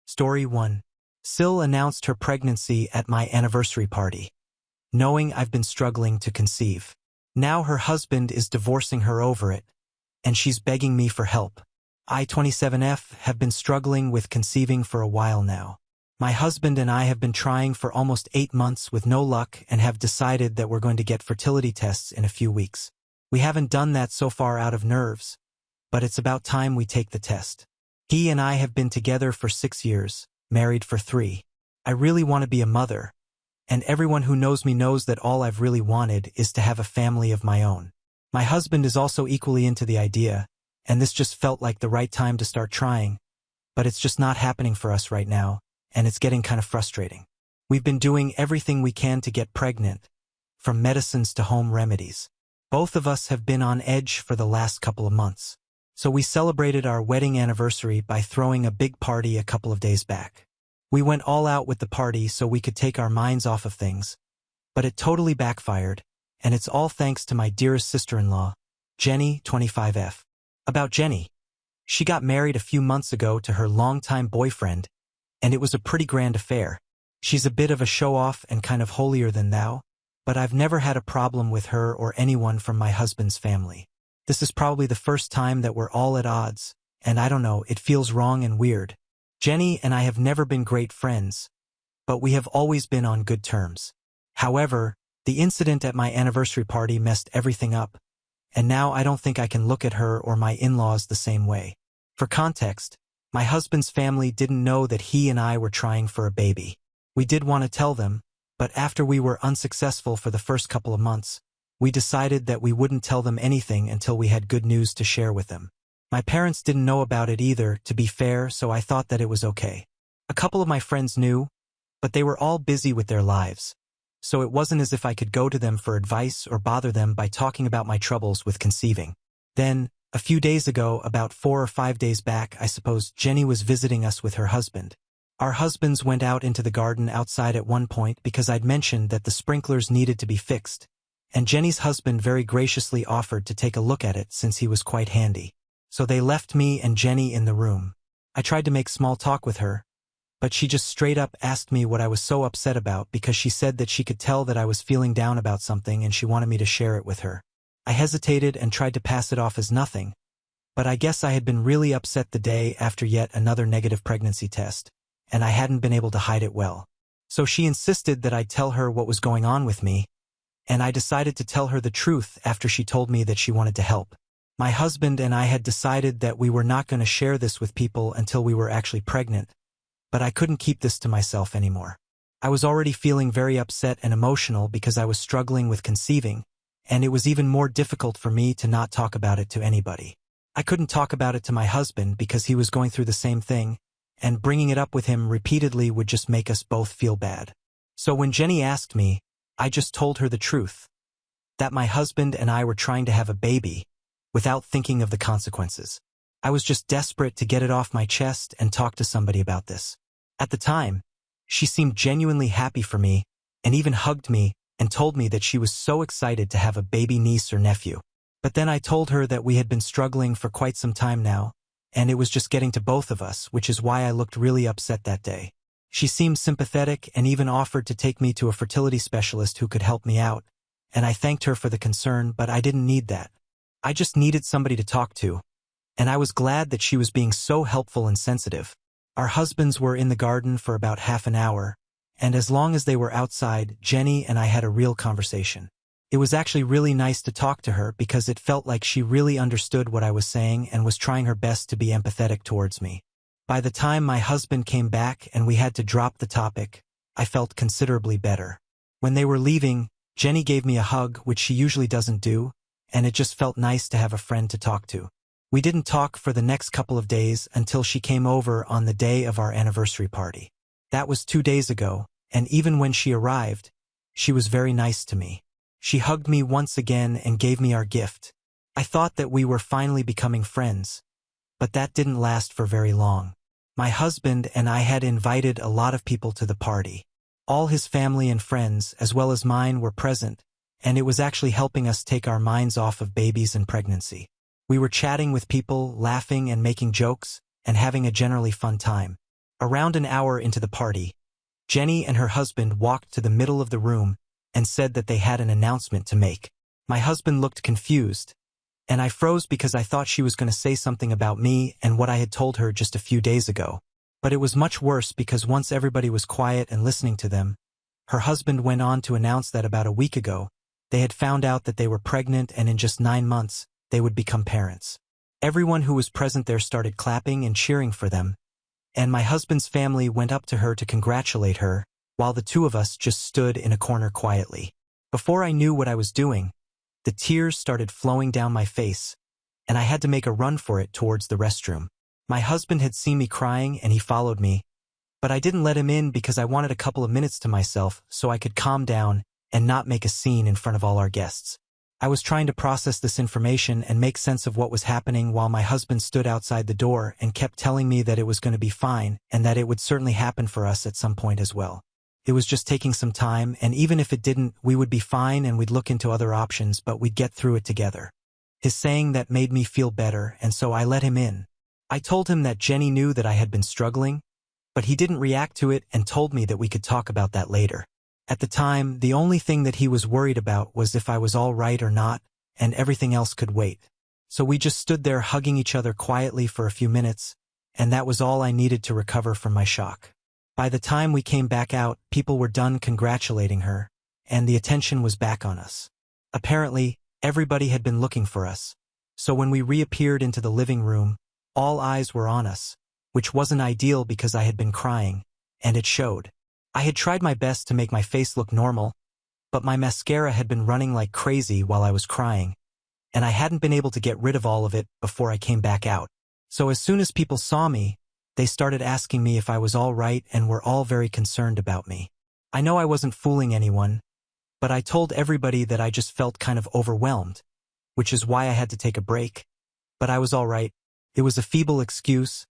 Story 1. Syl announced her pregnancy at my anniversary party, knowing I've been struggling to conceive. Now her husband is divorcing her over it, and she's begging me for help. I, 27F, have been struggling with conceiving for a while now. My husband and I have been trying for almost 8 months with no luck and have decided that we're going to get fertility tests in a few weeks. We haven't done that so far out of nerves, but it's about time we take the test. He and I have been together for 6 years, married for 3. I really want to be a mother, and everyone who knows me knows that all I've really wanted is to have a family of my own. My husband is also equally into the idea, and this just felt like the right time to start trying, but it's just not happening for us right now, and it's getting kind of frustrating. We've been doing everything we can to get pregnant, from medicines to home remedies. Both of us have been on edge for the last couple of months. So we celebrated our wedding anniversary by throwing a big party a couple of days back. We went all out with the party so we could take our minds off of things, but it totally backfired, and it's all thanks to my dearest sister-in-law, Jenny, 25F. About Jenny. She got married a few months ago to her longtime boyfriend, and it was a pretty grand affair. She's a bit of a show-off and kind of holier-than-thou, but I've never had a problem with her or anyone from my husband's family. This is probably the first time that we're all at odds, and I don't know, it feels wrong and weird. Jenny and I have never been great friends, but we have always been on good terms. However, the incident at my anniversary party messed everything up, and now I don't think I can look at her or my in-laws the same way. For context, my husband's family didn't know that he and I were trying for a baby. We did want to tell them, but after we were unsuccessful for the first couple of months, we decided that we wouldn't tell them anything until we had good news to share with them. My parents didn't know about it either, to be fair, so I thought that it was okay. A couple of my friends knew, but they were all busy with their lives, so it wasn't as if I could go to them for advice or bother them by talking about my troubles with conceiving. Then, a few days ago, about 4 or 5 days back, I suppose, Jenny was visiting us with her husband. Our husbands went out into the garden outside at one point because I'd mentioned that the sprinklers needed to be fixed, and Jenny's husband very graciously offered to take a look at it since he was quite handy. So they left me and Jenny in the room. I tried to make small talk with her, but she just straight up asked me what I was so upset about because she said that she could tell that I was feeling down about something and she wanted me to share it with her. I hesitated and tried to pass it off as nothing, but I guess I had been really upset the day after yet another negative pregnancy test, and I hadn't been able to hide it well. So she insisted that I tell her what was going on with me, and I decided to tell her the truth after she told me that she wanted to help. My husband and I had decided that we were not going to share this with people until we were actually pregnant, but I couldn't keep this to myself anymore. I was already feeling very upset and emotional because I was struggling with conceiving, and it was even more difficult for me to not talk about it to anybody. I couldn't talk about it to my husband because he was going through the same thing, and bringing it up with him repeatedly would just make us both feel bad. So when Jenny asked me, I just told her the truth, that my husband and I were trying to have a baby, without thinking of the consequences. I was just desperate to get it off my chest and talk to somebody about this. At the time, she seemed genuinely happy for me, and even hugged me and told me that she was so excited to have a baby niece or nephew. But then I told her that we had been struggling for quite some time now, and it was just getting to both of us, which is why I looked really upset that day. She seemed sympathetic and even offered to take me to a fertility specialist who could help me out, and I thanked her for the concern, but I didn't need that. I just needed somebody to talk to, and I was glad that she was being so helpful and sensitive. Our husbands were in the garden for about half an hour, and as long as they were outside, Jenny and I had a real conversation. It was actually really nice to talk to her because it felt like she really understood what I was saying and was trying her best to be empathetic towards me. By the time my husband came back and we had to drop the topic, I felt considerably better. When they were leaving, Jenny gave me a hug, which she usually doesn't do, and it just felt nice to have a friend to talk to. We didn't talk for the next couple of days until she came over on the day of our anniversary party. That was 2 days ago, and even when she arrived, she was very nice to me. She hugged me once again and gave me our gift. I thought that we were finally becoming friends, but that didn't last for very long. My husband and I had invited a lot of people to the party. All his family and friends, as well as mine, were present, and it was actually helping us take our minds off of babies and pregnancy. We were chatting with people, laughing and making jokes, and having a generally fun time. Around an hour into the party, Jenny and her husband walked to the middle of the room and said that they had an announcement to make. My husband looked confused, and I froze because I thought she was going to say something about me and what I had told her just a few days ago. But it was much worse because once everybody was quiet and listening to them, her husband went on to announce that about a week ago, they had found out that they were pregnant and in just 9 months, they would become parents. Everyone who was present there started clapping and cheering for them, and my husband's family went up to her to congratulate her, while the two of us just stood in a corner quietly. Before I knew what I was doing, the tears started flowing down my face, and I had to make a run for it towards the restroom. My husband had seen me crying and he followed me, but I didn't let him in because I wanted a couple of minutes to myself so I could calm down and not make a scene in front of all our guests. I was trying to process this information and make sense of what was happening while my husband stood outside the door and kept telling me that it was going to be fine and that it would certainly happen for us at some point as well. It was just taking some time, and even if it didn't, we would be fine and we'd look into other options, but we'd get through it together. His saying that made me feel better, and so I let him in. I told him that Jenny knew that I had been struggling, but he didn't react to it and told me that we could talk about that later. At the time, the only thing that he was worried about was if I was all right or not, and everything else could wait. So we just stood there hugging each other quietly for a few minutes, and that was all I needed to recover from my shock. By the time we came back out, people were done congratulating her, and the attention was back on us. Apparently, everybody had been looking for us, so when we reappeared into the living room, all eyes were on us, which wasn't ideal because I had been crying, and it showed. I had tried my best to make my face look normal, but my mascara had been running like crazy while I was crying, and I hadn't been able to get rid of all of it before I came back out. So as soon as people saw me, they started asking me if I was all right and were all very concerned about me. I know I wasn't fooling anyone, but I told everybody that I just felt kind of overwhelmed, which is why I had to take a break. But I was all right. It was a feeble excuse,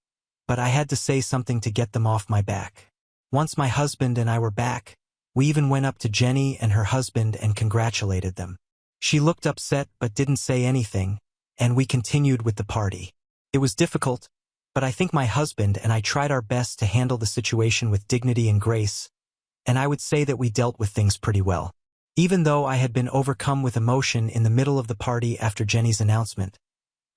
but I had to say something to get them off my back. Once my husband and I were back, we even went up to Jenny and her husband and congratulated them. She looked upset but didn't say anything, and we continued with the party. It was difficult, but I think my husband and I tried our best to handle the situation with dignity and grace, and I would say that we dealt with things pretty well. Even though I had been overcome with emotion in the middle of the party after Jenny's announcement,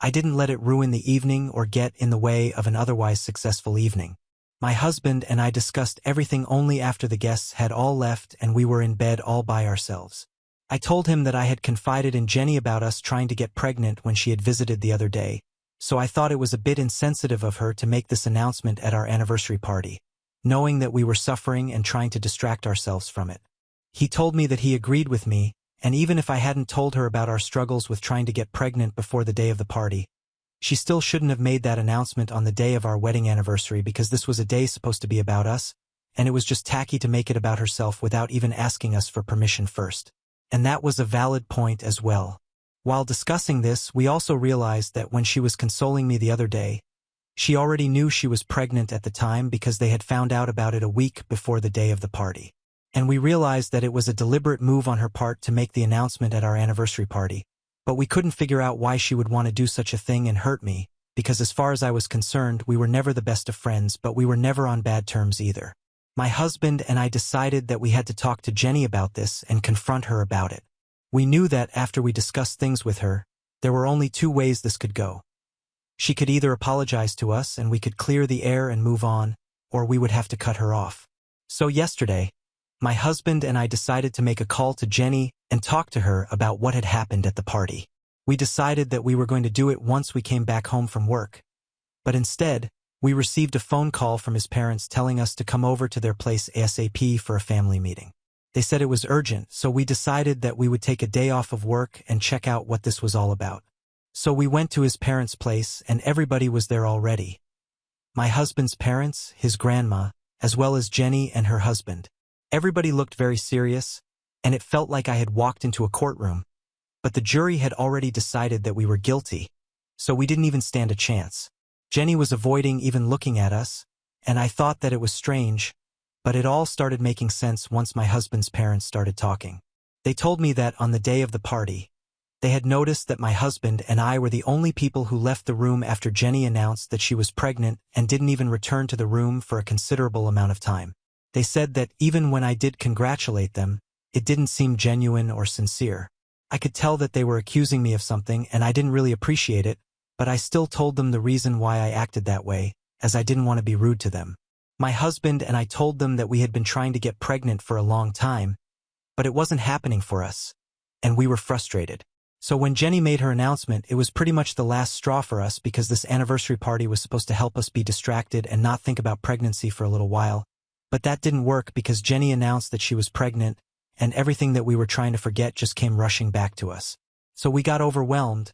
I didn't let it ruin the evening or get in the way of an otherwise successful evening. My husband and I discussed everything only after the guests had all left and we were in bed all by ourselves. I told him that I had confided in Jenny about us trying to get pregnant when she had visited the other day, so I thought it was a bit insensitive of her to make this announcement at our anniversary party, knowing that we were suffering and trying to distract ourselves from it. He told me that he agreed with me, and even if I hadn't told her about our struggles with trying to get pregnant before the day of the party, she still shouldn't have made that announcement on the day of our wedding anniversary because this was a day supposed to be about us, and it was just tacky to make it about herself without even asking us for permission first. And that was a valid point as well. While discussing this, we also realized that when she was consoling me the other day, she already knew she was pregnant at the time because they had found out about it a week before the day of the party. And we realized that it was a deliberate move on her part to make the announcement at our anniversary party, but we couldn't figure out why she would want to do such a thing and hurt me, because as far as I was concerned, we were never the best of friends, but we were never on bad terms either. My husband and I decided that we had to talk to Jenny about this and confront her about it. We knew that after we discussed things with her, there were only 2 ways this could go. She could either apologize to us and we could clear the air and move on, or we would have to cut her off. So yesterday, my husband and I decided to make a call to Jenny and talk to her about what had happened at the party. We decided that we were going to do it once we came back home from work, but instead, we received a phone call from his parents telling us to come over to their place ASAP for a family meeting. They said it was urgent, so we decided that we would take a day off of work and check out what this was all about. So we went to his parents' place and everybody was there already. My husband's parents, his grandma, as well as Jenny and her husband. Everybody looked very serious, and it felt like I had walked into a courtroom, but the jury had already decided that we were guilty, so we didn't even stand a chance. Jenny was avoiding even looking at us, and I thought that it was strange, but it all started making sense once my husband's parents started talking. They told me that on the day of the party, They had noticed that my husband and I were the only people who left the room after Jenny announced that she was pregnant and didn't even return to the room for a considerable amount of time. They said that even when I did congratulate them, it didn't seem genuine or sincere. I could tell that they were accusing me of something and I didn't really appreciate it, but I still told them the reason why I acted that way, as I didn't want to be rude to them. My husband and I told them that we had been trying to get pregnant for a long time, but it wasn't happening for us, and we were frustrated. So when Jenny made her announcement, it was pretty much the last straw for us because this anniversary party was supposed to help us be distracted and not think about pregnancy for a little while. But that didn't work because Jenny announced that she was pregnant, and everything that we were trying to forget just came rushing back to us. So we got overwhelmed,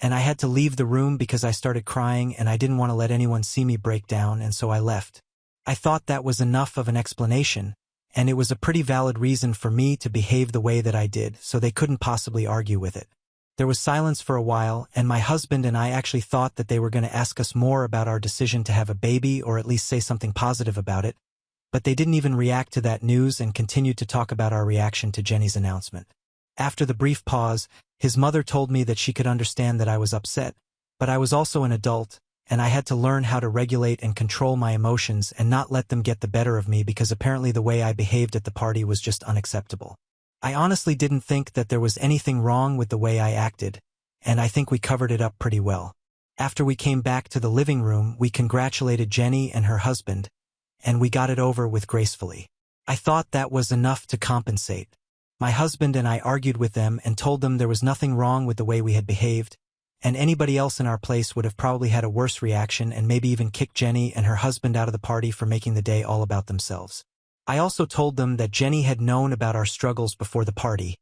and I had to leave the room because I started crying and I didn't want to let anyone see me break down, and so I left. I thought that was enough of an explanation, and it was a pretty valid reason for me to behave the way that I did, so they couldn't possibly argue with it. There was silence for a while, and my husband and I actually thought that they were going to ask us more about our decision to have a baby or at least say something positive about it, but they didn't even react to that news and continued to talk about our reaction to Jenny's announcement. After the brief pause, his mother told me that she could understand that I was upset, but I was also an adult, and I had to learn how to regulate and control my emotions and not let them get the better of me because apparently the way I behaved at the party was just unacceptable. I honestly didn't think that there was anything wrong with the way I acted, and I think we covered it up pretty well. After we came back to the living room, we congratulated Jenny and her husband, and we got it over with gracefully. I thought that was enough to compensate. My husband and I argued with them and told them there was nothing wrong with the way we had behaved, and anybody else in our place would have probably had a worse reaction and maybe even kicked Jenny and her husband out of the party for making the day all about themselves. I also told them that Jenny had known about our struggles before the party,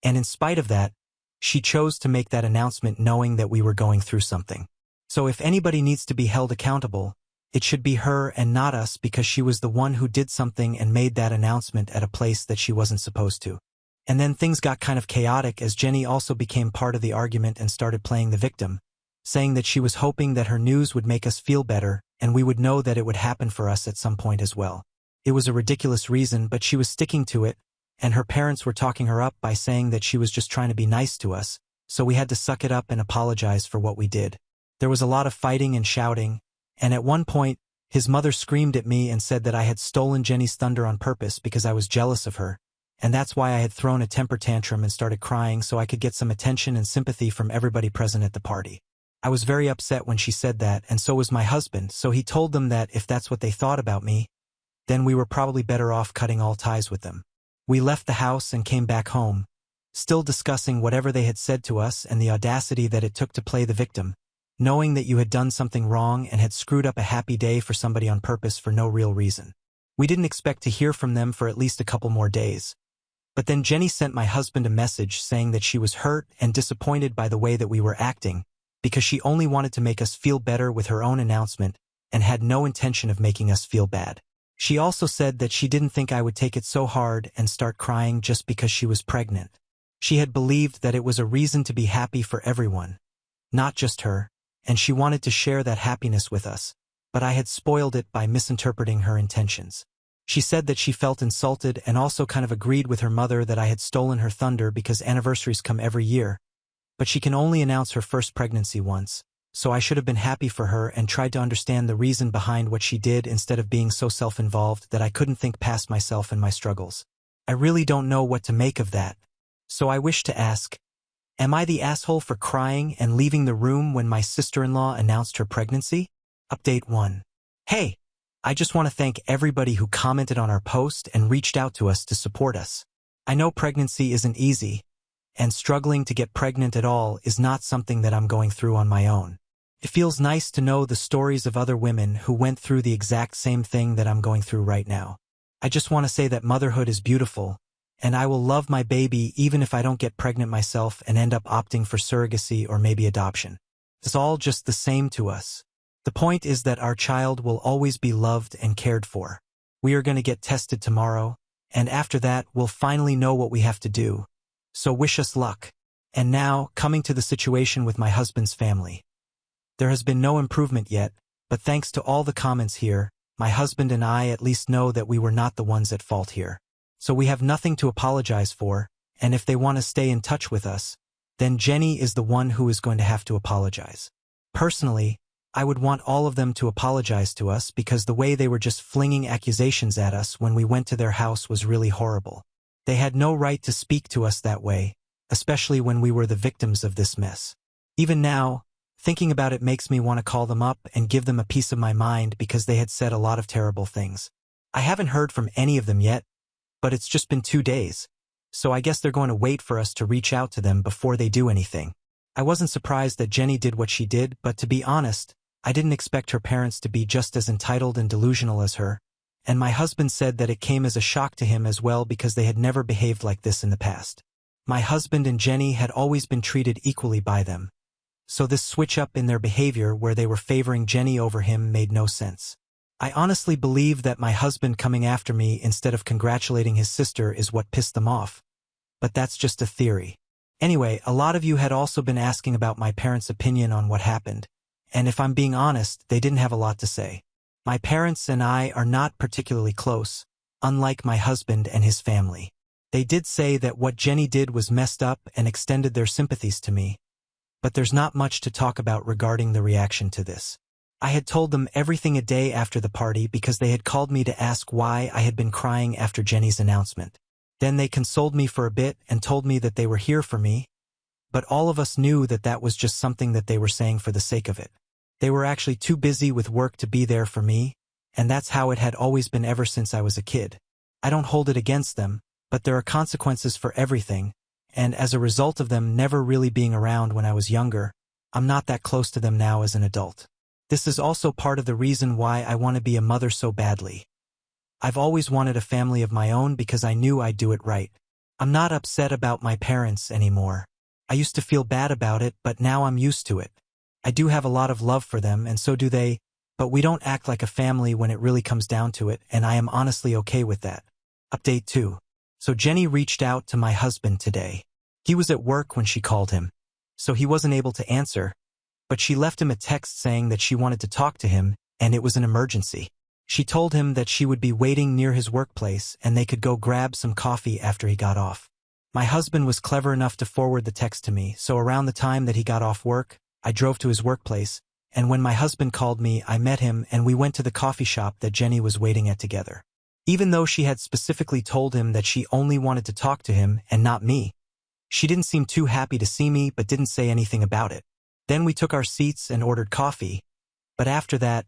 and in spite of that, she chose to make that announcement knowing that we were going through something. So if anybody needs to be held accountable, it should be her and not us because she was the one who did something and made that announcement at a place that she wasn't supposed to. And then things got kind of chaotic as Jenny also became part of the argument and started playing the victim, saying that she was hoping that her news would make us feel better and we would know that it would happen for us at some point as well. It was a ridiculous reason, but she was sticking to it, and her parents were talking her up by saying that she was just trying to be nice to us, so we had to suck it up and apologize for what we did. There was a lot of fighting and shouting, and at one point, his mother screamed at me and said that I had stolen Jenny's thunder on purpose because I was jealous of her, and that's why I had thrown a temper tantrum and started crying so I could get some attention and sympathy from everybody present at the party. I was very upset when she said that, and so was my husband, so he told them that if that's what they thought about me, then we were probably better off cutting all ties with them. We left the house and came back home, still discussing whatever they had said to us and the audacity that it took to play the victim, knowing that you had done something wrong and had screwed up a happy day for somebody on purpose for no real reason. We didn't expect to hear from them for at least a couple more days. But then Jenny sent my husband a message saying that she was hurt and disappointed by the way that we were acting because she only wanted to make us feel better with her own announcement and had no intention of making us feel bad. She also said that she didn't think I would take it so hard and start crying just because she was pregnant. She had believed that it was a reason to be happy for everyone, not just her, and she wanted to share that happiness with us, but I had spoiled it by misinterpreting her intentions. She said that she felt insulted and also kind of agreed with her mother that I had stolen her thunder because anniversaries come every year, but she can only announce her first pregnancy once, so I should have been happy for her and tried to understand the reason behind what she did instead of being so self-involved that I couldn't think past myself and my struggles. I really don't know what to make of that, so I wish to ask, am I the asshole for crying and leaving the room when my sister-in-law announced her pregnancy? Update 1. Hey, I just want to thank everybody who commented on our post and reached out to us to support us. I know pregnancy isn't easy, and struggling to get pregnant at all is not something that I'm going through on my own. It feels nice to know the stories of other women who went through the exact same thing that I'm going through right now. I just want to say that motherhood is beautiful, and I will love my baby even if I don't get pregnant myself and end up opting for surrogacy or maybe adoption. It's all just the same to us. The point is that our child will always be loved and cared for. We are going to get tested tomorrow, and after that we'll finally know what we have to do. So wish us luck. And now, coming to the situation with my husband's family. There has been no improvement yet, but thanks to all the comments here, my husband and I at least know that we were not the ones at fault here. So we have nothing to apologize for, and if they want to stay in touch with us, then Jenny is the one who is going to have to apologize. Personally, I would want all of them to apologize to us because the way they were just flinging accusations at us when we went to their house was really horrible. They had no right to speak to us that way, especially when we were the victims of this mess. Even now, thinking about it makes me want to call them up and give them a piece of my mind because they had said a lot of terrible things. I haven't heard from any of them yet, but it's just been 2 days, so I guess they're going to wait for us to reach out to them before they do anything. I wasn't surprised that Jenny did what she did, but to be honest, I didn't expect her parents to be just as entitled and delusional as her, and my husband said that it came as a shock to him as well because they had never behaved like this in the past. My husband and Jenny had always been treated equally by them, so this switch up in their behavior where they were favoring Jenny over him made no sense. I honestly believe that my husband coming after me instead of congratulating his sister is what pissed them off, but that's just a theory. Anyway, a lot of you had also been asking about my parents' opinion on what happened, and if I'm being honest, they didn't have a lot to say. My parents and I are not particularly close, unlike my husband and his family. They did say that what Jenny did was messed up and extended their sympathies to me, but there's not much to talk about regarding the reaction to this. I had told them everything a day after the party because they had called me to ask why I had been crying after Jenny's announcement. Then they consoled me for a bit and told me that they were here for me, but all of us knew that that was just something that they were saying for the sake of it. They were actually too busy with work to be there for me, and that's how it had always been ever since I was a kid. I don't hold it against them, but there are consequences for everything, and as a result of them never really being around when I was younger, I'm not that close to them now as an adult. This is also part of the reason why I want to be a mother so badly. I've always wanted a family of my own because I knew I'd do it right. I'm not upset about my parents anymore. I used to feel bad about it, but now I'm used to it. I do have a lot of love for them, and so do they, but we don't act like a family when it really comes down to it, and I am honestly okay with that. Update 2. So Jenny reached out to my husband today. He was at work when she called him, so he wasn't able to answer, but she left him a text saying that she wanted to talk to him, and it was an emergency. She told him that she would be waiting near his workplace and they could go grab some coffee after he got off. My husband was clever enough to forward the text to me, so around the time that he got off work, I drove to his workplace, and when my husband called me, I met him and we went to the coffee shop that Jenny was waiting at together. Even though she had specifically told him that she only wanted to talk to him and not me, she didn't seem too happy to see me but didn't say anything about it. Then we took our seats and ordered coffee, but after that,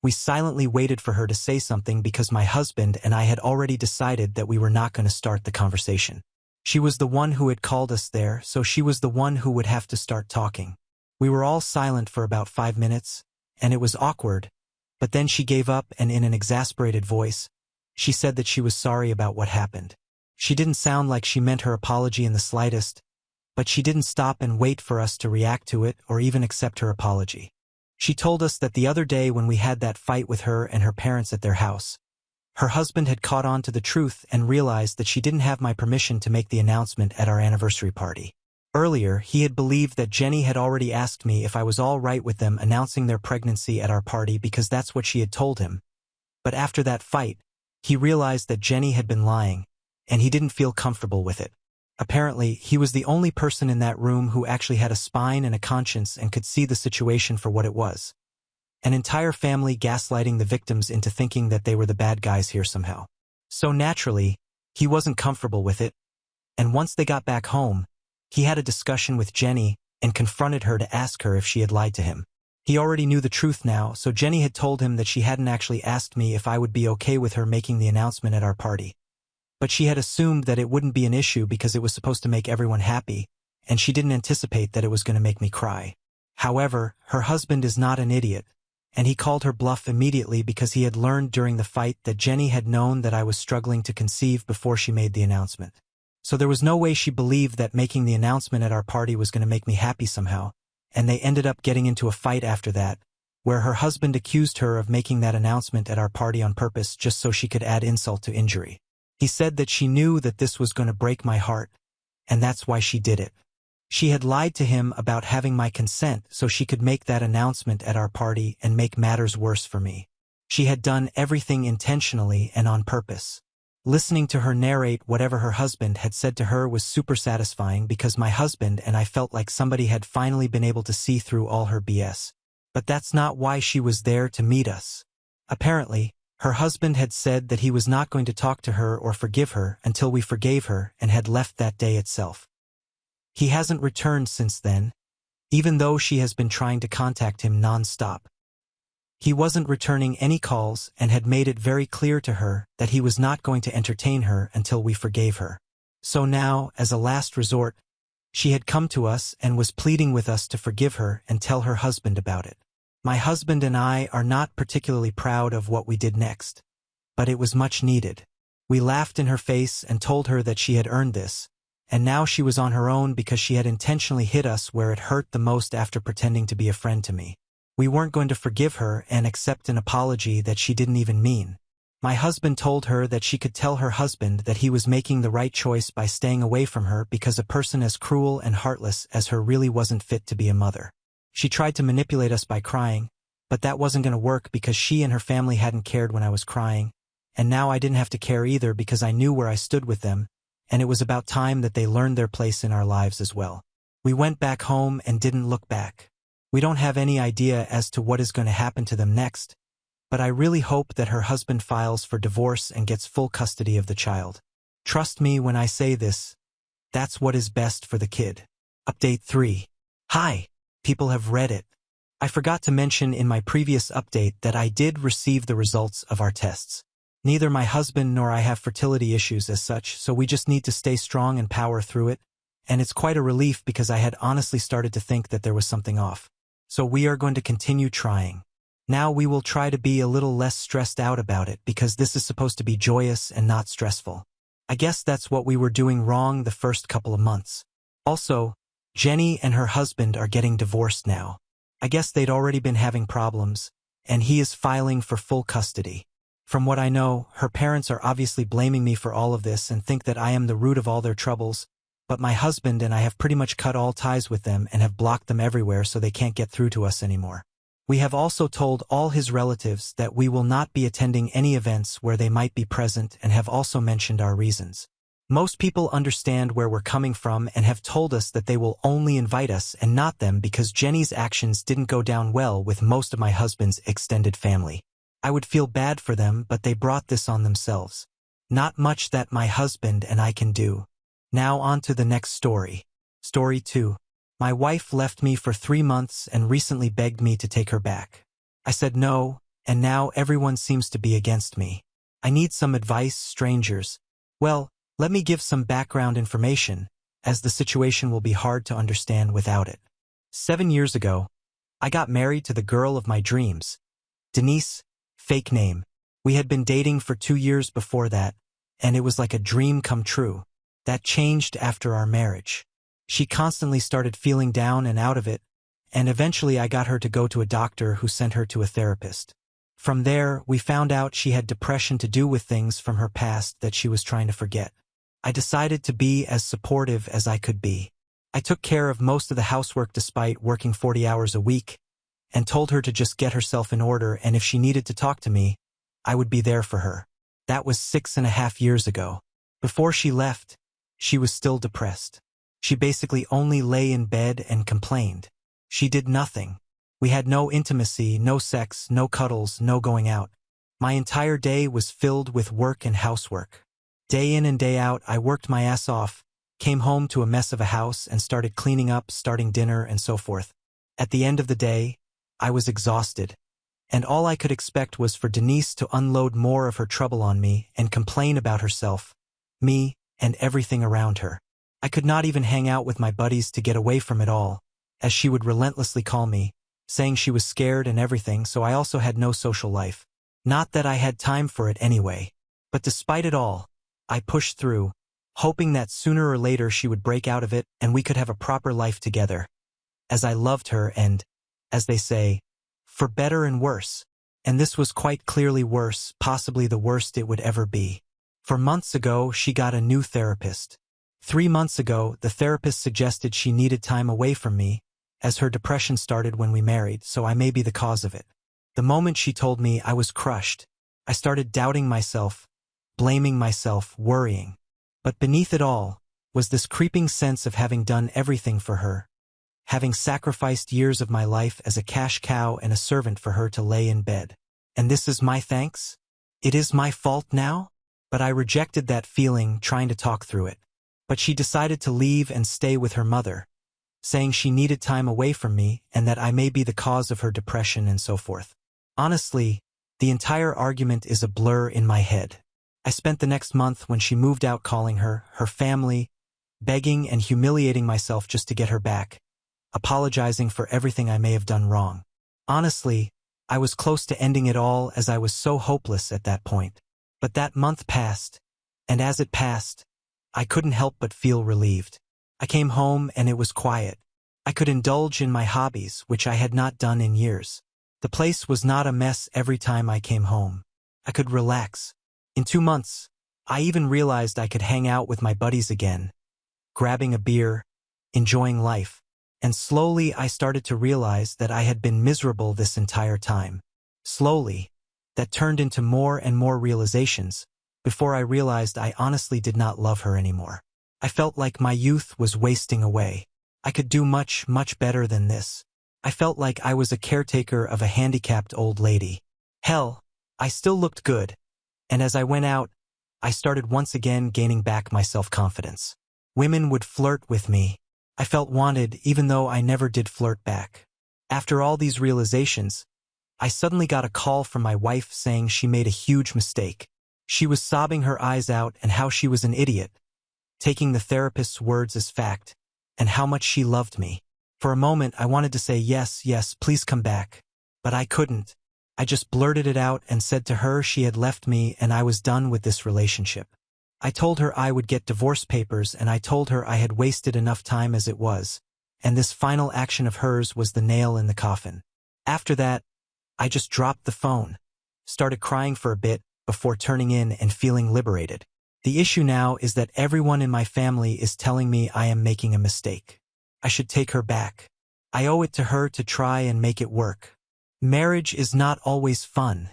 we silently waited for her to say something because my husband and I had already decided that we were not going to start the conversation. She was the one who had called us there, so she was the one who would have to start talking. We were all silent for about 5 minutes, and it was awkward, but then she gave up and in an exasperated voice, she said that she was sorry about what happened. She didn't sound like she meant her apology in the slightest, but she didn't stop and wait for us to react to it or even accept her apology. She told us that the other day when we had that fight with her and her parents at their house, her husband had caught on to the truth and realized that she didn't have my permission to make the announcement at our anniversary party. Earlier, he had believed that Jenny had already asked me if I was all right with them announcing their pregnancy at our party because that's what she had told him. But after that fight, he realized that Jenny had been lying, and he didn't feel comfortable with it. Apparently, he was the only person in that room who actually had a spine and a conscience and could see the situation for what it was. An entire family gaslighting the victims into thinking that they were the bad guys here somehow. So naturally, he wasn't comfortable with it, and once they got back home, he had a discussion with Jenny and confronted her to ask her if she had lied to him. He already knew the truth now, so Jenny had told him that she hadn't actually asked me if I would be okay with her making the announcement at our party. But she had assumed that it wouldn't be an issue because it was supposed to make everyone happy, and she didn't anticipate that it was going to make me cry. However, her husband is not an idiot, and he called her bluff immediately because he had learned during the fight that Jenny had known that I was struggling to conceive before she made the announcement. So there was no way she believed that making the announcement at our party was going to make me happy somehow, and they ended up getting into a fight after that, where her husband accused her of making that announcement at our party on purpose just so she could add insult to injury. He said that she knew that this was going to break my heart, and that's why she did it. She had lied to him about having my consent so she could make that announcement at our party and make matters worse for me. She had done everything intentionally and on purpose. Listening to her narrate whatever her husband had said to her was super satisfying because my husband and I felt like somebody had finally been able to see through all her BS. But that's not why she was there to meet us. Apparently, her husband had said that he was not going to talk to her or forgive her until we forgave her and had left that day itself. He hasn't returned since then, even though she has been trying to contact him non-stop. He wasn't returning any calls and had made it very clear to her that he was not going to entertain her until we forgave her. So now, as a last resort, she had come to us and was pleading with us to forgive her and tell her husband about it. My husband and I are not particularly proud of what we did next, but it was much needed. We laughed in her face and told her that she had earned this, and now she was on her own because she had intentionally hit us where it hurt the most after pretending to be a friend to me. We weren't going to forgive her and accept an apology that she didn't even mean. My husband told her that she could tell her husband that he was making the right choice by staying away from her because a person as cruel and heartless as her really wasn't fit to be a mother. She tried to manipulate us by crying, but that wasn't going to work because she and her family hadn't cared when I was crying, and now I didn't have to care either because I knew where I stood with them, and it was about time that they learned their place in our lives as well. We went back home and didn't look back. We don't have any idea as to what is going to happen to them next, but I really hope that her husband files for divorce and gets full custody of the child. Trust me when I say this, that's what is best for the kid. Update 3. Hi, people have read it. I forgot to mention in my previous update that I did receive the results of our tests. Neither my husband nor I have fertility issues as such, so we just need to stay strong and power through it, and it's quite a relief because I had honestly started to think that there was something off. So we are going to continue trying. Now we will try to be a little less stressed out about it because this is supposed to be joyous and not stressful. I guess that's what we were doing wrong the first couple of months. Also, Jenny and her husband are getting divorced now. I guess they'd already been having problems, and he is filing for full custody. From what I know, her parents are obviously blaming me for all of this and think that I am the root of all their troubles, but my husband and I have pretty much cut all ties with them and have blocked them everywhere so they can't get through to us anymore. We have also told all his relatives that we will not be attending any events where they might be present and have also mentioned our reasons. Most people understand where we're coming from and have told us that they will only invite us and not them because Jenny's actions didn't go down well with most of my husband's extended family. I would feel bad for them, but they brought this on themselves. Not much that my husband and I can do. Now on to the next story. Story 2. My wife left me for 3 months and recently begged me to take her back. I said no, and now everyone seems to be against me. I need some advice, strangers. Well, let me give some background information, as the situation will be hard to understand without it. 7 years ago, I got married to the girl of my dreams, Denise, fake name. We had been dating for 2 years before that, and it was like a dream come true. That changed after our marriage. She constantly started feeling down and out of it, and eventually I got her to go to a doctor who sent her to a therapist. From there, we found out she had depression to do with things from her past that she was trying to forget. I decided to be as supportive as I could be. I took care of most of the housework despite working 40 hours a week, and told her to just get herself in order, and if she needed to talk to me, I would be there for her. That was 6.5 years ago. Before she left, she was still depressed. She basically only lay in bed and complained. She did nothing. We had no intimacy, no sex, no cuddles, no going out. My entire day was filled with work and housework. Day in and day out, I worked my ass off, came home to a mess of a house and started cleaning up, starting dinner, and so forth. At the end of the day, I was exhausted, and all I could expect was for Denise to unload more of her trouble on me and complain about herself, me, and everything around her. I could not even hang out with my buddies to get away from it all, as she would relentlessly call me, saying she was scared and everything, so I also had no social life. Not that I had time for it anyway. But despite it all, I pushed through, hoping that sooner or later she would break out of it and we could have a proper life together. As I loved her and, as they say, for better and worse. And this was quite clearly worse, possibly the worst it would ever be. For months ago, she got a new therapist. 3 months ago, the therapist suggested she needed time away from me, as her depression started when we married, so I may be the cause of it. The moment she told me, I was crushed. I started doubting myself, blaming myself, worrying. But beneath it all was this creeping sense of having done everything for her, having sacrificed years of my life as a cash cow and a servant for her to lay in bed. And this is my thanks? It is my fault now? But I rejected that feeling, trying to talk through it. But she decided to leave and stay with her mother, saying she needed time away from me and that I may be the cause of her depression and so forth. Honestly, the entire argument is a blur in my head. I spent the next month when she moved out calling her family, begging and humiliating myself just to get her back, apologizing for everything I may have done wrong. Honestly, I was close to ending it all as I was so hopeless at that point. But that month passed, and as it passed, I couldn't help but feel relieved. I came home and it was quiet. I could indulge in my hobbies, which I had not done in years. The place was not a mess every time I came home. I could relax. In 2 months, I even realized I could hang out with my buddies again, grabbing a beer, enjoying life. And slowly I started to realize that I had been miserable this entire time. Slowly, that turned into more and more realizations, before I realized I honestly did not love her anymore. I felt like my youth was wasting away. I could do much, much better than this. I felt like I was a caretaker of a handicapped old lady. Hell, I still looked good, and as I went out, I started once again gaining back my self-confidence. Women would flirt with me. I felt wanted even though I never did flirt back. After all these realizations, I suddenly got a call from my wife saying she made a huge mistake. She was sobbing her eyes out and how she was an idiot, taking the therapist's words as fact, and how much she loved me. For a moment, I wanted to say yes, yes, please come back. But I couldn't. I just blurted it out and said to her she had left me and I was done with this relationship. I told her I would get divorce papers and I told her I had wasted enough time as it was, and this final action of hers was the nail in the coffin. After that, I just dropped the phone, started crying for a bit before turning in and feeling liberated. The issue now is that everyone in my family is telling me I am making a mistake. I should take her back. I owe it to her to try and make it work. Marriage is not always fun,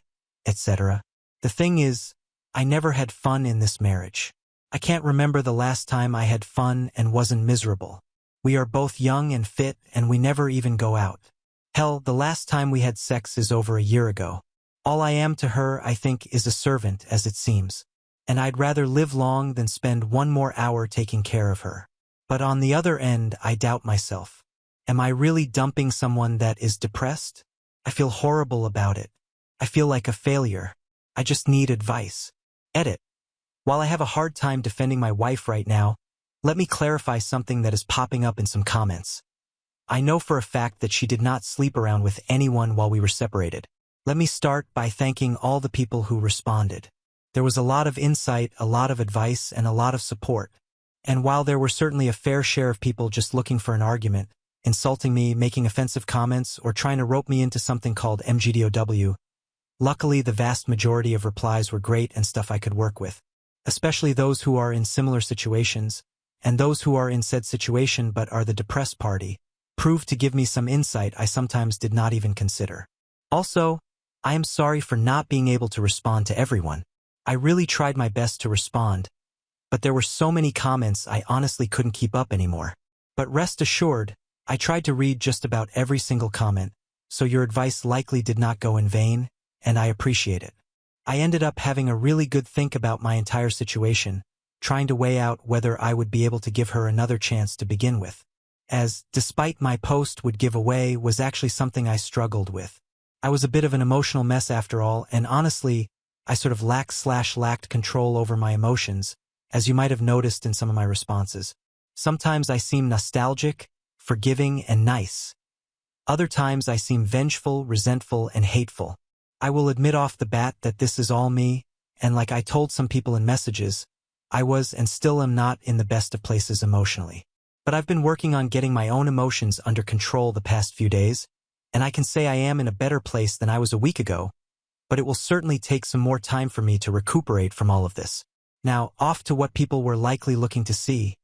etc. The thing is, I never had fun in this marriage. I can't remember the last time I had fun and wasn't miserable. We are both young and fit and we never even go out. Hell, the last time we had sex is over a year ago. All I am to her, I think, is a servant, as it seems. And I'd rather live long than spend one more hour taking care of her. But on the other end, I doubt myself. Am I really dumping someone that is depressed? I feel horrible about it. I feel like a failure. I just need advice. Edit. While I have a hard time defending my wife right now, let me clarify something that is popping up in some comments. I know for a fact that she did not sleep around with anyone while we were separated. Let me start by thanking all the people who responded. There was a lot of insight, a lot of advice, and a lot of support. And while there were certainly a fair share of people just looking for an argument, insulting me, making offensive comments, or trying to rope me into something called MGDOW, luckily the vast majority of replies were great and stuff I could work with, especially those who are in similar situations, and those who are in said situation but are the depressed party, proved to give me some insight I sometimes did not even consider. Also, I am sorry for not being able to respond to everyone. I really tried my best to respond, but there were so many comments I honestly couldn't keep up anymore. But rest assured, I tried to read just about every single comment, so your advice likely did not go in vain, and I appreciate it. I ended up having a really good think about my entire situation, trying to weigh out whether I would be able to give her another chance to begin with, as, despite my post would give away, was actually something I struggled with. I was a bit of an emotional mess after all, and honestly, I sort of lacked control over my emotions, as you might have noticed in some of my responses. Sometimes I seem nostalgic, forgiving, and nice. Other times I seem vengeful, resentful, and hateful. I will admit off the bat that this is all me, and like I told some people in messages, I was and still am not in the best of places emotionally. But I've been working on getting my own emotions under control the past few days, and I can say I am in a better place than I was a week ago, but it will certainly take some more time for me to recuperate from all of this. Now, off to what people were likely looking to see.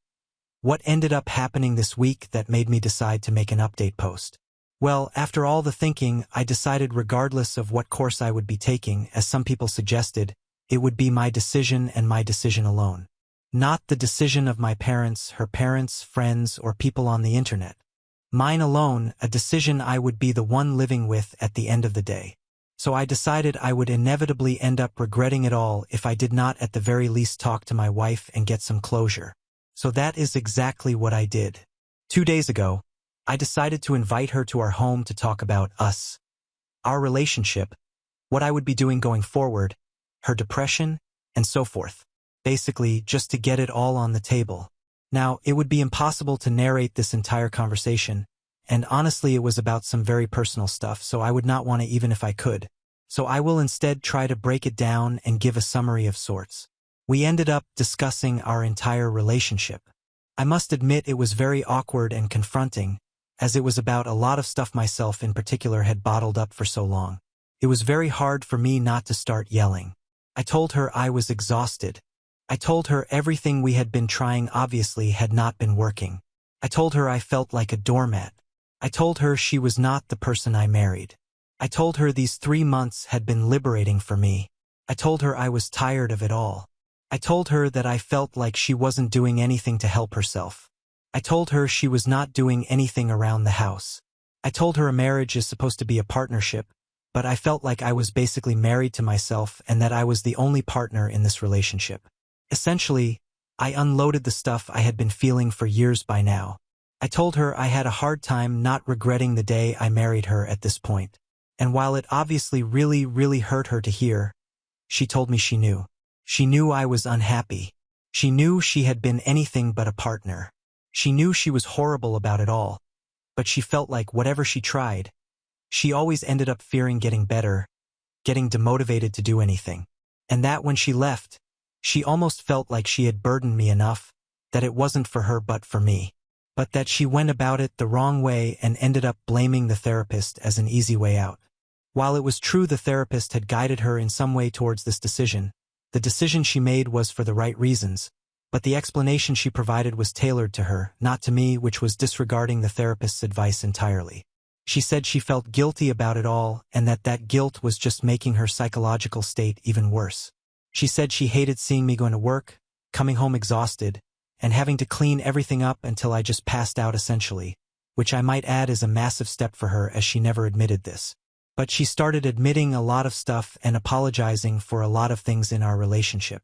What ended up happening this week that made me decide to make an update post? Well, after all the thinking, I decided regardless of what course I would be taking, as some people suggested, it would be my decision and my decision alone. Not the decision of my parents, her parents, friends, or people on the internet. Mine alone, a decision I would be the one living with at the end of the day. So I decided I would inevitably end up regretting it all if I did not at the very least talk to my wife and get some closure. So that is exactly what I did. 2 days ago, I decided to invite her to our home to talk about us, our relationship, what I would be doing going forward, her depression, and so forth. Basically, just to get it all on the table. Now, it would be impossible to narrate this entire conversation, and honestly it was about some very personal stuff, so I would not want to even if I could. So I will instead try to break it down and give a summary of sorts. We ended up discussing our entire relationship. I must admit it was very awkward and confronting, as it was about a lot of stuff myself in particular had bottled up for so long. It was very hard for me not to start yelling. I told her I was exhausted. I told her everything we had been trying obviously had not been working. I told her I felt like a doormat. I told her she was not the person I married. I told her these 3 months had been liberating for me. I told her I was tired of it all. I told her that I felt like she wasn't doing anything to help herself. I told her she was not doing anything around the house. I told her a marriage is supposed to be a partnership, but I felt like I was basically married to myself and that I was the only partner in this relationship. Essentially, I unloaded the stuff I had been feeling for years by now. I told her I had a hard time not regretting the day I married her at this point. And while it obviously really hurt her to hear, she told me she knew. She knew I was unhappy. She knew she had been anything but a partner. She knew she was horrible about it all, but she felt like whatever she tried, she always ended up fearing getting better, getting demotivated to do anything. And that when she left, she almost felt like she had burdened me enough, that it wasn't for her but for me. But that she went about it the wrong way and ended up blaming the therapist as an easy way out. While it was true the therapist had guided her in some way towards this decision, the decision she made was for the right reasons, but the explanation she provided was tailored to her, not to me, which was disregarding the therapist's advice entirely. She said she felt guilty about it all and that guilt was just making her psychological state even worse. She said she hated seeing me going to work, coming home exhausted, and having to clean everything up until I just passed out essentially, which I might add is a massive step for her as she never admitted this. But she started admitting a lot of stuff and apologizing for a lot of things in our relationship.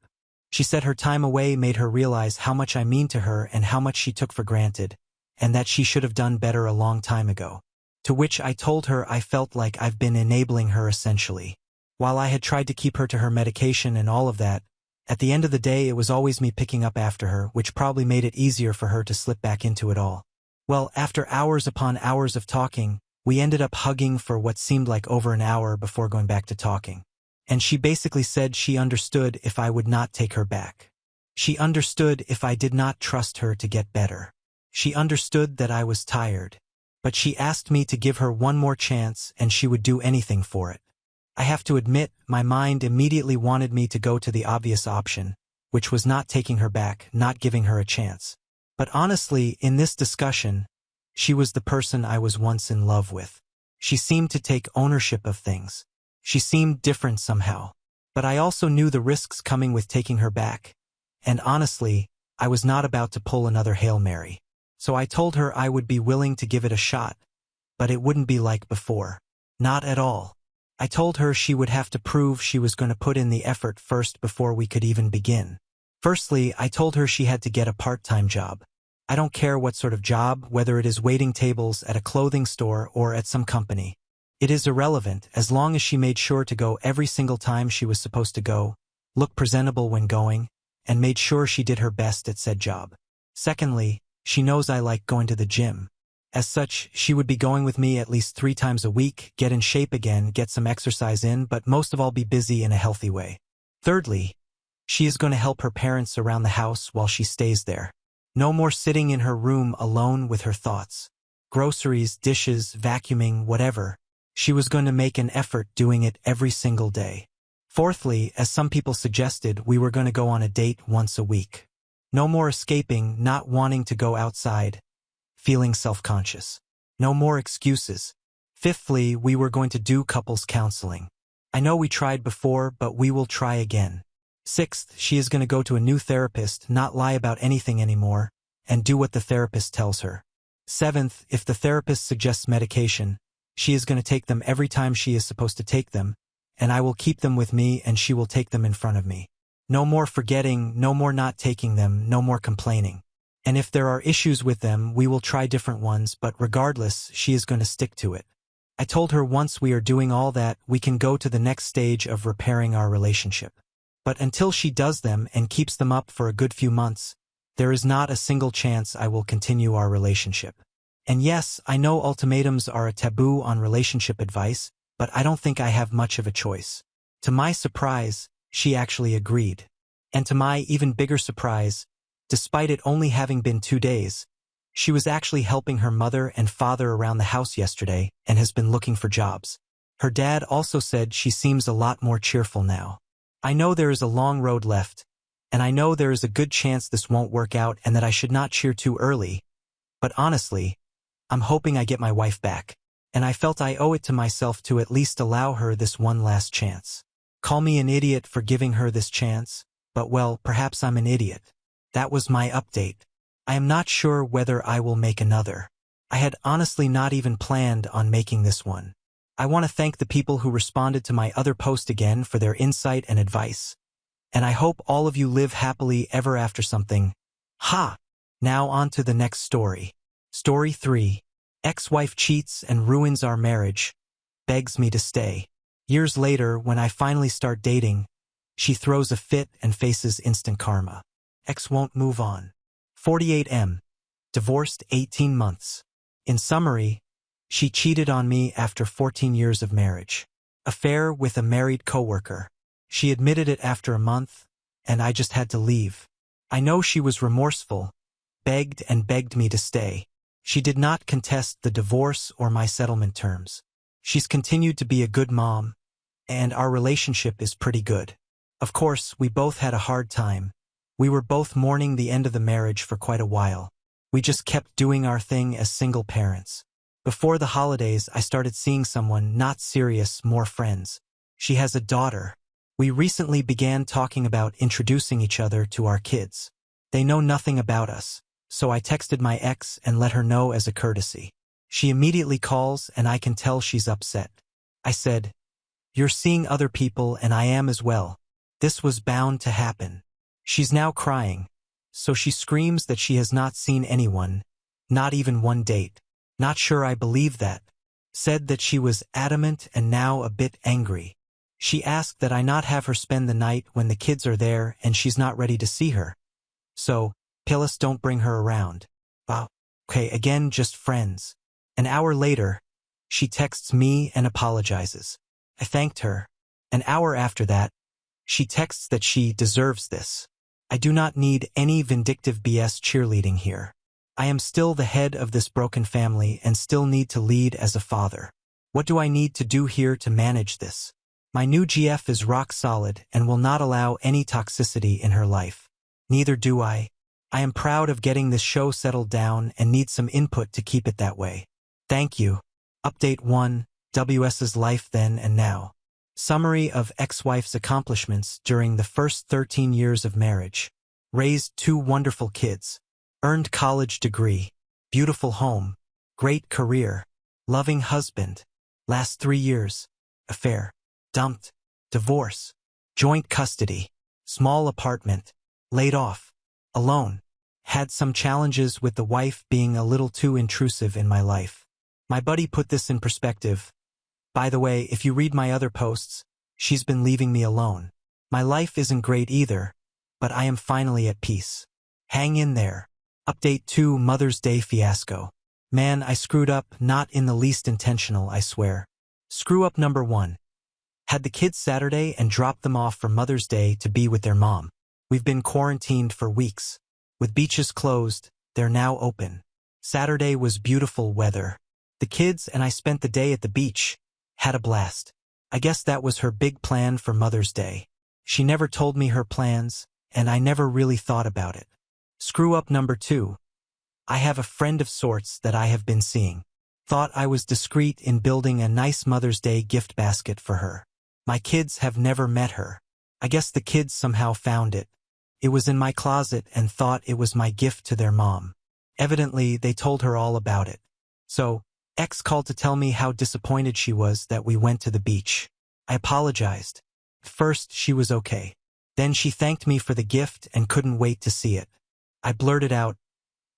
She said her time away made her realize how much I mean to her and how much she took for granted, and that she should have done better a long time ago. To which I told her I felt like I've been enabling her essentially. While I had tried to keep her to her medication and all of that, at the end of the day it was always me picking up after her, which probably made it easier for her to slip back into it all. Well, after hours upon hours of talking, we ended up hugging for what seemed like over an hour before going back to talking. And she basically said she understood if I would not take her back. She understood if I did not trust her to get better. She understood that I was tired. But she asked me to give her one more chance and she would do anything for it. I have to admit, my mind immediately wanted me to go to the obvious option, which was not taking her back, not giving her a chance. But honestly, in this discussion, she was the person I was once in love with. She seemed to take ownership of things. She seemed different somehow. But I also knew the risks coming with taking her back. And honestly, I was not about to pull another Hail Mary. So I told her I would be willing to give it a shot, but it wouldn't be like before. Not at all. I told her she would have to prove she was going to put in the effort first before we could even begin. Firstly, I told her she had to get a part-time job. I don't care what sort of job, whether it is waiting tables at a clothing store or at some company. It is irrelevant as long as she made sure to go every single time she was supposed to go, look presentable when going, and made sure she did her best at said job. Secondly, she knows I like going to the gym. As such, she would be going with me at least 3 times a week, get in shape again, get some exercise in, but most of all be busy in a healthy way. Thirdly, she is going to help her parents around the house while she stays there. No more sitting in her room alone with her thoughts. Groceries, dishes, vacuuming, whatever. She was going to make an effort doing it every single day. Fourthly, as some people suggested, we were going to go on a date once a week. No more escaping, not wanting to go outside, feeling self-conscious. No more excuses. Fifthly, we were going to do couples counseling. I know we tried before, but we will try again. Sixth, she is going to go to a new therapist, not lie about anything anymore, and do what the therapist tells her. Seventh, if the therapist suggests medication, she is going to take them every time she is supposed to take them, and I will keep them with me and she will take them in front of me. No more forgetting, no more not taking them, no more complaining. And if there are issues with them, we will try different ones, but regardless, she is going to stick to it. I told her once we are doing all that, we can go to the next stage of repairing our relationship. But until she does them and keeps them up for a good few months, there is not a single chance I will continue our relationship. And yes, I know ultimatums are a taboo on relationship advice, but I don't think I have much of a choice. To my surprise, she actually agreed. And to my even bigger surprise, despite it only having been 2 days, she was actually helping her mother and father around the house yesterday and has been looking for jobs. Her dad also said she seems a lot more cheerful now. I know there is a long road left, and I know there is a good chance this won't work out and that I should not cheer too early, but honestly, I'm hoping I get my wife back, and I felt I owe it to myself to at least allow her this one last chance. Call me an idiot for giving her this chance, but well, perhaps I'm an idiot. That was my update. I am not sure whether I will make another. I had honestly not even planned on making this one. I want to thank the people who responded to my other post again for their insight and advice. And I hope all of you live happily ever after something. Ha! Now on to the next story. Story 3. Ex-wife cheats and ruins our marriage. Begs me to stay. Years later, when I finally start dating, she throws a fit and faces instant karma. Ex won't move on. 48M. Divorced 18 months. In summary, she cheated on me after 14 years of marriage. Affair with a married coworker. She admitted it after a month, and I just had to leave. I know she was remorseful, begged and begged me to stay. She did not contest the divorce or my settlement terms. She's continued to be a good mom, and our relationship is pretty good. Of course, we both had a hard time. We were both mourning the end of the marriage for quite a while. We just kept doing our thing as single parents. Before the holidays, I started seeing someone, not serious, more friends. She has a daughter. We recently began talking about introducing each other to our kids. They know nothing about us, so I texted my ex and let her know as a courtesy. She immediately calls and I can tell she's upset. I said, "You're seeing other people and I am as well. This was bound to happen." She's now crying, so she screams that she has not seen anyone, not even one date. Not sure I believe that. Said that she was adamant and now a bit angry. She asked that I not have her spend the night when the kids are there and she's not ready to see her. So, Pillis, don't bring her around. Wow. Okay, again, just friends. An hour later, she texts me and apologizes. I thanked her. An hour after that, she texts that she deserves this. I do not need any vindictive BS cheerleading here. I am still the head of this broken family and still need to lead as a father. What do I need to do here to manage this? My new GF is rock solid and will not allow any toxicity in her life. Neither do I. I am proud of getting this show settled down and need some input to keep it that way. Thank you. Update 1. WS's life then and now. Summary of ex-wife's accomplishments during the first 13 years of marriage. Raised 2 wonderful kids. Earned college degree. Beautiful home. Great career. Loving husband. Last 3 years. Affair. Dumped. Divorce. Joint custody. Small apartment. Laid off. Alone. Had some challenges with the wife being a little too intrusive in my life. My buddy put this in perspective. By the way, if you read my other posts, she's been leaving me alone. My life isn't great either, but I am finally at peace. Hang in there. Update 2. Mother's Day fiasco. Man, I screwed up, not in the least intentional, I swear. Screw up number 1. Had the kids Saturday and dropped them off for Mother's Day to be with their mom. We've been quarantined for weeks. With beaches closed, they're now open. Saturday was beautiful weather. The kids and I spent the day at the beach. Had a blast. I guess that was her big plan for Mother's Day. She never told me her plans, and I never really thought about it. Screw up number 2. I have a friend of sorts that I have been seeing. Thought I was discreet in building a nice Mother's Day gift basket for her. My kids have never met her. I guess the kids somehow found it. It was in my closet and thought it was my gift to their mom. Evidently, they told her all about it. So, X called to tell me how disappointed she was that we went to the beach. I apologized. At first, she was okay. Then she thanked me for the gift and couldn't wait to see it. I blurted out,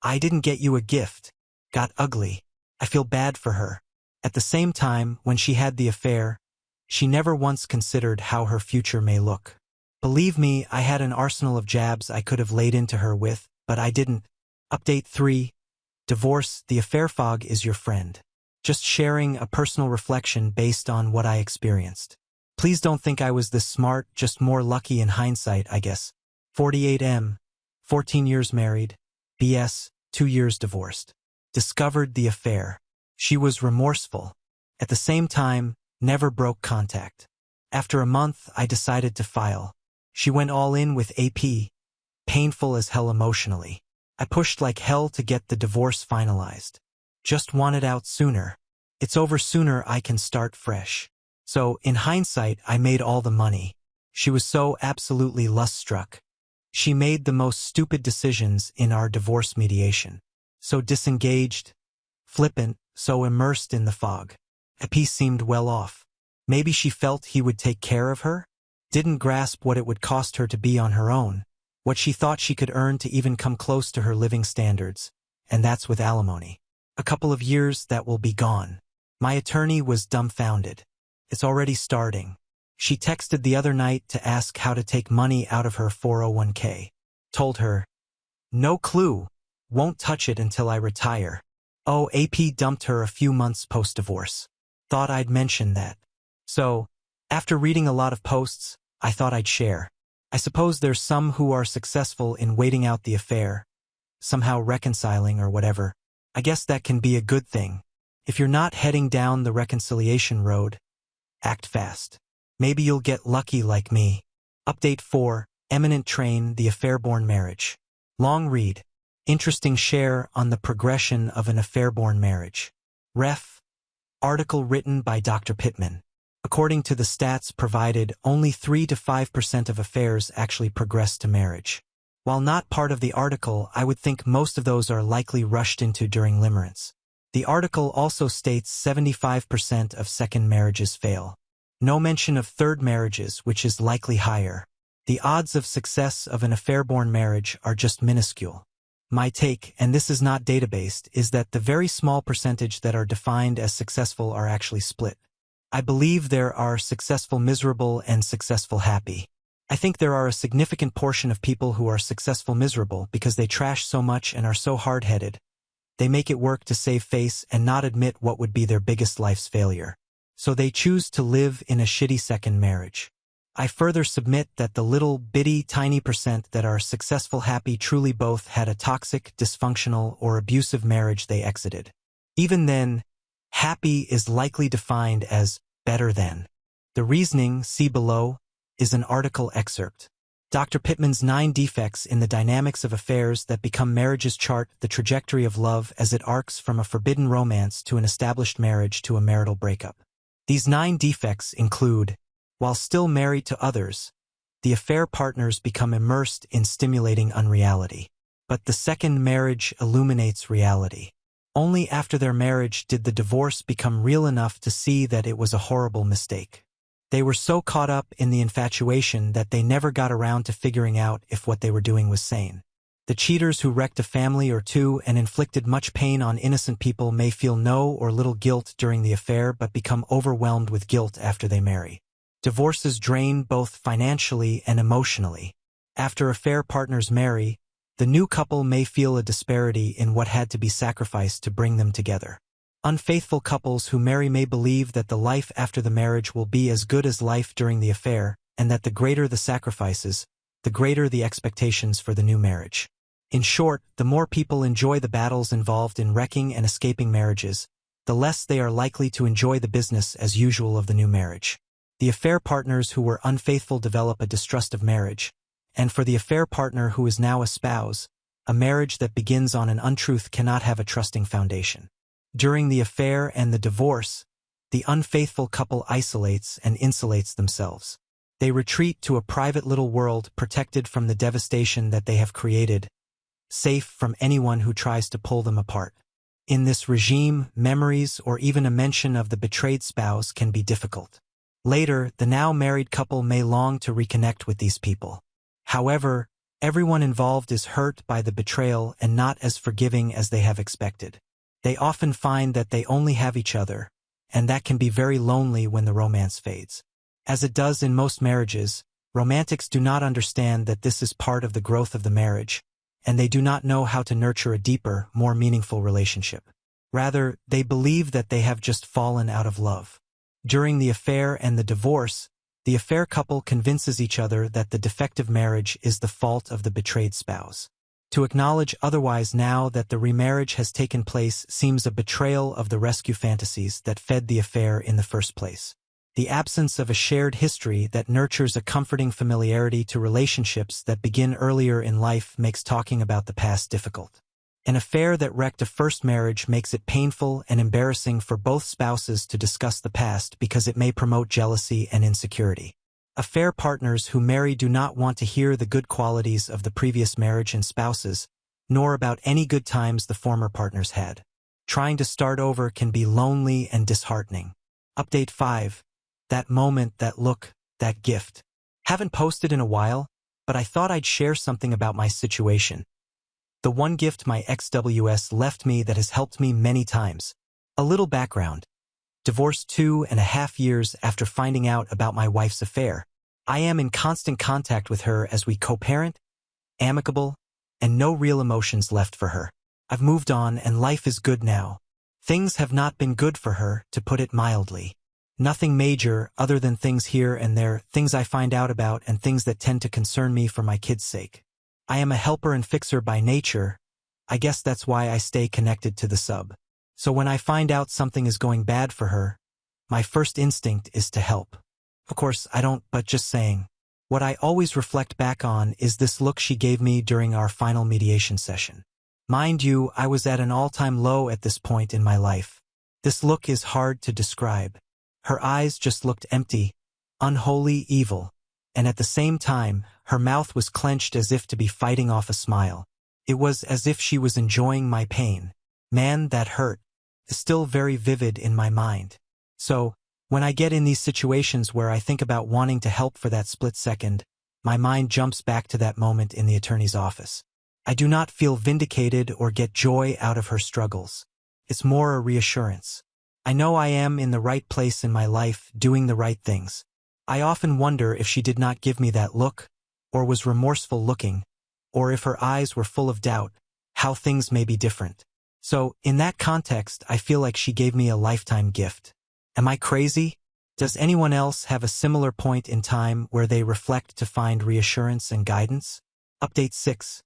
"I didn't get you a gift." Got ugly. I feel bad for her. At the same time, when she had the affair, she never once considered how her future may look. Believe me, I had an arsenal of jabs I could have laid into her with, but I didn't. Update 3. Divorce, the affair fog is your friend. Just sharing a personal reflection based on what I experienced. Please don't think I was this smart, just more lucky in hindsight, I guess. 48M, 14 years married, BS, 2 years divorced. Discovered the affair. She was remorseful. At the same time, never broke contact. After a month, I decided to file. She went all in with AP, painful as hell emotionally. I pushed like hell to get the divorce finalized. Just wanted out sooner. It's over sooner, I can start fresh. So, in hindsight, I made all the money. She was so absolutely lust-struck. She made the most stupid decisions in our divorce mediation. So disengaged, flippant, so immersed in the fog. AP seemed well off. Maybe she felt he would take care of her? Didn't grasp what it would cost her to be on her own, what she thought she could earn to even come close to her living standards, and that's with alimony. A couple of years that will be gone. My attorney was dumbfounded. It's already starting. She texted the other night to ask how to take money out of her 401k. Told her, "No clue. Won't touch it until I retire." Oh, AP dumped her a few months post-divorce. Thought I'd mention that. So, after reading a lot of posts, I thought I'd share. I suppose there's some who are successful in waiting out the affair, somehow reconciling or whatever. I guess that can be a good thing. If you're not heading down the reconciliation road, act fast. Maybe you'll get lucky like me. Update 4. Eminent Train, the Affair-Born Marriage. Long read. Interesting share on the progression of an affair-born marriage. Ref. Article written by Dr. Pittman. According to the stats provided, only 3 to 5% of affairs actually progress to marriage. While not part of the article, I would think most of those are likely rushed into during limerence. The article also states 75% of second marriages fail. No mention of third marriages, which is likely higher. The odds of success of an affair-born marriage are just minuscule. My take, and this is not data-based, is that the very small percentage that are defined as successful are actually split. I believe there are successful miserable and successful happy. I think there are a significant portion of people who are successful miserable because they trash so much and are so hard-headed. They make it work to save face and not admit what would be their biggest life's failure. So they choose to live in a shitty second marriage. I further submit that the little bitty tiny percent that are successful happy truly both had a toxic, dysfunctional, or abusive marriage they exited. Even then, happy is likely defined as better than. The reasoning, see below, is an article excerpt. Dr. Pittman's 9 defects in the dynamics of affairs that become marriages chart the trajectory of love as it arcs from a forbidden romance to an established marriage to a marital breakup. These 9 defects include, while still married to others, the affair partners become immersed in stimulating unreality. But the second marriage illuminates reality. Only after their marriage did the divorce become real enough to see that it was a horrible mistake. They were so caught up in the infatuation that they never got around to figuring out if what they were doing was sane. The cheaters who wrecked a family or two and inflicted much pain on innocent people may feel no or little guilt during the affair but become overwhelmed with guilt after they marry. Divorces drain both financially and emotionally. After affair partners marry, the new couple may feel a disparity in what had to be sacrificed to bring them together. Unfaithful couples who marry may believe that the life after the marriage will be as good as life during the affair, and that the greater the sacrifices, the greater the expectations for the new marriage. In short, the more people enjoy the battles involved in wrecking and escaping marriages, the less they are likely to enjoy the business as usual of the new marriage. The affair partners who were unfaithful develop a distrust of marriage, and for the affair partner who is now a spouse, a marriage that begins on an untruth cannot have a trusting foundation. During the affair and the divorce, the unfaithful couple isolates and insulates themselves. They retreat to a private little world protected from the devastation that they have created, safe from anyone who tries to pull them apart. In this regime, memories or even a mention of the betrayed spouse can be difficult. Later, the now married couple may long to reconnect with these people. However, everyone involved is hurt by the betrayal and not as forgiving as they have expected. They often find that they only have each other, and that can be very lonely when the romance fades. As it does in most marriages, romantics do not understand that this is part of the growth of the marriage, and they do not know how to nurture a deeper, more meaningful relationship. Rather, they believe that they have just fallen out of love. During the affair and the divorce, the affair couple convinces each other that the defective marriage is the fault of the betrayed spouse. To acknowledge otherwise now that the remarriage has taken place seems a betrayal of the rescue fantasies that fed the affair in the first place. The absence of a shared history that nurtures a comforting familiarity to relationships that begin earlier in life makes talking about the past difficult. An affair that wrecked a first marriage makes it painful and embarrassing for both spouses to discuss the past because it may promote jealousy and insecurity. Affair partners who marry do not want to hear the good qualities of the previous marriage and spouses, nor about any good times the former partners had. Trying to start over can be lonely and disheartening. Update 5. That moment, that look, that gift. Haven't posted in a while, but I thought I'd share something about my situation. The one gift my ex-WS left me that has helped me many times. A little background. Divorced 2.5 years after finding out about my wife's affair. I am in constant contact with her as we co-parent, amicable, and no real emotions left for her. I've moved on and life is good now. Things have not been good for her, to put it mildly. Nothing major other than things here and there, things I find out about and things that tend to concern me for my kids' sake. I am a helper and fixer by nature. I guess that's why I stay connected to the sub. So when I find out something is going bad for her, my first instinct is to help. Of course, I don't, but just saying. What I always reflect back on is this look she gave me during our final mediation session. Mind you, I was at an all-time low at this point in my life. This look is hard to describe. Her eyes just looked empty, unholy, evil, and at the same time, her mouth was clenched as if to be fighting off a smile. It was as if she was enjoying my pain. Man, that hurt. Is still very vivid in my mind. So, when I get in these situations where I think about wanting to help for that split second, my mind jumps back to that moment in the attorney's office. I do not feel vindicated or get joy out of her struggles. It's more a reassurance. I know I am in the right place in my life, doing the right things. I often wonder if she did not give me that look, or was remorseful looking, or if her eyes were full of doubt, how things may be different. So, in that context, I feel like she gave me a lifetime gift. Am I crazy? Does anyone else have a similar point in time where they reflect to find reassurance and guidance? Update 6.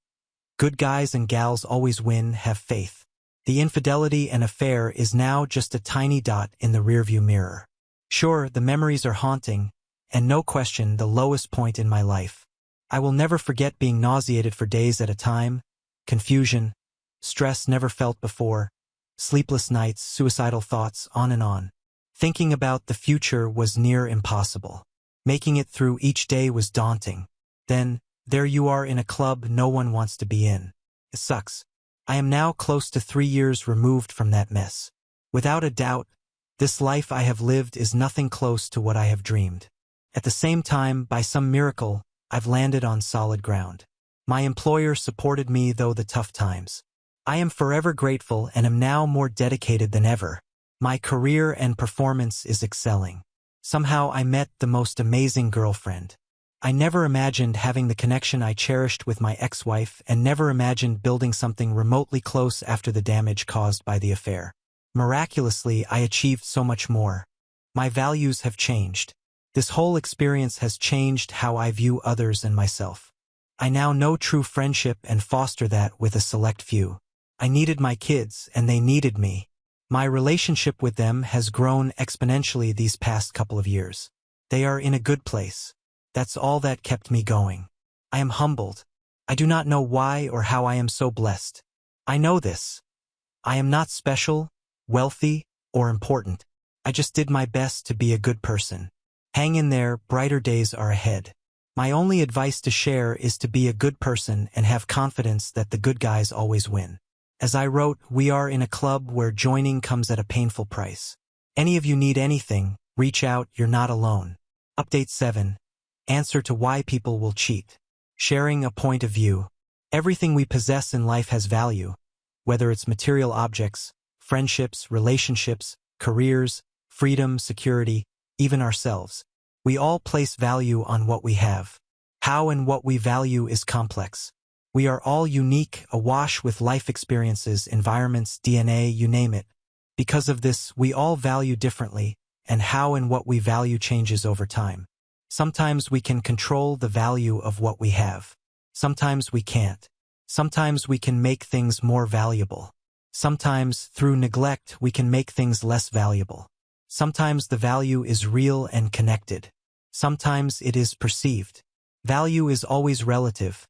Good guys and gals always win, have faith. The infidelity and affair is now just a tiny dot in the rearview mirror. Sure, the memories are haunting, and no question the lowest point in my life. I will never forget being nauseated for days at a time, confusion, stress never felt before, sleepless nights, suicidal thoughts, on and on. Thinking about the future was near impossible. Making it through each day was daunting. Then, there you are in a club no one wants to be in. It sucks. I am now close to 3 years removed from that mess. Without a doubt, this life I have lived is nothing close to what I have dreamed. At the same time, by some miracle, I've landed on solid ground. My employer supported me through the tough times. I am forever grateful and am now more dedicated than ever. My career and performance is excelling. Somehow I met the most amazing girlfriend. I never imagined having the connection I cherished with my ex-wife and never imagined building something remotely close after the damage caused by the affair. Miraculously, I achieved so much more. My values have changed. This whole experience has changed how I view others and myself. I now know true friendship and foster that with a select few. I needed my kids, and they needed me. My relationship with them has grown exponentially these past couple of years. They are in a good place. That's all that kept me going. I am humbled. I do not know why or how I am so blessed. I know this. I am not special, wealthy, or important. I just did my best to be a good person. Hang in there, brighter days are ahead. My only advice to share is to be a good person and have confidence that the good guys always win. As I wrote, we are in a club where joining comes at a painful price. Any of you need anything, reach out, you're not alone. Update 7. Answer to why people will cheat. Sharing a point of view. Everything we possess in life has value, whether it's material objects, friendships, relationships, careers, freedom, security, even ourselves. We all place value on what we have. How and what we value is complex. We are all unique, awash with life experiences, environments, DNA, you name it. Because of this, we all value differently, and how and what we value changes over time. Sometimes we can control the value of what we have. Sometimes we can't. Sometimes we can make things more valuable. Sometimes, through neglect, we can make things less valuable. Sometimes the value is real and connected. Sometimes it is perceived. Value is always relative,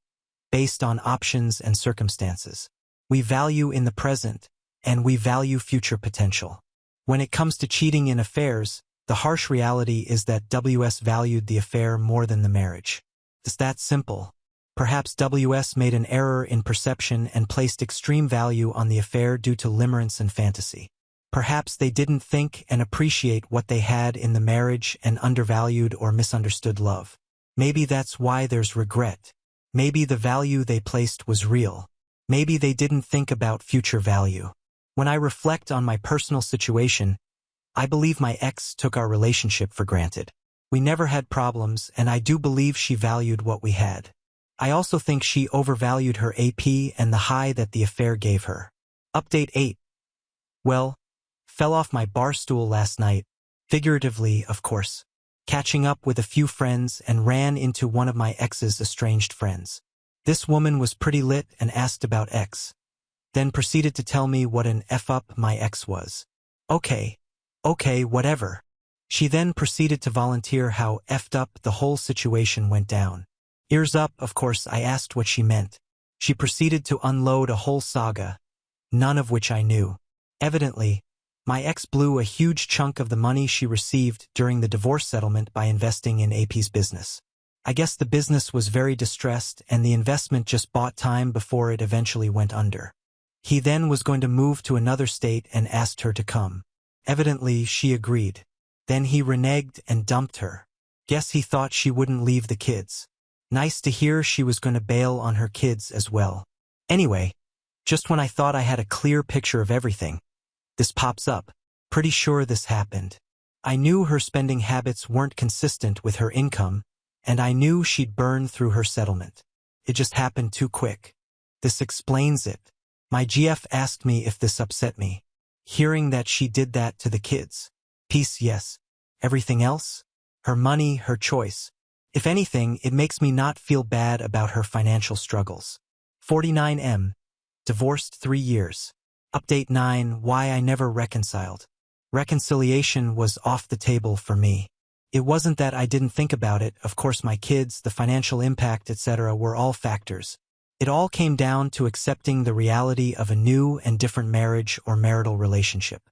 based on options and circumstances. We value in the present, and we value future potential. When it comes to cheating in affairs, the harsh reality is that WS valued the affair more than the marriage. It's that simple. Perhaps WS made an error in perception and placed extreme value on the affair due to limerence and fantasy. Perhaps they didn't think and appreciate what they had in the marriage and undervalued or misunderstood love. Maybe that's why there's regret. Maybe the value they placed was real. Maybe they didn't think about future value. When I reflect on my personal situation, I believe my ex took our relationship for granted. We never had problems, and I do believe she valued what we had. I also think she overvalued her AP and the high that the affair gave her. Update 8. Well, fell off my bar stool last night, figuratively, of course, catching up with a few friends and ran into one of my ex's estranged friends. This woman was pretty lit and asked about X, then proceeded to tell me what an F-up my ex was. Okay, whatever. She then proceeded to volunteer how effed up the whole situation went down. Ears up, of course, I asked what she meant. She proceeded to unload a whole saga, none of which I knew. Evidently, my ex blew a huge chunk of the money she received during the divorce settlement by investing in AP's business. I guess the business was very distressed and the investment just bought time before it eventually went under. He then was going to move to another state and asked her to come. Evidently, she agreed. Then he reneged and dumped her. Guess he thought she wouldn't leave the kids. Nice to hear she was going to bail on her kids as well. Anyway, just when I thought I had a clear picture of everything, this pops up. Pretty sure this happened. I knew her spending habits weren't consistent with her income, and I knew she'd burn through her settlement. It just happened too quick. This explains it. My GF asked me if this upset me. Hearing that she did that to the kids. Peace, yes. Everything else? Her money, her choice. If anything, it makes me not feel bad about her financial struggles. 49M. Divorced 3 years. Update 9. Why I never reconciled. Reconciliation was off the table for me. It wasn't that I didn't think about it. Of course, my kids, the financial impact, etc. were all factors. It all came down to accepting the reality of a new and different marriage or marital relationship.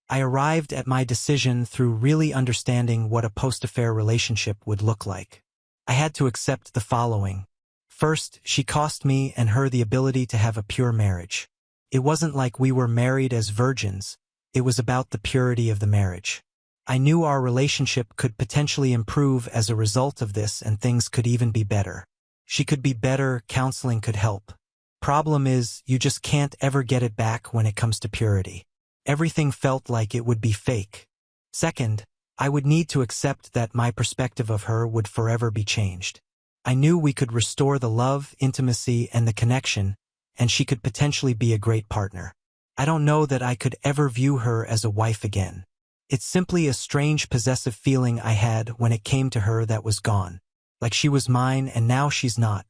I arrived at my decision through really understanding what a post-affair relationship would look like. I had to accept the following. First, she cost me and her the ability to have a pure marriage. It wasn't like we were married as virgins. It was about the purity of the marriage. I knew our relationship could potentially improve as a result of this, and things could even be better. She could be better, counseling could help. Problem is, you just can't ever get it back when it comes to purity. Everything felt like it would be fake. Second, I would need to accept that my perspective of her would forever be changed. I knew we could restore the love, intimacy, and the connection, and she could potentially be a great partner. I don't know that I could ever view her as a wife again. It's simply a strange possessive feeling I had when it came to her that was gone. Like she was mine and now she's not.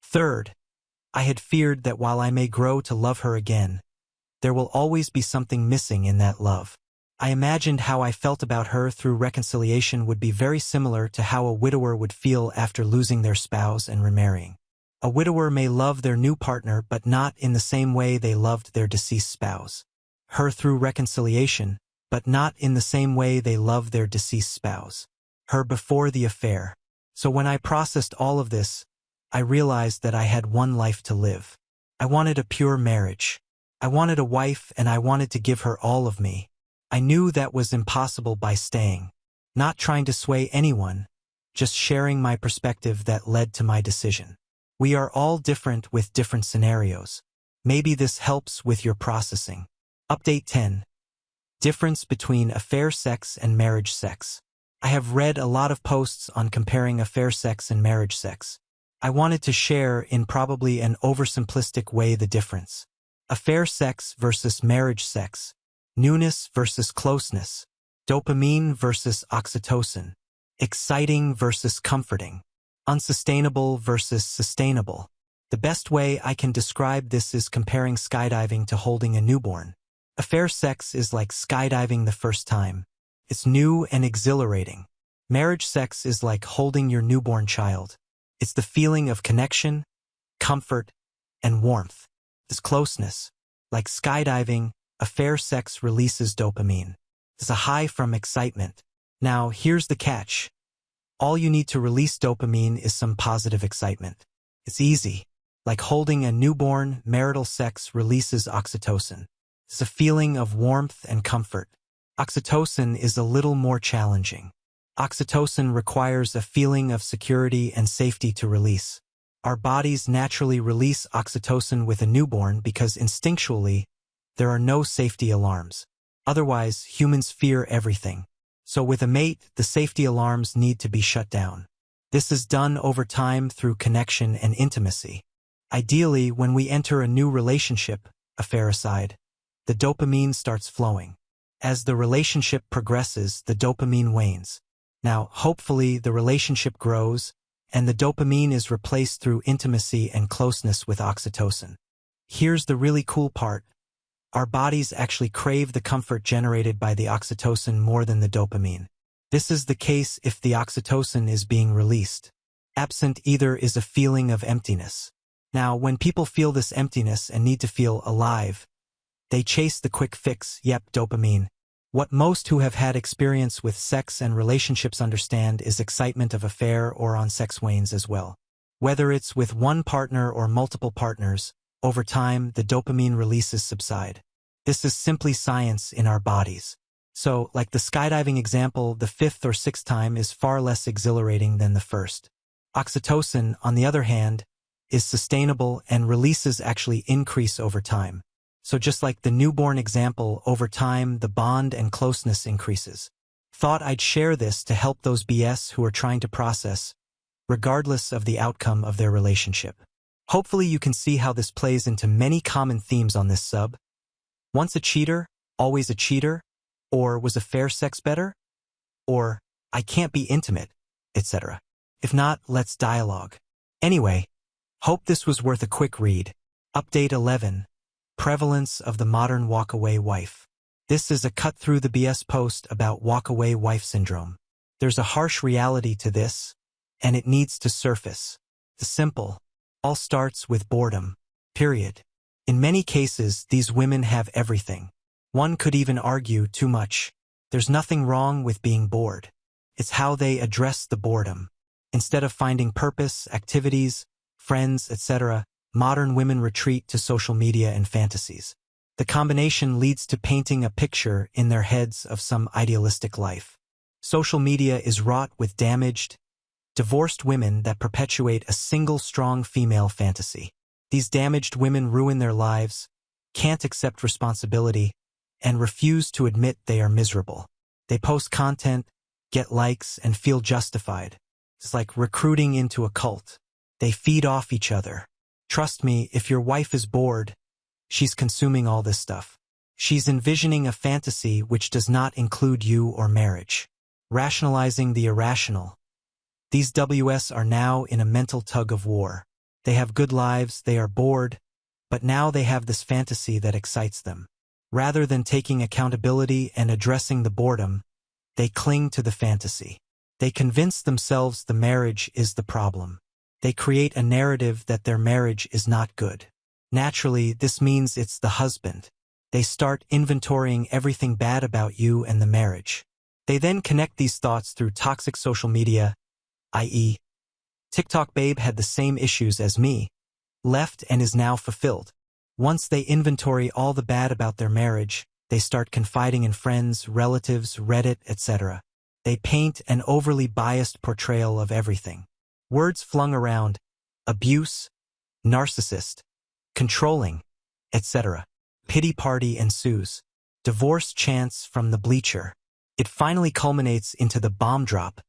Third, I had feared that while I may grow to love her again, there will always be something missing in that love. I imagined how I felt about her through reconciliation would be very similar to how a widower would feel after losing their spouse and remarrying. A widower may love their new partner but not in the same way they loved their deceased spouse. Her through reconciliation, but not in the same way they loved their deceased spouse. her before the affair. So when I processed all of this, I realized that I had one life to live. I wanted a pure marriage. I wanted a wife, and I wanted to give her all of me. I knew that was impossible by staying. Not trying to sway anyone, just sharing my perspective that led to my decision. We are all different with different scenarios. Maybe this helps with your processing. Update 10. Difference between affair sex and marriage sex. I have read a lot of posts on comparing affair sex and marriage sex. I wanted to share in probably an oversimplistic way the difference. Affair sex versus marriage sex. Newness versus closeness. Dopamine versus oxytocin. Exciting versus comforting. Unsustainable versus sustainable. The best way I can describe this is comparing skydiving to holding a newborn. Affair sex is like skydiving the first time. It's new and exhilarating. Marriage sex is like holding your newborn child. It's the feeling of connection, comfort, and warmth. This closeness. Like skydiving, affair sex releases dopamine. It's a high from excitement. Now, here's the catch. All you need to release dopamine is some positive excitement. It's easy. Like holding a newborn, marital sex releases oxytocin. It's a feeling of warmth and comfort. Oxytocin is a little more challenging. Oxytocin requires a feeling of security and safety to release. Our bodies naturally release oxytocin with a newborn because instinctually, there are no safety alarms. Otherwise, humans fear everything. So with a mate, the safety alarms need to be shut down. This is done over time through connection and intimacy. Ideally, when we enter a new relationship, affair aside, the dopamine starts flowing. As the relationship progresses, the dopamine wanes. Now, hopefully, the relationship grows, and the dopamine is replaced through intimacy and closeness with oxytocin. Here's the really cool part. Our bodies actually crave the comfort generated by the oxytocin more than the dopamine. This is the case if the oxytocin is being released. Absent either is a feeling of emptiness. Now, when people feel this emptiness and need to feel alive, they chase the quick fix, dopamine. What most who have had experience with sex and relationships understand is excitement of affair or on sex wanes as well. Whether it's with one partner or multiple partners, over time, the dopamine releases subside. This is simply science in our bodies. So, like the skydiving example, the fifth or sixth time is far less exhilarating than the first. Oxytocin, on the other hand, is sustainable and releases actually increase over time. So just like the newborn example, over time, the bond and closeness increases. Thought I'd share this to help those BS who are trying to process, regardless of the outcome of their relationship. Hopefully you can see how this plays into many common themes on this sub. Once a cheater, always a cheater? Or was affair sex better? Or, I can't be intimate, etc. If not, let's dialogue. Anyway, hope this was worth a quick read. Update 11. Prevalence of the modern walk-away wife. This is a cut-through-the-BS post about walk-away wife syndrome. There's a harsh reality to this, and it needs to surface. The simple. All starts with boredom. Period. In many cases, these women have everything. One could even argue too much. There's nothing wrong with being bored. It's how they address the boredom. Instead of finding purpose, activities, friends, etc., modern women retreat to social media and fantasies. The combination leads to painting a picture in their heads of some idealistic life. Social media is wrought with damaged, divorced women that perpetuate a single strong female fantasy. These damaged women ruin their lives, can't accept responsibility, and refuse to admit they are miserable. They post content, get likes, and feel justified. It's like recruiting into a cult. They feed off each other. Trust me, if your wife is bored, she's consuming all this stuff. She's envisioning a fantasy which does not include you or marriage. Rationalizing the irrational. These WS are now in a mental tug of war. They have good lives, they are bored, but now they have this fantasy that excites them. Rather than taking accountability and addressing the boredom, they cling to the fantasy. They convince themselves the marriage is the problem. They create a narrative that their marriage is not good. Naturally, this means it's the husband. They start inventorying everything bad about you and the marriage. They then connect these thoughts through toxic social media, i.e., TikTok babe had the same issues as me, left and is now fulfilled. Once they inventory all the bad about their marriage, they start confiding in friends, relatives, Reddit, etc. They paint an overly biased portrayal of everything. Words flung around: abuse, narcissist, controlling, etc. Pity party ensues. Divorce chants from the bleacher. It finally culminates into the bomb drop.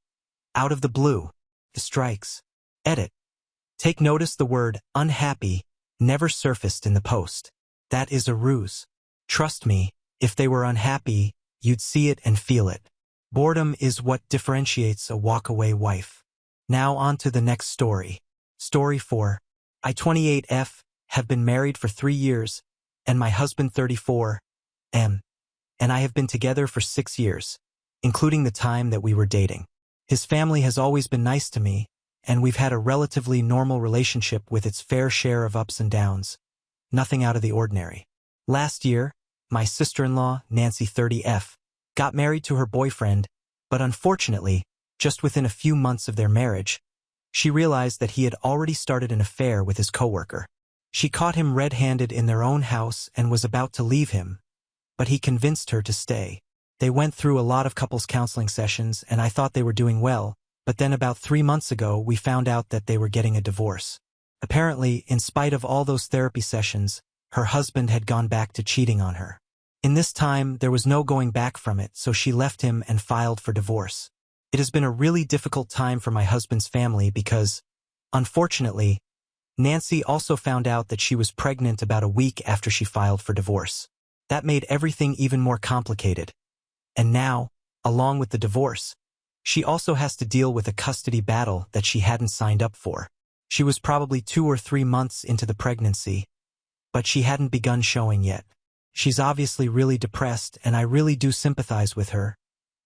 Out of the blue. Strikes. Edit. Take notice the word unhappy never surfaced in the post. That is a ruse. Trust me, if they were unhappy, you'd see it and feel it. Boredom is what differentiates a walk-away wife. Now on to the next story. Story 4. I, 28F, have been married for 3 years, and my husband, 34, M. And I have been together for 6 years, including the time that we were dating. His family has always been nice to me, and we've had a relatively normal relationship with its fair share of ups and downs. Nothing out of the ordinary. Last year, my sister-in-law, Nancy, 30F, got married to her boyfriend, but unfortunately, just within a few months of their marriage, she realized that he had already started an affair with his coworker. She caught him red-handed in their own house and was about to leave him, but he convinced her to stay. They went through a lot of couples counseling sessions, and I thought they were doing well, but then about 3 months ago we found out that they were getting a divorce. Apparently, in spite of all those therapy sessions, her husband had gone back to cheating on her. In this time, there was no going back from it, so she left him and filed for divorce. It has been a really difficult time for my husband's family because, unfortunately, Nancy also found out that she was pregnant about a week after she filed for divorce. That made everything even more complicated. And now, along with the divorce, she also has to deal with a custody battle that she hadn't signed up for. She was probably 2 or 3 months into the pregnancy, but she hadn't begun showing yet. She's obviously really depressed, and I really do sympathize with her,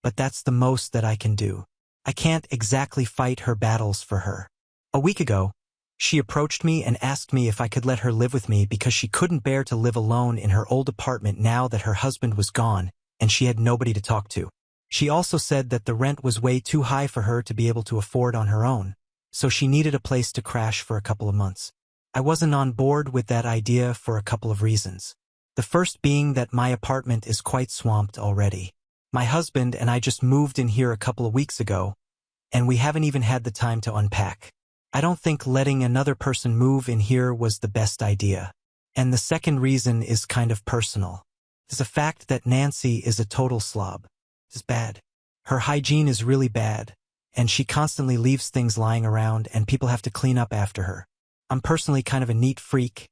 but that's the most that I can do. I can't exactly fight her battles for her. A week ago, she approached me and asked me if I could let her live with me because she couldn't bear to live alone in her old apartment now that her husband was gone and she had nobody to talk to. She also said that the rent was way too high for her to be able to afford on her own, so she needed a place to crash for a couple of months. I wasn't on board with that idea for a couple of reasons. The first being that my apartment is quite swamped already. My husband and I just moved in here a couple of weeks ago, and we haven't even had the time to unpack. I don't think letting another person move in here was the best idea. And the second reason is kind of personal. It's the fact that Nancy is a total slob. It's bad. Her hygiene is really bad, and she constantly leaves things lying around and people have to clean up after her. I'm personally kind of a neat freak,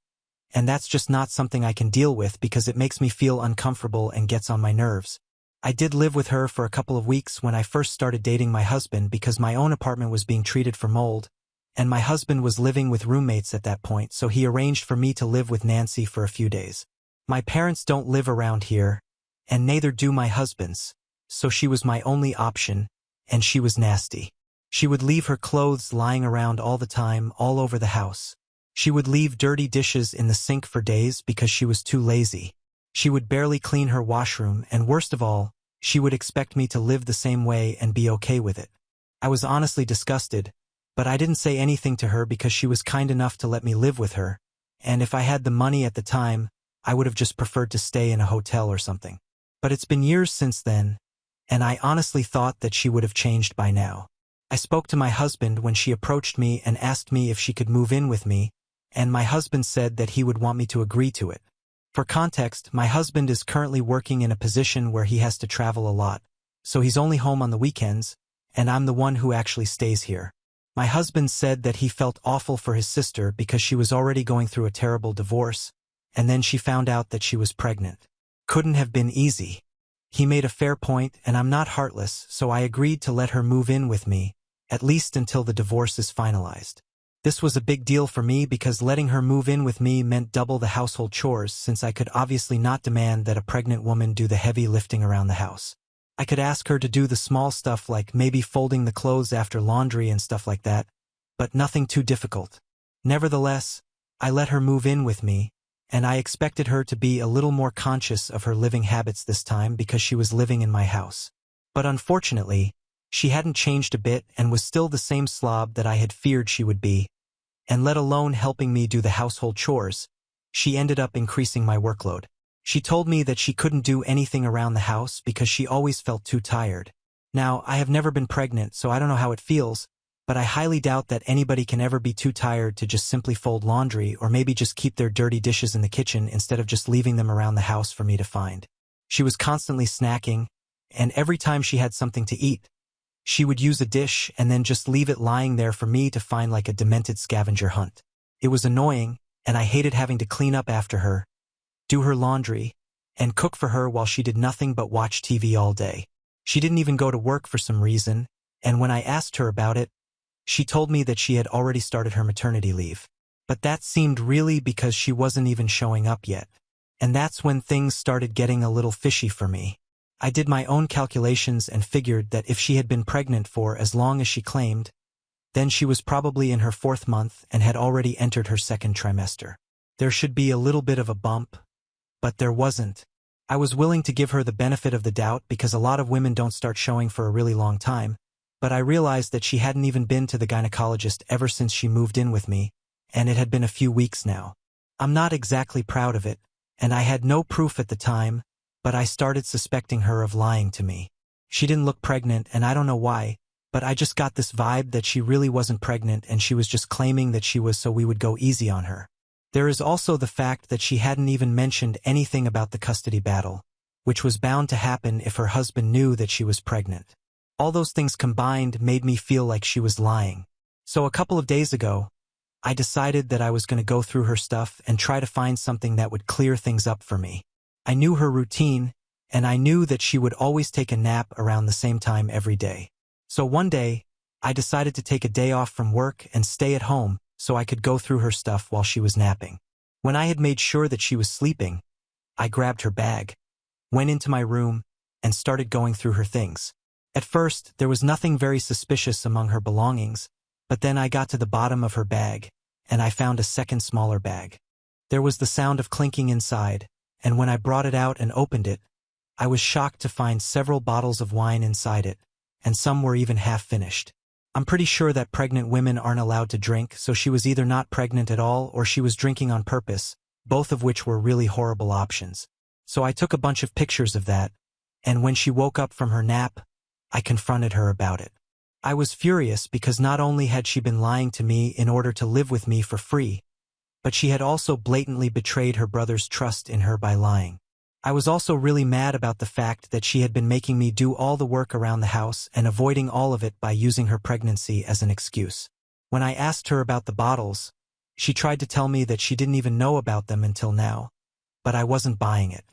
and that's just not something I can deal with because it makes me feel uncomfortable and gets on my nerves. I did live with her for a couple of weeks when I first started dating my husband because my own apartment was being treated for mold, and my husband was living with roommates at that point, so he arranged for me to live with Nancy for a few days. My parents don't live around here, and neither do my husband's, so she was my only option, and she was nasty. She would leave her clothes lying around all the time, all over the house. She would leave dirty dishes in the sink for days because she was too lazy. She would barely clean her washroom, and worst of all, she would expect me to live the same way and be okay with it. I was honestly disgusted, but I didn't say anything to her because she was kind enough to let me live with her, and if I had the money at the time, I would have just preferred to stay in a hotel or something. But it's been years since then, and I honestly thought that she would have changed by now. I spoke to my husband when she approached me and asked me if she could move in with me, and my husband said that he would want me to agree to it. For context, my husband is currently working in a position where he has to travel a lot, so he's only home on the weekends, and I'm the one who actually stays here. My husband said that he felt awful for his sister because she was already going through a terrible divorce, and then she found out that she was pregnant. Couldn't have been easy. He made a fair point, and I'm not heartless, so I agreed to let her move in with me, at least until the divorce is finalized. This was a big deal for me because letting her move in with me meant double the household chores since I could obviously not demand that a pregnant woman do the heavy lifting around the house. I could ask her to do the small stuff like maybe folding the clothes after laundry and stuff like that, but nothing too difficult. Nevertheless, I let her move in with me, and I expected her to be a little more conscious of her living habits this time because she was living in my house. But unfortunately, she hadn't changed a bit and was still the same slob that I had feared she would be, and let alone helping me do the household chores, she ended up increasing my workload. She told me that she couldn't do anything around the house because she always felt too tired. Now, I have never been pregnant, so I don't know how it feels, but I highly doubt that anybody can ever be too tired to just simply fold laundry or maybe just keep their dirty dishes in the kitchen instead of just leaving them around the house for me to find. She was constantly snacking, and every time she had something to eat, she would use a dish and then just leave it lying there for me to find like a demented scavenger hunt. It was annoying, and I hated having to clean up after her, do her laundry, and cook for her while she did nothing but watch TV all day. She didn't even go to work for some reason, and when I asked her about it, she told me that she had already started her maternity leave. But that seemed really because she wasn't even showing up yet. And that's when things started getting a little fishy for me. I did my own calculations and figured that if she had been pregnant for as long as she claimed, then she was probably in her 4th month and had already entered her 2nd trimester. There should be a little bit of a bump, but there wasn't. I was willing to give her the benefit of the doubt because a lot of women don't start showing for a really long time, but I realized that she hadn't even been to the gynecologist ever since she moved in with me, and it had been a few weeks now. I'm not exactly proud of it, and I had no proof at the time, but I started suspecting her of lying to me. She didn't look pregnant, and I don't know why, but I just got this vibe that she really wasn't pregnant and she was just claiming that she was so we would go easy on her. There is also the fact that she hadn't even mentioned anything about the custody battle, which was bound to happen if her husband knew that she was pregnant. All those things combined made me feel like she was lying. So a couple of days ago, I decided that I was going to go through her stuff and try to find something that would clear things up for me. I knew her routine, and I knew that she would always take a nap around the same time every day. So one day, I decided to take a day off from work and stay at home so I could go through her stuff while she was napping. When I had made sure that she was sleeping, I grabbed her bag, went into my room, and started going through her things. At first, there was nothing very suspicious among her belongings, but then I got to the bottom of her bag, and I found a second smaller bag. There was the sound of clinking inside, and when I brought it out and opened it, I was shocked to find several bottles of wine inside it, and some were even half-finished. I'm pretty sure that pregnant women aren't allowed to drink, so she was either not pregnant at all or she was drinking on purpose, both of which were really horrible options. So I took a bunch of pictures of that, and when she woke up from her nap, I confronted her about it. I was furious because not only had she been lying to me in order to live with me for free, but she had also blatantly betrayed her brother's trust in her by lying. I was also really mad about the fact that she had been making me do all the work around the house and avoiding all of it by using her pregnancy as an excuse. When I asked her about the bottles, she tried to tell me that she didn't even know about them until now, but I wasn't buying it.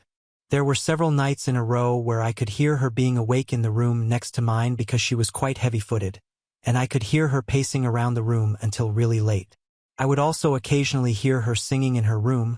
There were several nights in a row where I could hear her being awake in the room next to mine because she was quite heavy-footed, and I could hear her pacing around the room until really late. I would also occasionally hear her singing in her room,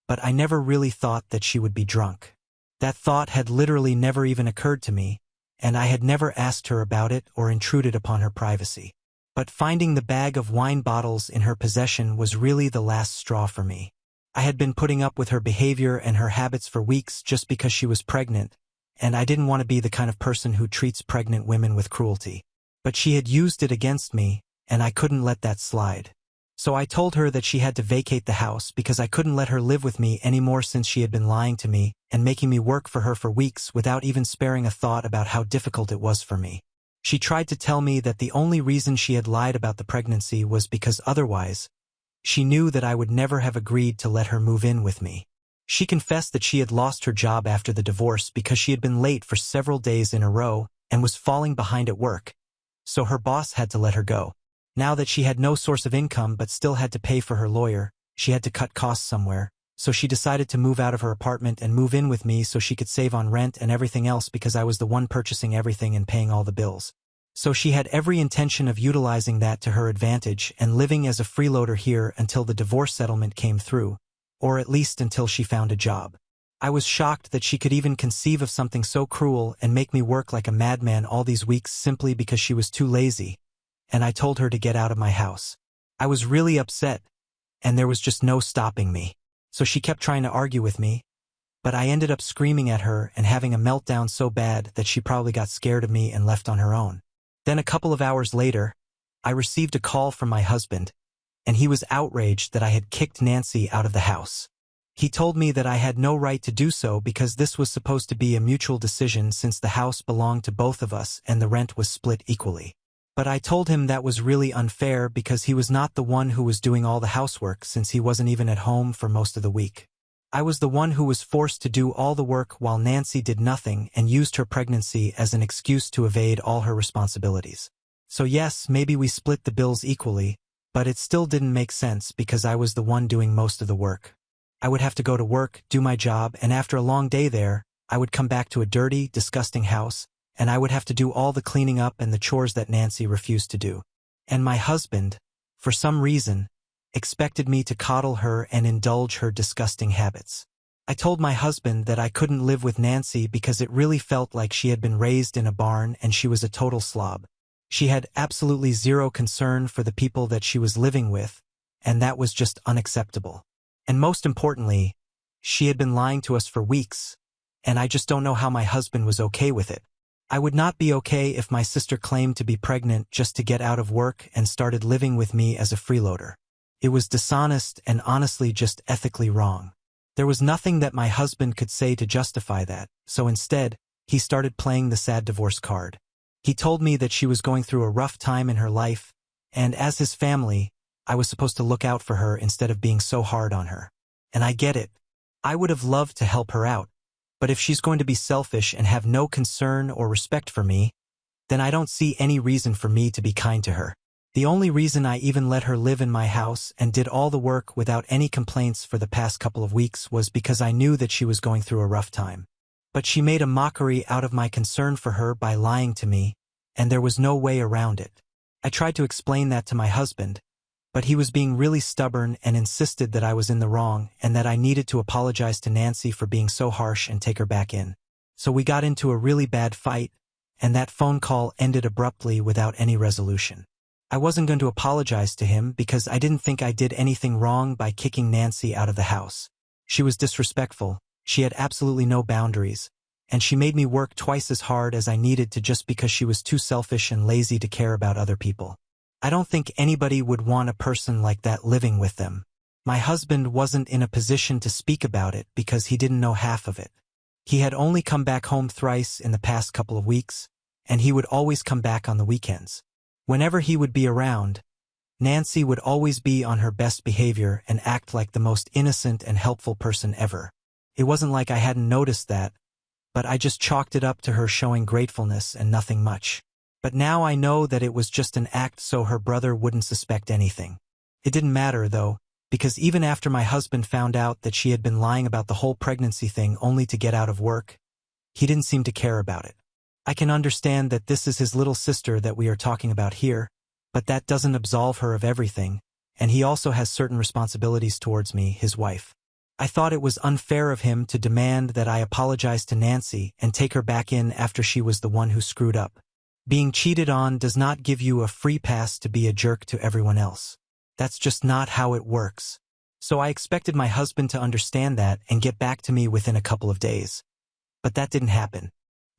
but I never really thought that she would be drunk. That thought had literally never even occurred to me, and I had never asked her about it or intruded upon her privacy. But finding the bag of wine bottles in her possession was really the last straw for me. I had been putting up with her behavior and her habits for weeks just because she was pregnant, and I didn't want to be the kind of person who treats pregnant women with cruelty. But she had used it against me, and I couldn't let that slide. So I told her that she had to vacate the house because I couldn't let her live with me anymore since she had been lying to me and making me work for her for weeks without even sparing a thought about how difficult it was for me. She tried to tell me that the only reason she had lied about the pregnancy was because otherwise, she knew that I would never have agreed to let her move in with me. She confessed that she had lost her job after the divorce because she had been late for several days in a row and was falling behind at work, so her boss had to let her go. Now that she had no source of income but still had to pay for her lawyer, she had to cut costs somewhere, so she decided to move out of her apartment and move in with me so she could save on rent and everything else because I was the one purchasing everything and paying all the bills. So she had every intention of utilizing that to her advantage and living as a freeloader here until the divorce settlement came through, or at least until she found a job. I was shocked that she could even conceive of something so cruel and make me work like a madman all these weeks simply because she was too lazy, and I told her to get out of my house. I was really upset, and there was just no stopping me. So she kept trying to argue with me, but I ended up screaming at her and having a meltdown so bad that she probably got scared of me and left on her own. Then a couple of hours later, I received a call from my husband, and he was outraged that I had kicked Nancy out of the house. He told me that I had no right to do so because this was supposed to be a mutual decision since the house belonged to both of us and the rent was split equally. But I told him that was really unfair because he was not the one who was doing all the housework since he wasn't even at home for most of the week. I was the one who was forced to do all the work while Nancy did nothing and used her pregnancy as an excuse to evade all her responsibilities. So yes, maybe we split the bills equally, but it still didn't make sense because I was the one doing most of the work. I would have to go to work, do my job, and after a long day there, I would come back to a dirty, disgusting house, and I would have to do all the cleaning up and the chores that Nancy refused to do. And my husband, for some reason, expected me to coddle her and indulge her disgusting habits. I told my husband that I couldn't live with Nancy because it really felt like she had been raised in a barn and she was a total slob. She had absolutely zero concern for the people that she was living with, and that was just unacceptable. And most importantly, she had been lying to us for weeks, and I just don't know how my husband was okay with it. I would not be okay if my sister claimed to be pregnant just to get out of work and started living with me as a freeloader. It was dishonest and honestly just ethically wrong. There was nothing that my husband could say to justify that, so instead, he started playing the sad divorce card. He told me that she was going through a rough time in her life, and as his family, I was supposed to look out for her instead of being so hard on her. And I get it. I would have loved to help her out, but if she's going to be selfish and have no concern or respect for me, then I don't see any reason for me to be kind to her. The only reason I even let her live in my house and did all the work without any complaints for the past couple of weeks was because I knew that she was going through a rough time. But she made a mockery out of my concern for her by lying to me, and there was no way around it. I tried to explain that to my husband, but he was being really stubborn and insisted that I was in the wrong and that I needed to apologize to Nancy for being so harsh and take her back in. So we got into a really bad fight, and that phone call ended abruptly without any resolution. I wasn't going to apologize to him because I didn't think I did anything wrong by kicking Nancy out of the house. She was disrespectful, she had absolutely no boundaries, and she made me work twice as hard as I needed to just because she was too selfish and lazy to care about other people. I don't think anybody would want a person like that living with them. My husband wasn't in a position to speak about it because he didn't know half of it. He had only come back home thrice in the past couple of weeks, and he would always come back on the weekends. Whenever he would be around, Nancy would always be on her best behavior and act like the most innocent and helpful person ever. It wasn't like I hadn't noticed that, but I just chalked it up to her showing gratefulness and nothing much. But now I know that it was just an act so her brother wouldn't suspect anything. It didn't matter, though, because even after my husband found out that she had been lying about the whole pregnancy thing only to get out of work, he didn't seem to care about it. I can understand that this is his little sister that we are talking about here, but that doesn't absolve her of everything, and he also has certain responsibilities towards me, his wife. I thought it was unfair of him to demand that I apologize to Nancy and take her back in after she was the one who screwed up. Being cheated on does not give you a free pass to be a jerk to everyone else. That's just not how it works. So I expected my husband to understand that and get back to me within a couple of days. But that didn't happen.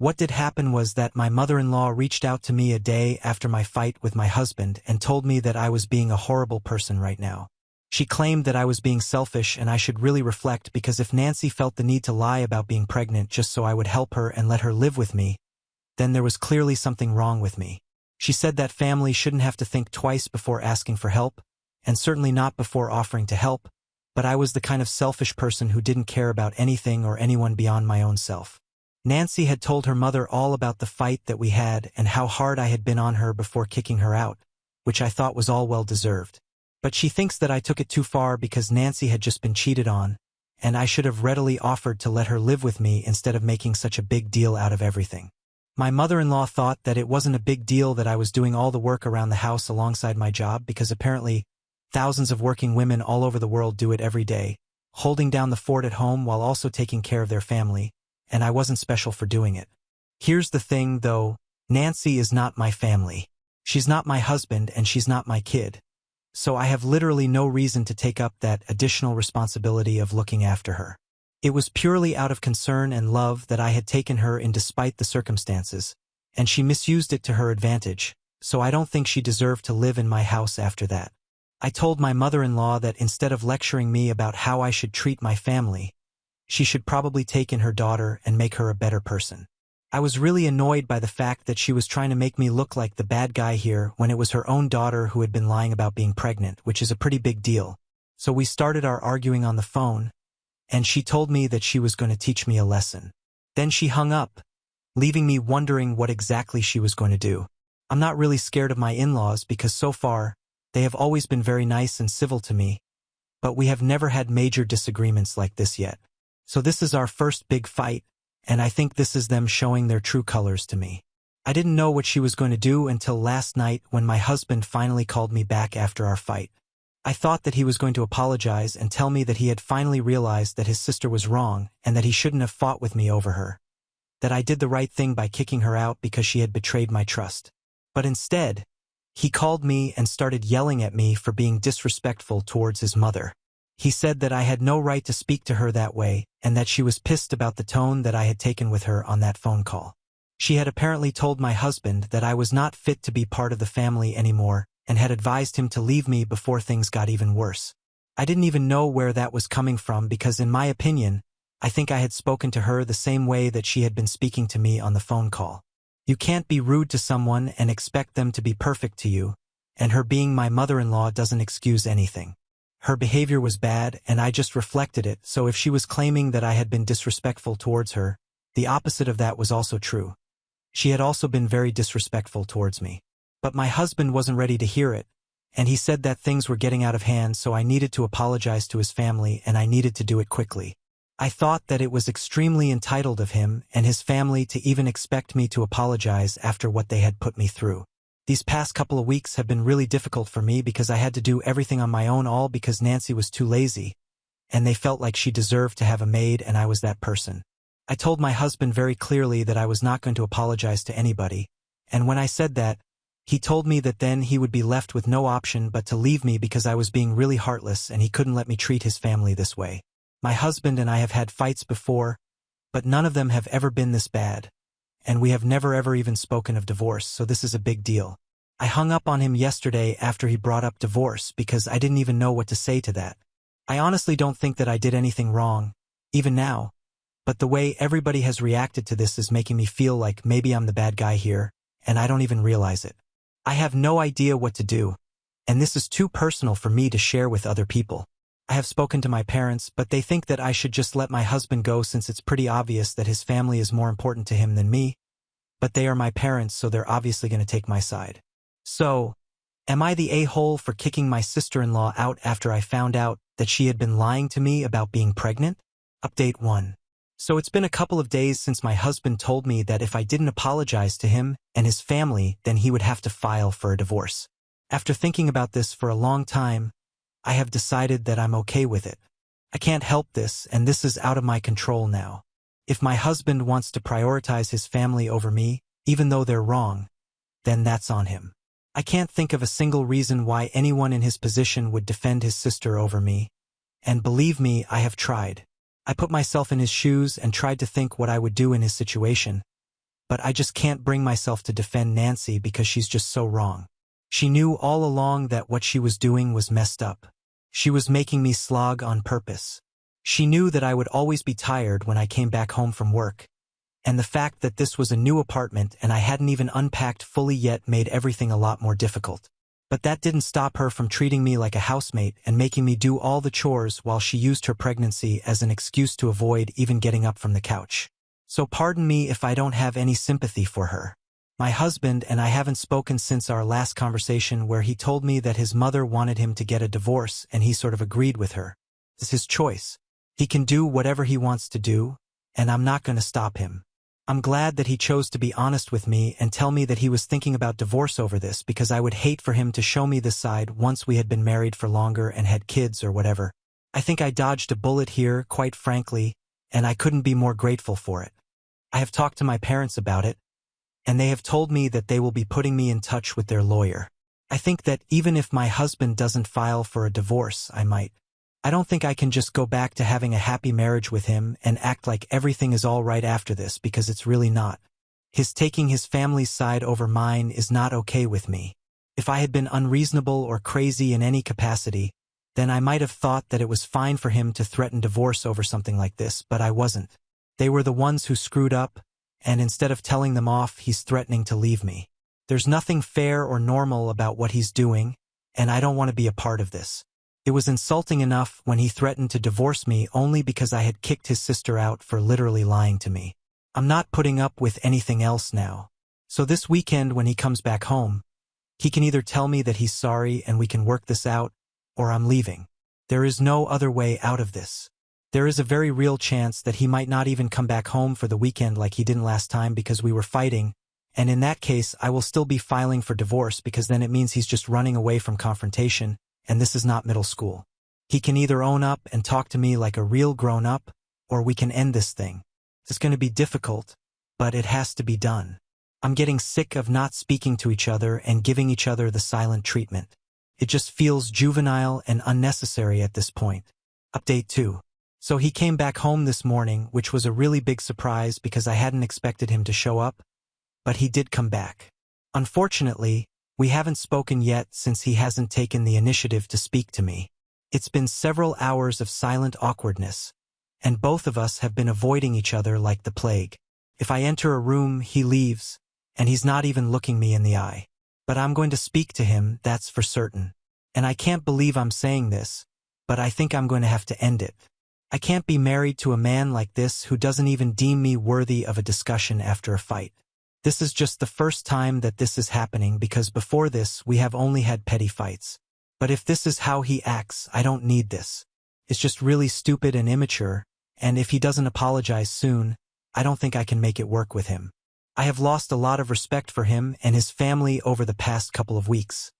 What did happen was that my mother-in-law reached out to me a day after my fight with my husband and told me that I was being a horrible person right now. She claimed that I was being selfish and I should really reflect because if Nancy felt the need to lie about being pregnant just so I would help her and let her live with me, then there was clearly something wrong with me. She said that family shouldn't have to think twice before asking for help, and certainly not before offering to help, but I was the kind of selfish person who didn't care about anything or anyone beyond my own self. Nancy had told her mother all about the fight that we had and how hard I had been on her before kicking her out, which I thought was all well deserved. But she thinks that I took it too far because Nancy had just been cheated on, and I should have readily offered to let her live with me instead of making such a big deal out of everything. My mother-in-law thought that it wasn't a big deal that I was doing all the work around the house alongside my job because apparently thousands of working women all over the world do it every day, holding down the fort at home while also taking care of their family, and I wasn't special for doing it. Here's the thing, though, Nancy is not my family. She's not my husband and she's not my kid. So I have literally no reason to take up that additional responsibility of looking after her. It was purely out of concern and love that I had taken her in despite the circumstances, and she misused it to her advantage, so I don't think she deserved to live in my house after that. I told my mother-in-law that instead of lecturing me about how I should treat my family, she should probably take in her daughter and make her a better person. I was really annoyed by the fact that she was trying to make me look like the bad guy here when it was her own daughter who had been lying about being pregnant, which is a pretty big deal. So we started our arguing on the phone, and she told me that she was going to teach me a lesson. Then she hung up, leaving me wondering what exactly she was going to do. I'm not really scared of my in-laws because so far, they have always been very nice and civil to me, but we have never had major disagreements like this yet. So this is our first big fight, and I think this is them showing their true colors to me. I didn't know what she was going to do until last night when my husband finally called me back after our fight. I thought that he was going to apologize and tell me that he had finally realized that his sister was wrong and that he shouldn't have fought with me over her, that I did the right thing by kicking her out because she had betrayed my trust. But instead, he called me and started yelling at me for being disrespectful towards his mother. He said that I had no right to speak to her that way and that she was pissed about the tone that I had taken with her on that phone call. She had apparently told my husband that I was not fit to be part of the family anymore and had advised him to leave me before things got even worse. I didn't even know where that was coming from because in my opinion, I think I had spoken to her the same way that she had been speaking to me on the phone call. You can't be rude to someone and expect them to be perfect to you, and her being my mother-in-law doesn't excuse anything. Her behavior was bad and I just reflected it, so if she was claiming that I had been disrespectful towards her, the opposite of that was also true. She had also been very disrespectful towards me. But my husband wasn't ready to hear it, and he said that things were getting out of hand, so I needed to apologize to his family and I needed to do it quickly. I thought that it was extremely entitled of him and his family to even expect me to apologize after what they had put me through. These past couple of weeks have been really difficult for me because I had to do everything on my own, all because Nancy was too lazy, and they felt like she deserved to have a maid and I was that person. I told my husband very clearly that I was not going to apologize to anybody, and when I said that, he told me that then he would be left with no option but to leave me because I was being really heartless and he couldn't let me treat his family this way. My husband and I have had fights before, but none of them have ever been this bad, and we have never ever even spoken of divorce, so this is a big deal. I hung up on him yesterday after he brought up divorce because I didn't even know what to say to that. I honestly don't think that I did anything wrong, even now, but the way everybody has reacted to this is making me feel like maybe I'm the bad guy here, and I don't even realize it. I have no idea what to do, and this is too personal for me to share with other people. I have spoken to my parents, but they think that I should just let my husband go since it's pretty obvious that his family is more important to him than me, but they are my parents, so they're obviously going to take my side. So, am I the a-hole for kicking my sister-in-law out after I found out that she had been lying to me about being pregnant? Update 1. So it's been a couple of days since my husband told me that if I didn't apologize to him and his family, then he would have to file for a divorce. After thinking about this for a long time, I have decided that I'm okay with it. I can't help this, and this is out of my control now. If my husband wants to prioritize his family over me, even though they're wrong, then that's on him. I can't think of a single reason why anyone in his position would defend his sister over me, and believe me, I have tried. I put myself in his shoes and tried to think what I would do in his situation, but I just can't bring myself to defend Nancy because she's just so wrong. She knew all along that what she was doing was messed up. She was making me slog on purpose. She knew that I would always be tired when I came back home from work, and the fact that this was a new apartment and I hadn't even unpacked fully yet made everything a lot more difficult. But that didn't stop her from treating me like a housemate and making me do all the chores while she used her pregnancy as an excuse to avoid even getting up from the couch. So pardon me if I don't have any sympathy for her. My husband and I haven't spoken since our last conversation where he told me that his mother wanted him to get a divorce and he sort of agreed with her. It's his choice. He can do whatever he wants to do, and I'm not going to stop him. I'm glad that he chose to be honest with me and tell me that he was thinking about divorce over this because I would hate for him to show me this side once we had been married for longer and had kids or whatever. I think I dodged a bullet here, quite frankly, and I couldn't be more grateful for it. I have talked to my parents about it, and they have told me that they will be putting me in touch with their lawyer. I think that even if my husband doesn't file for a divorce, I might I don't think I can just go back to having a happy marriage with him and act like everything is all right after this, because it's really not. His taking his family's side over mine is not okay with me. If I had been unreasonable or crazy in any capacity, then I might have thought that it was fine for him to threaten divorce over something like this, but I wasn't. They were the ones who screwed up, and instead of telling them off, he's threatening to leave me. There's nothing fair or normal about what he's doing, and I don't want to be a part of this. It was insulting enough when he threatened to divorce me only because I had kicked his sister out for literally lying to me. I'm not putting up with anything else now. So this weekend when he comes back home, he can either tell me that he's sorry and we can work this out, or I'm leaving. There is no other way out of this. There is a very real chance that he might not even come back home for the weekend like he didn't last time because we were fighting, and in that case I will still be filing for divorce because then it means he's just running away from confrontation, and this is not middle school. He can either own up and talk to me like a real grown-up, or we can end this thing. It's going to be difficult, but it has to be done. I'm getting sick of not speaking to each other and giving each other the silent treatment. It just feels juvenile and unnecessary at this point. Update 2. So he came back home this morning, which was a really big surprise because I hadn't expected him to show up, but he did come back. Unfortunately, we haven't spoken yet since he hasn't taken the initiative to speak to me. It's been several hours of silent awkwardness, and both of us have been avoiding each other like the plague. If I enter a room, he leaves, and he's not even looking me in the eye. But I'm going to speak to him, that's for certain. And I can't believe I'm saying this, but I think I'm going to have to end it. I can't be married to a man like this who doesn't even deem me worthy of a discussion after a fight. This is just the first time that this is happening because before this we have only had petty fights. But if this is how he acts, I don't need this. It's just really stupid and immature, and if he doesn't apologize soon, I don't think I can make it work with him. I have lost a lot of respect for him and his family over the past couple of weeks,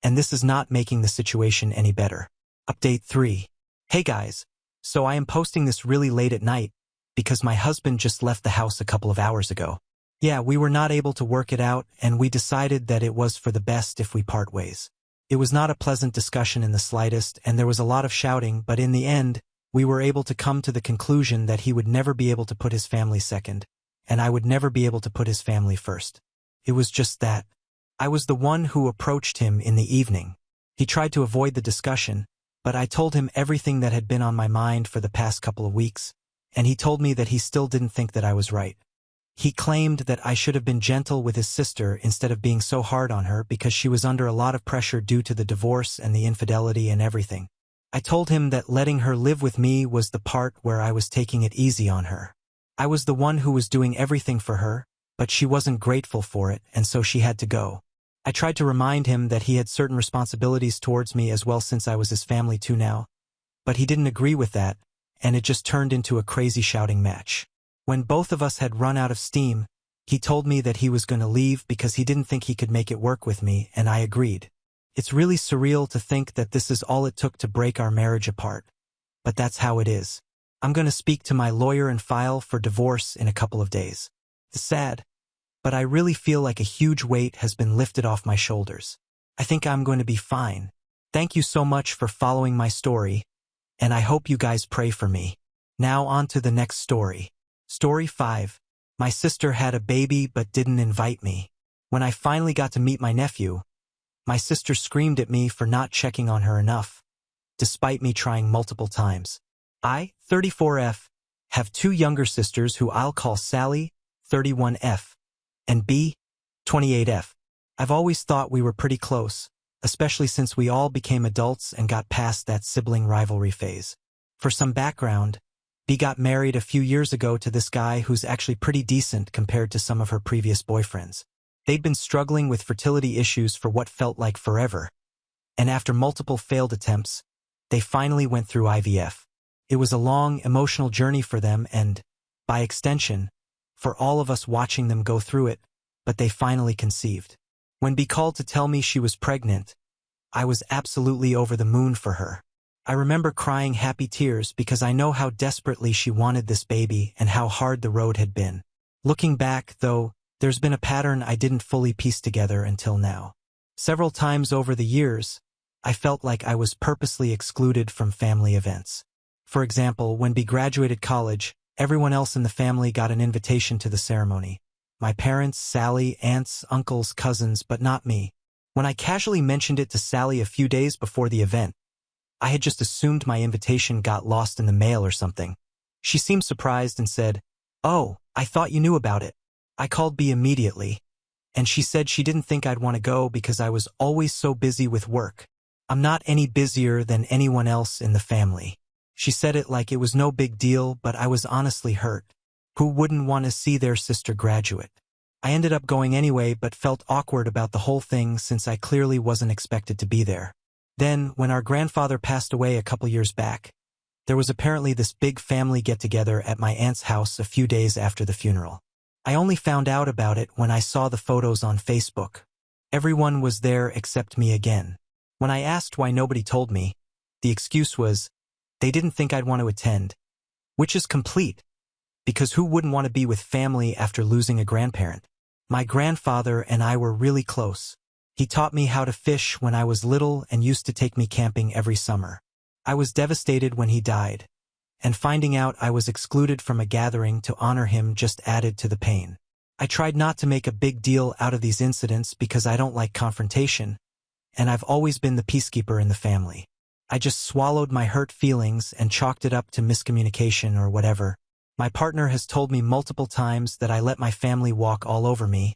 and this is not making the situation any better. Update 3. Hey guys, so I am posting this really late at night because my husband just left the house a couple of hours ago. Yeah, we were not able to work it out, and we decided that it was for the best if we part ways. It was not a pleasant discussion in the slightest, and there was a lot of shouting, but in the end, we were able to come to the conclusion that he would never be able to put his family second, and I would never be able to put his family first. It was just that. I was the one who approached him in the evening. He tried to avoid the discussion, but I told him everything that had been on my mind for the past couple of weeks, and he told me that he still didn't think that I was right. He claimed that I should have been gentle with his sister instead of being so hard on her because she was under a lot of pressure due to the divorce and the infidelity and everything. I told him that letting her live with me was the part where I was taking it easy on her. I was the one who was doing everything for her, but she wasn't grateful for it, and so she had to go. I tried to remind him that he had certain responsibilities towards me as well since I was his family too now, but he didn't agree with that, and it just turned into a crazy shouting match. When both of us had run out of steam, he told me that he was going to leave because he didn't think he could make it work with me, and I agreed. It's really surreal to think that this is all it took to break our marriage apart, but that's how it is. I'm going to speak to my lawyer and file for divorce in a couple of days. It's sad, but I really feel like a huge weight has been lifted off my shoulders. I think I'm going to be fine. Thank you so much for following my story, and I hope you guys pray for me. Now on to the next story. Story 5. My sister had a baby but didn't invite me. When I finally got to meet my nephew, my sister screamed at me for not checking on her enough, despite me trying multiple times. I, 34F, have 2 younger sisters who I'll call Sally, 31F, and B, 28F. I've always thought we were pretty close, especially since we all became adults and got past that sibling rivalry phase. For some background, B got married a few years ago to this guy who's actually pretty decent compared to some of her previous boyfriends. They'd been struggling with fertility issues for what felt like forever, and after multiple failed attempts, they finally went through IVF. It was a long, emotional journey for them and, by extension, for all of us watching them go through it, but they finally conceived. When B called to tell me she was pregnant, I was absolutely over the moon for her. I remember crying happy tears because I know how desperately she wanted this baby and how hard the road had been. Looking back, though, there's been a pattern I didn't fully piece together until now. Several times over the years, I felt like I was purposely excluded from family events. For example, when B graduated college, everyone else in the family got an invitation to the ceremony. My parents, Sally, aunts, uncles, cousins, but not me. When I casually mentioned it to Sally a few days before the event, I had just assumed my invitation got lost in the mail or something. She seemed surprised and said, "Oh, I thought you knew about it." I called B immediately, and she said she didn't think I'd want to go because I was always so busy with work. I'm not any busier than anyone else in the family. She said it like it was no big deal, but I was honestly hurt. Who wouldn't want to see their sister graduate? I ended up going anyway, but felt awkward about the whole thing since I clearly wasn't expected to be there. Then, when our grandfather passed away a couple years back, there was apparently this big family get-together at my aunt's house a few days after the funeral. I only found out about it when I saw the photos on Facebook. Everyone was there except me again. When I asked why nobody told me, the excuse was, they didn't think I'd want to attend. Which is complete, because who wouldn't want to be with family after losing a grandparent? My grandfather and I were really close. He taught me how to fish when I was little and used to take me camping every summer. I was devastated when he died, and finding out I was excluded from a gathering to honor him just added to the pain. I tried not to make a big deal out of these incidents because I don't like confrontation, and I've always been the peacekeeper in the family. I just swallowed my hurt feelings and chalked it up to miscommunication or whatever. My partner has told me multiple times that I let my family walk all over me,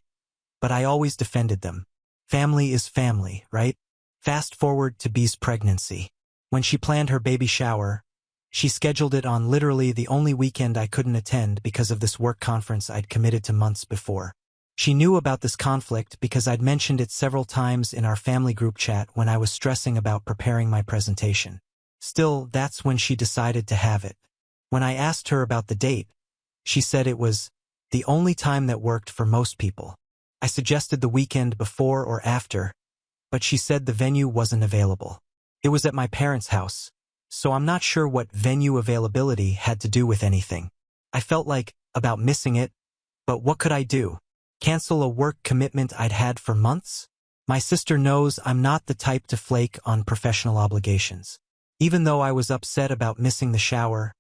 but I always defended them. Family is family, right? Fast forward to B's pregnancy. When she planned her baby shower, she scheduled it on literally the only weekend I couldn't attend because of this work conference I'd committed to months before. She knew about this conflict because I'd mentioned it several times in our family group chat when I was stressing about preparing my presentation. Still, that's when she decided to have it. When I asked her about the date, she said it was the only time that worked for most people. I suggested the weekend before or after, but she said the venue wasn't available. It was at my parents' house, so I'm not sure what venue availability had to do with anything. I felt like about missing it, but what could I do? Cancel a work commitment I'd had for months? My sister knows I'm not the type to flake on professional obligations. Even though I was upset about missing the shower,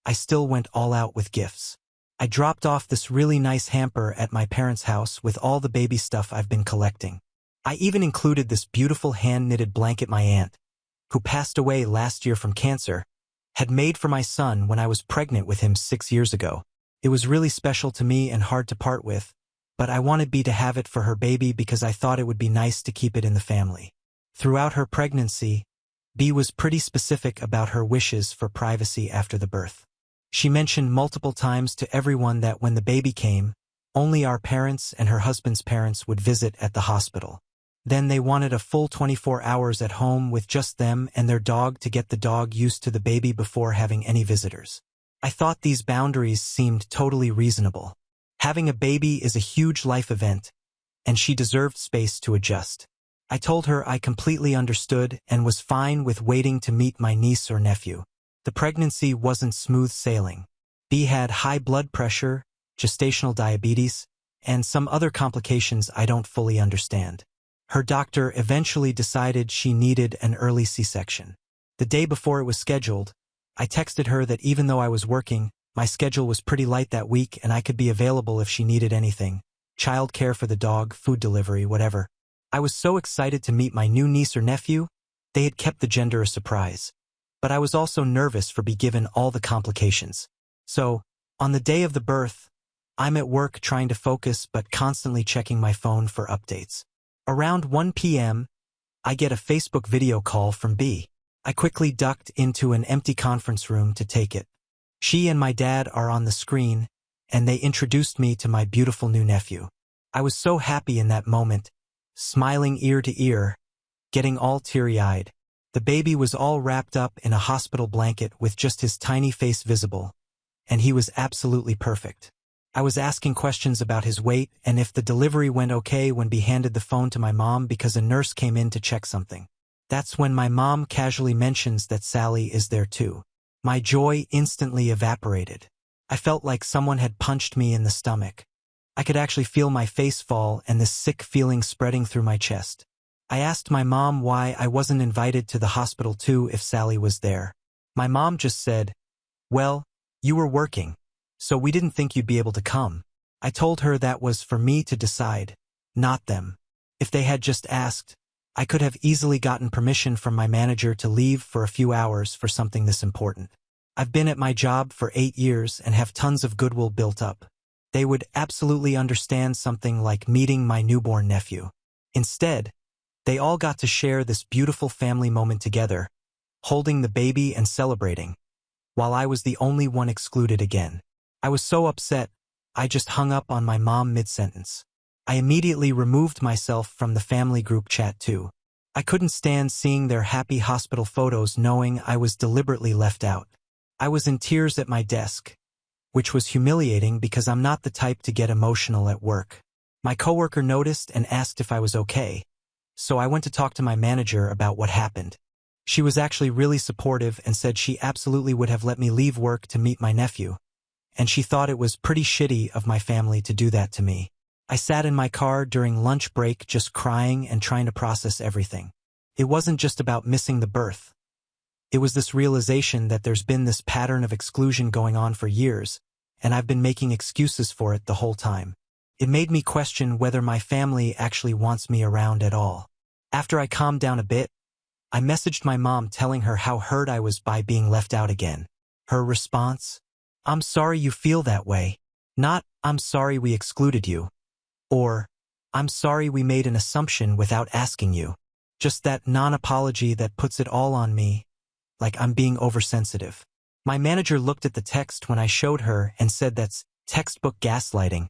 I still went all out with gifts. I dropped off this really nice hamper at my parents' house with all the baby stuff I've been collecting. I even included this beautiful hand-knitted blanket my aunt, who passed away last year from cancer, had made for my son when I was pregnant with him 6 years ago. It was really special to me and hard to part with, but I wanted B to have it for her baby because I thought it would be nice to keep it in the family. Throughout her pregnancy, B was pretty specific about her wishes for privacy after the birth. She mentioned multiple times to everyone that when the baby came, only our parents and her husband's parents would visit at the hospital. Then they wanted a full 24 hours at home with just them and their dog to get the dog used to the baby before having any visitors. I thought these boundaries seemed totally reasonable. Having a baby is a huge life event, and she deserved space to adjust. I told her I completely understood and was fine with waiting to meet my niece or nephew. The pregnancy wasn't smooth sailing. B had high blood pressure, gestational diabetes, and some other complications I don't fully understand. Her doctor eventually decided she needed an early C-section. The day before it was scheduled, I texted her that even though I was working, my schedule was pretty light that week and I could be available if she needed anything. Childcare for the dog, food delivery, whatever. I was so excited to meet my new niece or nephew, they had kept the gender a surprise. But I was also nervous for being given all the complications. So, on the day of the birth, I'm at work trying to focus but constantly checking my phone for updates. Around 1 p.m., I get a Facebook video call from B. I quickly ducked into an empty conference room to take it. She and my dad are on the screen, and they introduced me to my beautiful new nephew. I was so happy in that moment, smiling ear to ear, getting all teary-eyed. The baby was all wrapped up in a hospital blanket with just his tiny face visible, and he was absolutely perfect. I was asking questions about his weight and if the delivery went okay when B handed the phone to my mom because a nurse came in to check something. That's when my mom casually mentions that Sally is there too. My joy instantly evaporated. I felt like someone had punched me in the stomach. I could actually feel my face fall and this sick feeling spreading through my chest. I asked my mom why I wasn't invited to the hospital too if Sally was there. My mom just said, "Well, you were working, so we didn't think you'd be able to come." I told her that was for me to decide, not them. If they had just asked, I could have easily gotten permission from my manager to leave for a few hours for something this important. I've been at my job for 8 years and have tons of goodwill built up. They would absolutely understand something like meeting my newborn nephew. Instead, they all got to share this beautiful family moment together, holding the baby and celebrating, while I was the only one excluded again. I was so upset, I just hung up on my mom mid-sentence. I immediately removed myself from the family group chat too. I couldn't stand seeing their happy hospital photos knowing I was deliberately left out. I was in tears at my desk, which was humiliating because I'm not the type to get emotional at work. My coworker noticed and asked if I was okay, so I went to talk to my manager about what happened. She was actually really supportive and said she absolutely would have let me leave work to meet my nephew, and she thought it was pretty shitty of my family to do that to me. I sat in my car during lunch break just crying and trying to process everything. It wasn't just about missing the birth. It was this realization that there's been this pattern of exclusion going on for years, and I've been making excuses for it the whole time. It made me question whether my family actually wants me around at all. After I calmed down a bit, I messaged my mom telling her how hurt I was by being left out again. Her response? "I'm sorry you feel that way. Not, I'm sorry we excluded you. Or, I'm sorry we made an assumption without asking you." Just that non-apology that puts it all on me, like I'm being oversensitive. My manager looked at the text when I showed her and said that's textbook gaslighting,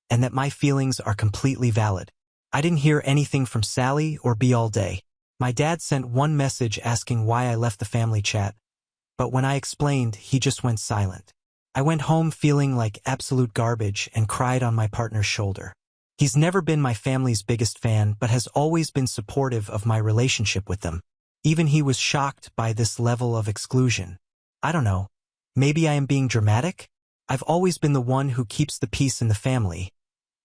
and that my feelings are completely valid. I didn't hear anything from Sally or B all day. My dad sent one message asking why I left the family chat, but when I explained, he just went silent. I went home feeling like absolute garbage and cried on my partner's shoulder. He's never been my family's biggest fan but has always been supportive of my relationship with them. Even he was shocked by this level of exclusion. I don't know, maybe I am being dramatic? I've always been the one who keeps the peace in the family,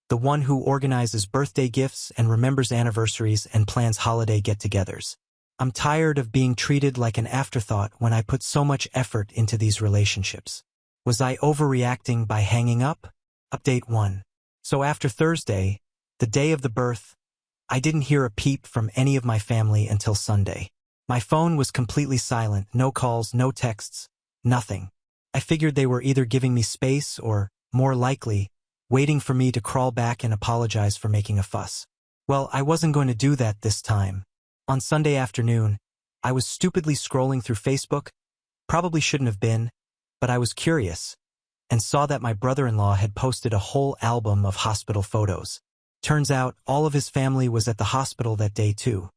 the one who organizes birthday gifts and remembers anniversaries and plans holiday get-togethers. I'm tired of being treated like an afterthought when I put so much effort into these relationships. Was I overreacting by hanging up? Update 1. So after Thursday, the day of the birth, I didn't hear a peep from any of my family until Sunday. My phone was completely silent, no calls, no texts, nothing. I figured they were either giving me space or, more likely, waiting for me to crawl back and apologize for making a fuss. Well, I wasn't going to do that this time. On Sunday afternoon, I was stupidly scrolling through Facebook, probably shouldn't have been, but I was curious, and saw that my brother-in-law had posted a whole album of hospital photos. Turns out, all of his family was at the hospital that day too.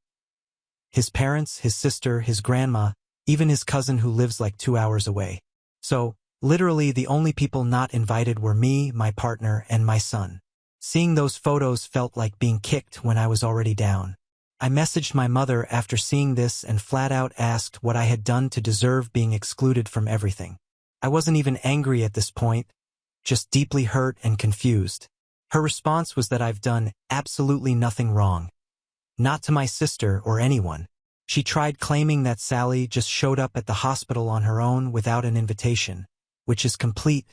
His parents, his sister, his grandma, even his cousin who lives like 2 hours away. So, literally the only people not invited were me, my partner, and my son. Seeing those photos felt like being kicked when I was already down. I messaged my mother after seeing this and flat out asked what I had done to deserve being excluded from everything. I wasn't even angry at this point, just deeply hurt and confused. Her response was that I've done absolutely nothing wrong. Not to my sister or anyone. She tried claiming that Sally just showed up at the hospital on her own without an invitation, which is complete.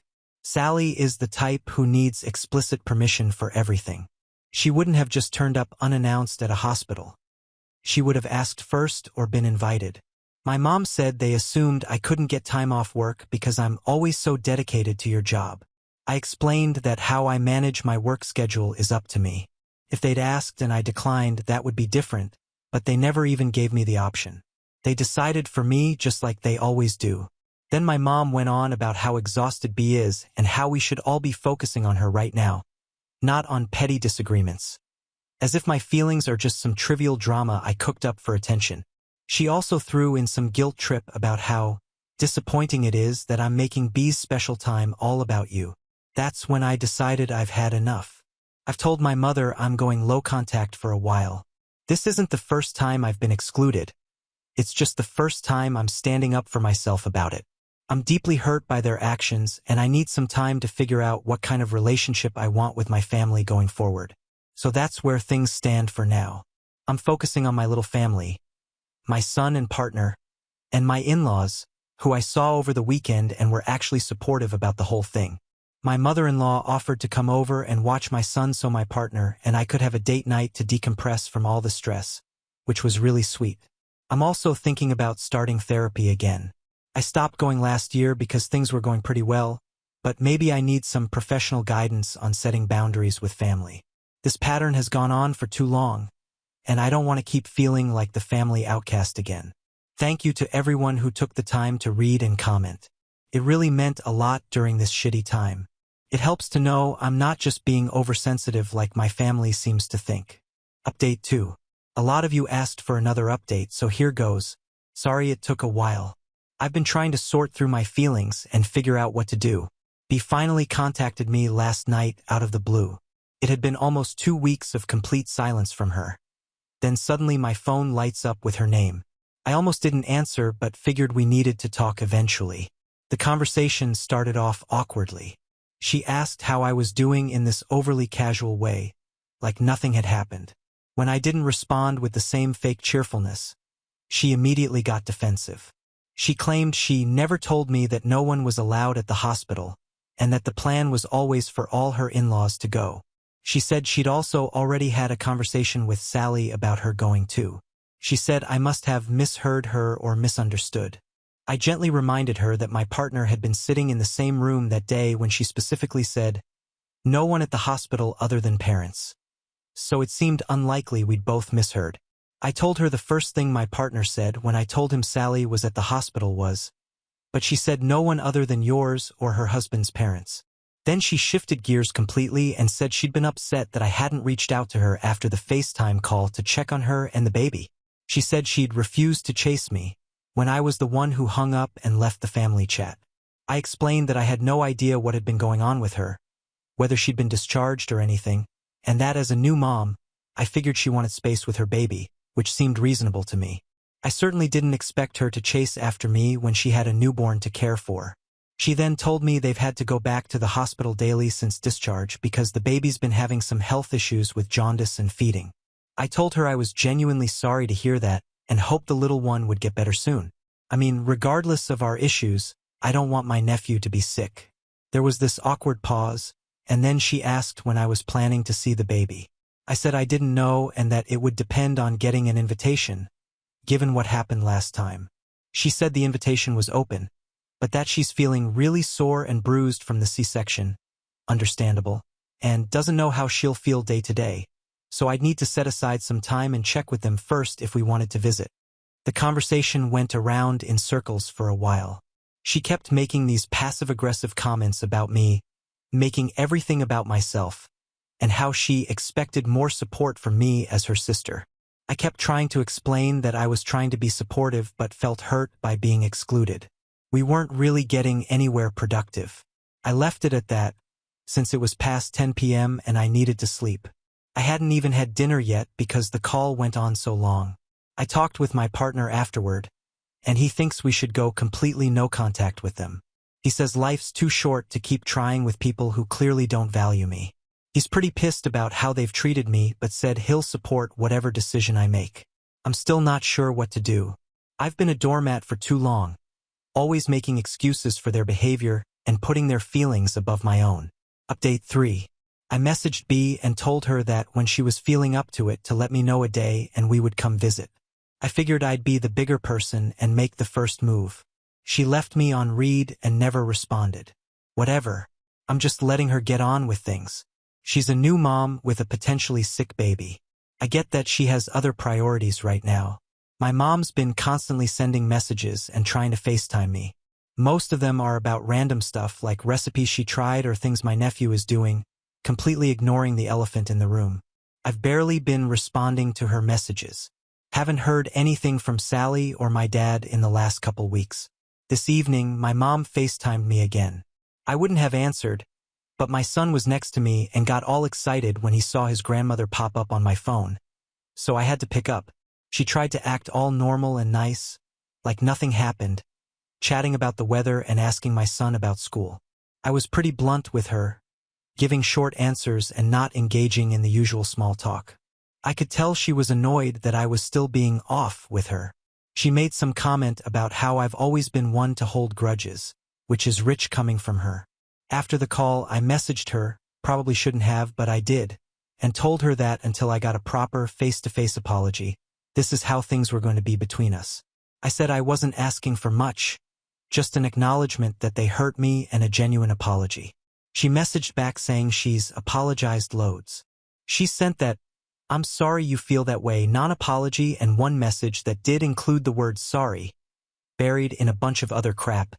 Sally is the type who needs explicit permission for everything. She wouldn't have just turned up unannounced at a hospital. She would have asked first or been invited. My mom said they assumed I couldn't get time off work because I'm always so dedicated to your job. I explained that how I manage my work schedule is up to me. If they'd asked and I declined, that would be different, but they never even gave me the option. They decided for me just like they always do. Then my mom went on about how exhausted B is and how we should all be focusing on her right now, not on petty disagreements. As if my feelings are just some trivial drama I cooked up for attention. She also threw in some guilt trip about how disappointing it is that I'm making B's special time all about you. That's when I decided I've had enough. I've told my mother I'm going low contact for a while. This isn't the first time I've been excluded. It's just the first time I'm standing up for myself about it. I'm deeply hurt by their actions, and I need some time to figure out what kind of relationship I want with my family going forward. So that's where things stand for now. I'm focusing on my little family, my son and partner, and my in-laws, who I saw over the weekend and were actually supportive about the whole thing. My mother-in-law offered to come over and watch my son so my partner and I could have a date night to decompress from all the stress, which was really sweet. I'm also thinking about starting therapy again. I stopped going last year because things were going pretty well, but maybe I need some professional guidance on setting boundaries with family. This pattern has gone on for too long, and I don't want to keep feeling like the family outcast again. Thank you to everyone who took the time to read and comment. It really meant a lot during this shitty time. It helps to know I'm not just being oversensitive like my family seems to think. Update 2. A lot of you asked for another update, so here goes. Sorry it took a while. I've been trying to sort through my feelings and figure out what to do. B finally contacted me last night out of the blue. It had been almost 2 weeks of complete silence from her. Then suddenly my phone lights up with her name. I almost didn't answer but figured we needed to talk eventually. The conversation started off awkwardly. She asked how I was doing in this overly casual way, like nothing had happened. When I didn't respond with the same fake cheerfulness, she immediately got defensive. She claimed she never told me that no one was allowed at the hospital, and that the plan was always for all her in-laws to go. She said she'd also already had a conversation with Sally about her going too. She said I must have misheard her or misunderstood. I gently reminded her that my partner had been sitting in the same room that day when she specifically said, "No one at the hospital other than parents." So it seemed unlikely we'd both misheard. I told her the first thing my partner said when I told him Sally was at the hospital was, "But she said no one other than yours or her husband's parents." Then she shifted gears completely and said she'd been upset that I hadn't reached out to her after the FaceTime call to check on her and the baby. She said she'd refused to chase me, when I was the one who hung up and left the family chat. I explained that I had no idea what had been going on with her, whether she'd been discharged or anything, and that as a new mom, I figured she wanted space with her baby, which seemed reasonable to me. I certainly didn't expect her to chase after me when she had a newborn to care for. She then told me they've had to go back to the hospital daily since discharge because the baby's been having some health issues with jaundice and feeding. I told her I was genuinely sorry to hear that and hoped the little one would get better soon. I mean, regardless of our issues, I don't want my nephew to be sick. There was this awkward pause, and then she asked when I was planning to see the baby. I said I didn't know and that it would depend on getting an invitation, given what happened last time. She said the invitation was open, but that she's feeling really sore and bruised from the C-section, understandable, and doesn't know how she'll feel day to day. So I'd need to set aside some time and check with them first if we wanted to visit. The conversation went around in circles for a while. She kept making these passive-aggressive comments about me, making everything about myself, and how she expected more support from me as her sister. I kept trying to explain that I was trying to be supportive but felt hurt by being excluded. We weren't really getting anywhere productive. I left it at that, since it was past 10 p.m. and I needed to sleep. I hadn't even had dinner yet because the call went on so long. I talked with my partner afterward, and he thinks we should go completely no contact with them. He says life's too short to keep trying with people who clearly don't value me. He's pretty pissed about how they've treated me but said he'll support whatever decision I make. I'm still not sure what to do. I've been a doormat for too long, always making excuses for their behavior and putting their feelings above my own. Update 3. I messaged B and told her that when she was feeling up to it to let me know a day and we would come visit. I figured I'd be the bigger person and make the first move. She left me on read and never responded. Whatever. I'm just letting her get on with things. She's a new mom with a potentially sick baby. I get that she has other priorities right now. My mom's been constantly sending messages and trying to FaceTime me. Most of them are about random stuff like recipes she tried or things my nephew is doing, completely ignoring the elephant in the room. I've barely been responding to her messages. Haven't heard anything from Sally or my dad in the last couple weeks. This evening, my mom FaceTimed me again. I wouldn't have answered, but my son was next to me and got all excited when he saw his grandmother pop up on my phone. So I had to pick up. She tried to act all normal and nice, like nothing happened, chatting about the weather and asking my son about school. I was pretty blunt with her, giving short answers and not engaging in the usual small talk. I could tell she was annoyed that I was still being off with her. She made some comment about how I've always been one to hold grudges, which is rich coming from her. After the call, I messaged her, probably shouldn't have, but I did, and told her that until I got a proper face-to-face apology, this is how things were going to be between us. I said I wasn't asking for much, just an acknowledgement that they hurt me and a genuine apology. She messaged back saying she's apologized loads. She sent that, "I'm sorry you feel that way" non-apology and one message that did include the word sorry, buried in a bunch of other crap,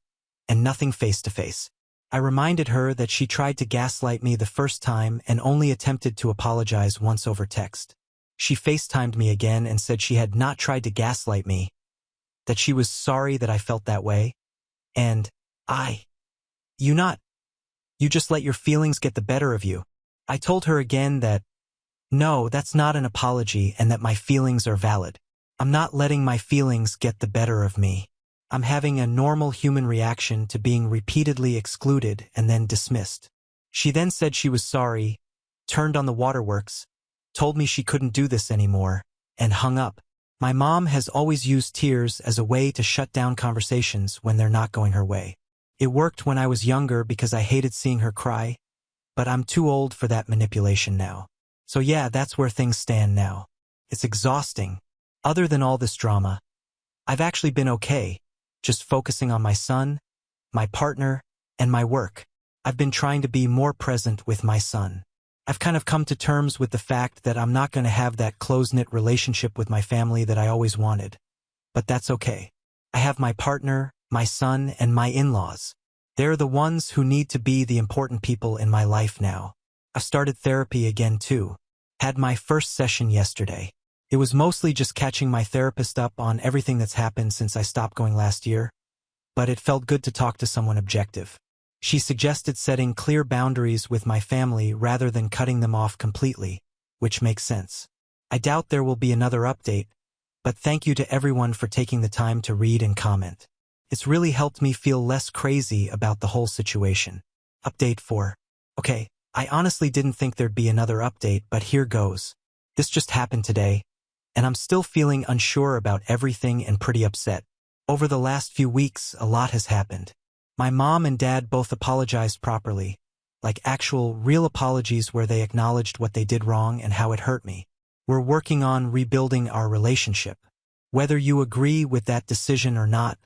and nothing face-to-face. I reminded her that she tried to gaslight me the first time and only attempted to apologize once over text. She FaceTimed me again and said she had not tried to gaslight me, that she was sorry that I felt that way, and you just let your feelings get the better of you. I told her again that, no, that's not an apology and that my feelings are valid. I'm not letting my feelings get the better of me. I'm having a normal human reaction to being repeatedly excluded and then dismissed. She then said she was sorry, turned on the waterworks, told me she couldn't do this anymore, and hung up. My mom has always used tears as a way to shut down conversations when they're not going her way. It worked when I was younger because I hated seeing her cry, but I'm too old for that manipulation now. So yeah, that's where things stand now. It's exhausting. Other than all this drama, I've actually been okay, just focusing on my son, my partner, and my work. I've been trying to be more present with my son. I've kind of come to terms with the fact that I'm not going to have that close-knit relationship with my family that I always wanted. But that's okay. I have my partner, my son, and my in-laws. They're the ones who need to be the important people in my life now. I've started therapy again too. Had my first session yesterday. It was mostly just catching my therapist up on everything that's happened since I stopped going last year, but it felt good to talk to someone objective. She suggested setting clear boundaries with my family rather than cutting them off completely, which makes sense. I doubt there will be another update, but thank you to everyone for taking the time to read and comment. It's really helped me feel less crazy about the whole situation. Update 4. Okay, I honestly didn't think there'd be another update, but here goes. This just happened today, and I'm still feeling unsure about everything and pretty upset. Over the last few weeks, a lot has happened. My mom and dad both apologized properly, like actual, real apologies where they acknowledged what they did wrong and how it hurt me. We're working on rebuilding our relationship. Whether you agree with that decision or not,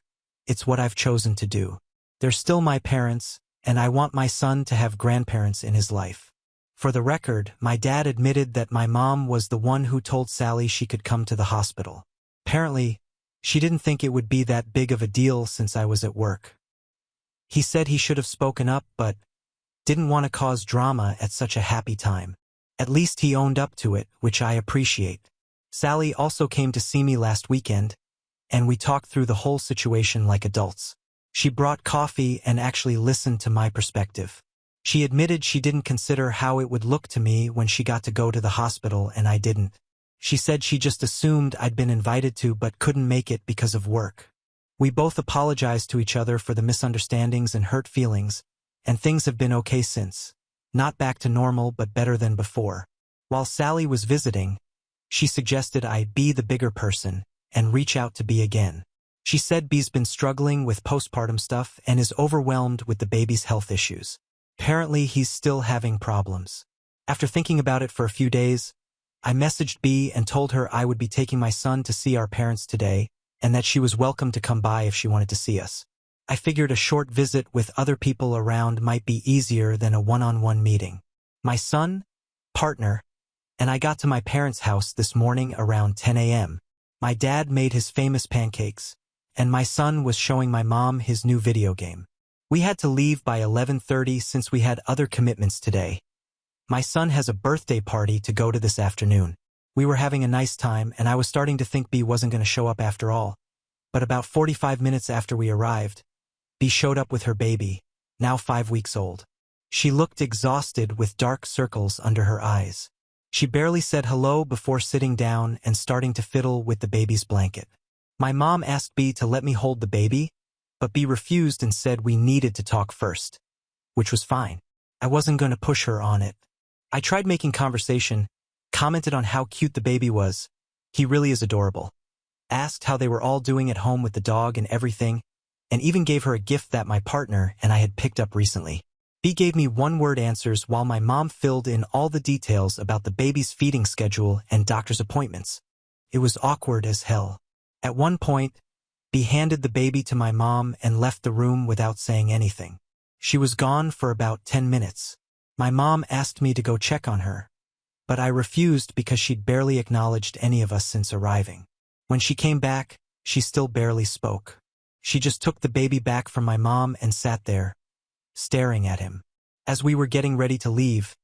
it's what I've chosen to do. They're still my parents, and I want my son to have grandparents in his life. For the record, my dad admitted that my mom was the one who told Sally she could come to the hospital. Apparently, she didn't think it would be that big of a deal since I was at work. He said he should have spoken up, but didn't want to cause drama at such a happy time. At least he owned up to it, which I appreciate. Sally also came to see me last weekend, and we talked through the whole situation like adults. She brought coffee and actually listened to my perspective. She admitted she didn't consider how it would look to me when she got to go to the hospital and I didn't. She said she just assumed I'd been invited to but couldn't make it because of work. We both apologized to each other for the misunderstandings and hurt feelings, and things have been okay since. Not back to normal, but better than before. While Sally was visiting, she suggested I be the bigger person and reach out to B again. She said B's been struggling with postpartum stuff and is overwhelmed with the baby's health issues. Apparently, he's still having problems. After thinking about it for a few days, I messaged B and told her I would be taking my son to see our parents today, and that she was welcome to come by if she wanted to see us. I figured a short visit with other people around might be easier than a one-on-one meeting. My son, partner, and I got to my parents' house this morning around 10 a.m. My dad made his famous pancakes, and my son was showing my mom his new video game. We had to leave by 11:30 since we had other commitments today. My son has a birthday party to go to this afternoon. We were having a nice time, and I was starting to think B wasn't going to show up after all. But about 45 minutes after we arrived, B showed up with her baby, now 5 weeks old. She looked exhausted with dark circles under her eyes. She barely said hello before sitting down and starting to fiddle with the baby's blanket. My mom asked B to let me hold the baby, but B refused and said we needed to talk first, which was fine. I wasn't going to push her on it. I tried making conversation, commented on how cute the baby was. He really is adorable. Asked how they were all doing at home with the dog and everything, and even gave her a gift that my partner and I had picked up recently. B gave me one-word answers while my mom filled in all the details about the baby's feeding schedule and doctor's appointments. It was awkward as hell. At one point, B handed the baby to my mom and left the room without saying anything. She was gone for about 10 minutes. My mom asked me to go check on her, but I refused because she'd barely acknowledged any of us since arriving. When she came back, she still barely spoke. She just took the baby back from my mom and sat there, staring at him. As we were getting ready to leave,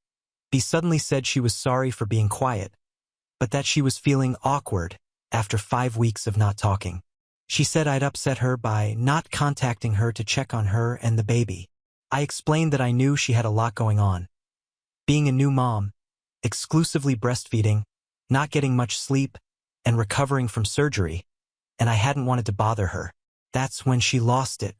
B suddenly said she was sorry for being quiet, but that she was feeling awkward after 5 weeks of not talking. She said I'd upset her by not contacting her to check on her and the baby. I explained that I knew she had a lot going on. Being a new mom, exclusively breastfeeding, not getting much sleep, and recovering from surgery, and I hadn't wanted to bother her. That's when she lost it.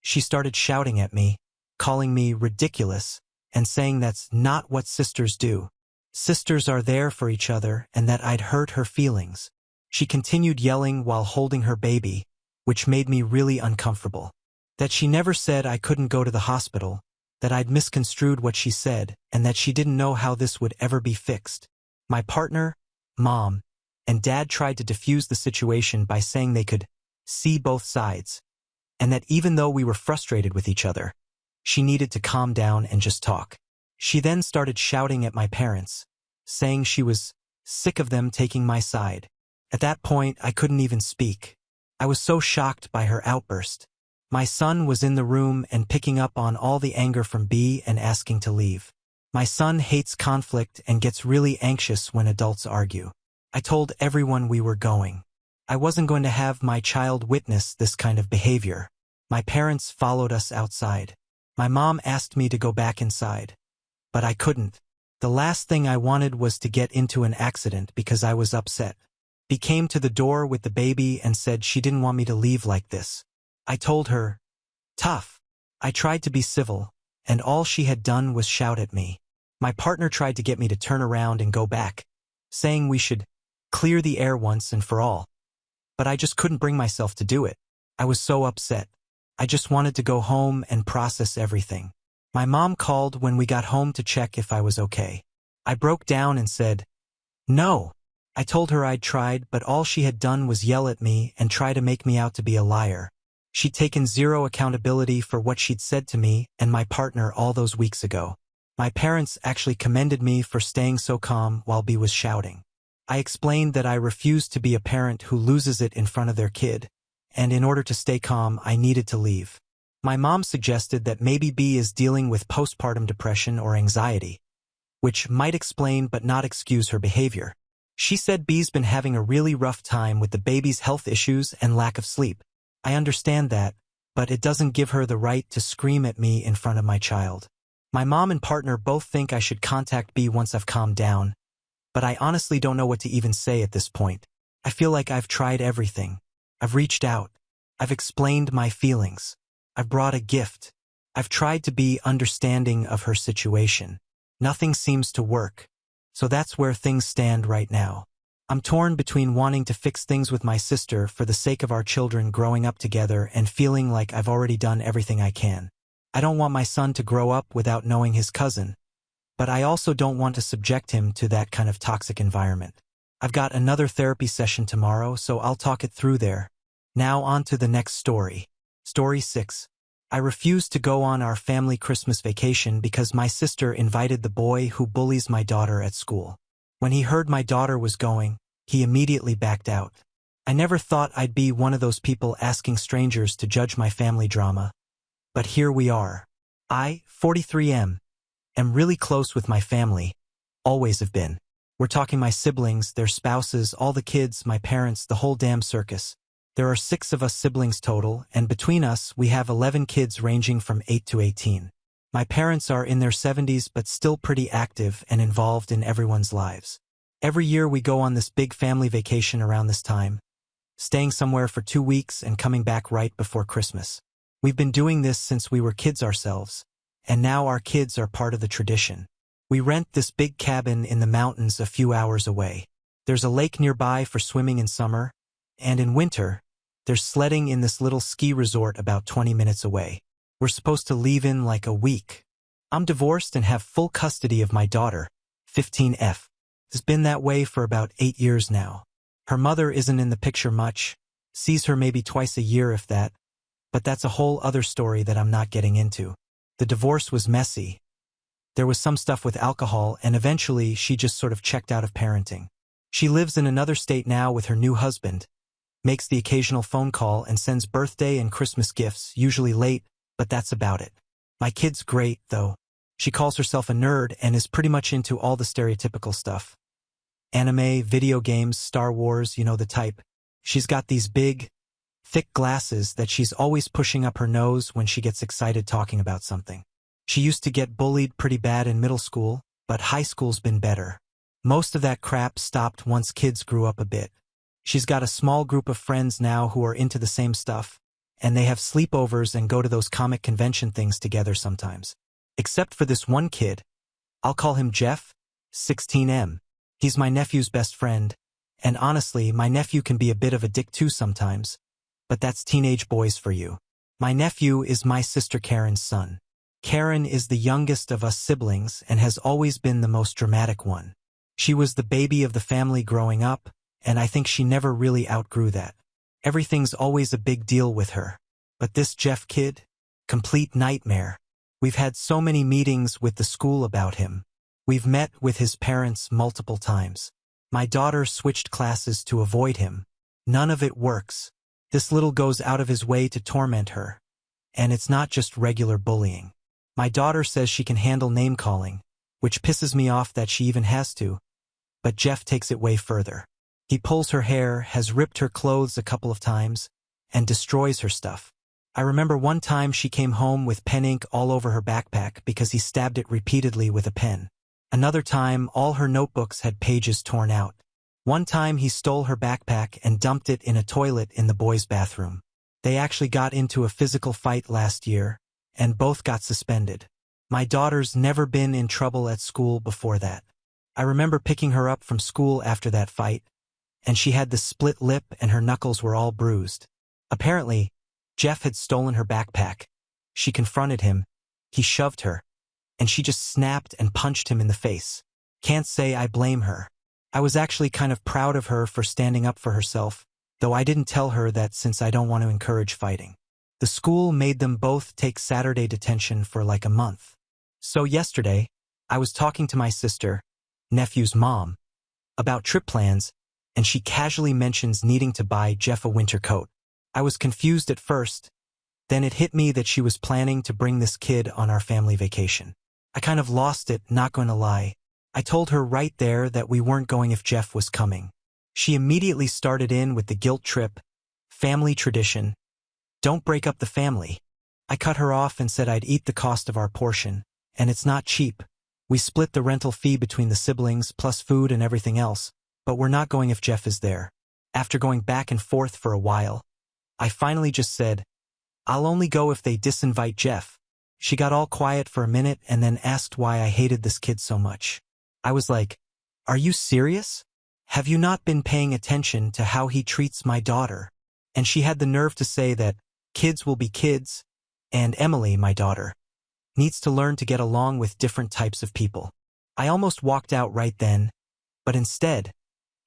She started shouting at me, calling me ridiculous, and saying that's not what sisters do. Sisters are there for each other and that I'd hurt her feelings. She continued yelling while holding her baby, which made me really uncomfortable. That she never said I couldn't go to the hospital, that I'd misconstrued what she said, and that she didn't know how this would ever be fixed. My partner, mom, and dad tried to defuse the situation by saying they could see both sides, and that even though we were frustrated with each other, she needed to calm down and just talk. She then started shouting at my parents, saying she was sick of them taking my side. At that point, I couldn't even speak. I was so shocked by her outburst. My son was in the room and picking up on all the anger from B and asking to leave. My son hates conflict and gets really anxious when adults argue. I told everyone we were going. I wasn't going to have my child witness this kind of behavior. My parents followed us outside. My mom asked me to go back inside, but I couldn't. The last thing I wanted was to get into an accident because I was upset. B came to the door with the baby and said she didn't want me to leave like this. I told her, tough. I tried to be civil, and all she had done was shout at me. My partner tried to get me to turn around and go back, saying we should clear the air once and for all. But I just couldn't bring myself to do it. I was so upset. I just wanted to go home and process everything. My mom called when we got home to check if I was okay. I broke down and said, no. I told her I'd tried, but all she had done was yell at me and try to make me out to be a liar. She'd taken zero accountability for what she'd said to me and my partner all those weeks ago. My parents actually commended me for staying so calm while B was shouting. I explained that I refused to be a parent who loses it in front of their kid, and in order to stay calm, I needed to leave. My mom suggested that maybe B is dealing with postpartum depression or anxiety, which might explain but not excuse her behavior. She said B's been having a really rough time with the baby's health issues and lack of sleep. I understand that, but it doesn't give her the right to scream at me in front of my child. My mom and partner both think I should contact B once I've calmed down, but I honestly don't know what to even say at this point. I feel like I've tried everything. I've reached out. I've explained my feelings. I've brought a gift. I've tried to be understanding of her situation. Nothing seems to work. So that's where things stand right now. I'm torn between wanting to fix things with my sister for the sake of our children growing up together and feeling like I've already done everything I can. I don't want my son to grow up without knowing his cousin, but I also don't want to subject him to that kind of toxic environment. I've got another therapy session tomorrow, so I'll talk it through there. Now on to the next story. Story 6. I refused to go on our family Christmas vacation because my sister invited the boy who bullies my daughter at school. When he heard my daughter was going, he immediately backed out. I never thought I'd be one of those people asking strangers to judge my family drama. But here we are. I, 43M, am really close with my family. Always have been. We're talking my siblings, their spouses, all the kids, my parents, the whole damn circus. There are 6 of us siblings total, and between us, we have 11 kids ranging from 8 to 18. My parents are in their 70s but still pretty active and involved in everyone's lives. Every year we go on this big family vacation around this time, staying somewhere for 2 weeks and coming back right before Christmas. We've been doing this since we were kids ourselves, and now our kids are part of the tradition. We rent this big cabin in the mountains a few hours away. There's a lake nearby for swimming in summer, and in winter, there's sledding in this little ski resort about 20 minutes away. We're supposed to leave in like a week. I'm divorced and have full custody of my daughter, 15F. It's been that way for about 8 years now. Her mother isn't in the picture much, sees her maybe twice a year if that, but that's a whole other story that I'm not getting into. The divorce was messy. There was some stuff with alcohol, and eventually she just sort of checked out of parenting. She lives in another state now with her new husband, makes the occasional phone call and sends birthday and Christmas gifts, usually late, but that's about it. My kid's great, though. She calls herself a nerd and is pretty much into all the stereotypical stuff. Anime, video games, Star Wars, you know the type. She's got these big, thick glasses that she's always pushing up her nose when she gets excited talking about something. She used to get bullied pretty bad in middle school, but high school's been better. Most of that crap stopped once kids grew up a bit. She's got a small group of friends now who are into the same stuff, and they have sleepovers and go to those comic convention things together sometimes. Except for this one kid. I'll call him Jeff, 16M. He's my nephew's best friend, and honestly, my nephew can be a bit of a dick too sometimes, but that's teenage boys for you. My nephew is my sister Karen's son. Karen is the youngest of us siblings and has always been the most dramatic one. She was the baby of the family growing up, and I think she never really outgrew that. Everything's always a big deal with her. But this Jeff kid? Complete nightmare. We've had so many meetings with the school about him. We've met with his parents multiple times. My daughter switched classes to avoid him. None of it works. This little goes out of his way to torment her. And it's not just regular bullying. My daughter says she can handle name-calling, which pisses me off that she even has to. But Jeff takes it way further. He pulls her hair, has ripped her clothes a couple of times, and destroys her stuff. I remember one time she came home with pen ink all over her backpack because he stabbed it repeatedly with a pen. Another time, all her notebooks had pages torn out. One time he stole her backpack and dumped it in a toilet in the boys' bathroom. They actually got into a physical fight last year, and both got suspended. My daughter's never been in trouble at school before that. I remember picking her up from school after that fight, and she had the split lip and her knuckles were all bruised. Apparently, Jeff had stolen her backpack. She confronted him, he shoved her, and she just snapped and punched him in the face. Can't say I blame her. I was actually kind of proud of her for standing up for herself, though I didn't tell her that since I don't want to encourage fighting. The school made them both take Saturday detention for like a month. So yesterday, I was talking to my sister, nephew's mom, about trip plans, and she casually mentions needing to buy Jeff a winter coat. I was confused at first, then it hit me that she was planning to bring this kid on our family vacation. I kind of lost it, not going to lie. I told her right there that we weren't going if Jeff was coming. She immediately started in with the guilt trip, family tradition, don't break up the family. I cut her off and said I'd eat the cost of our portion, and it's not cheap. We split the rental fee between the siblings, plus food and everything else, but we're not going if Jeff is there. After going back and forth for a while, I finally just said, I'll only go if they disinvite Jeff. She got all quiet for a minute and then asked why I hated this kid so much. I was like, are you serious? Have you not been paying attention to how he treats my daughter? And she had the nerve to say that kids will be kids, and Emily, my daughter, needs to learn to get along with different types of people. I almost walked out right then, but instead,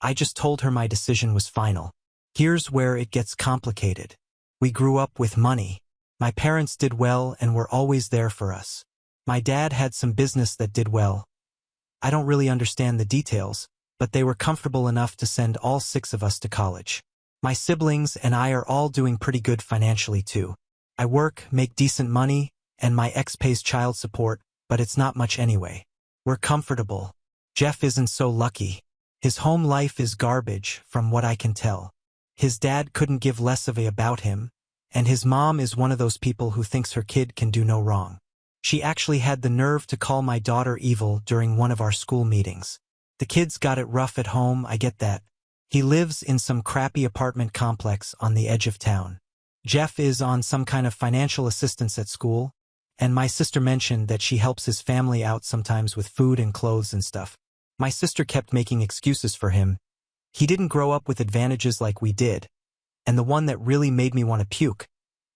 I just told her my decision was final. Here's where it gets complicated. We grew up with money. My parents did well and were always there for us. My dad had some business that did well. I don't really understand the details, but they were comfortable enough to send all 6 of us to college. My siblings and I are all doing pretty good financially too. I work, make decent money, and my ex pays child support, but it's not much anyway. We're comfortable. Jeff isn't so lucky. His home life is garbage, from what I can tell. His dad couldn't give less of a about him, and his mom is one of those people who thinks her kid can do no wrong. She actually had the nerve to call my daughter evil during one of our school meetings. The kid's got it rough at home, I get that. He lives in some crappy apartment complex on the edge of town. Jeff is on some kind of financial assistance at school, And my sister mentioned that she helps his family out sometimes with food and clothes and stuff. My sister kept making excuses for him. He didn't grow up with advantages like we did. And the one that really made me want to puke.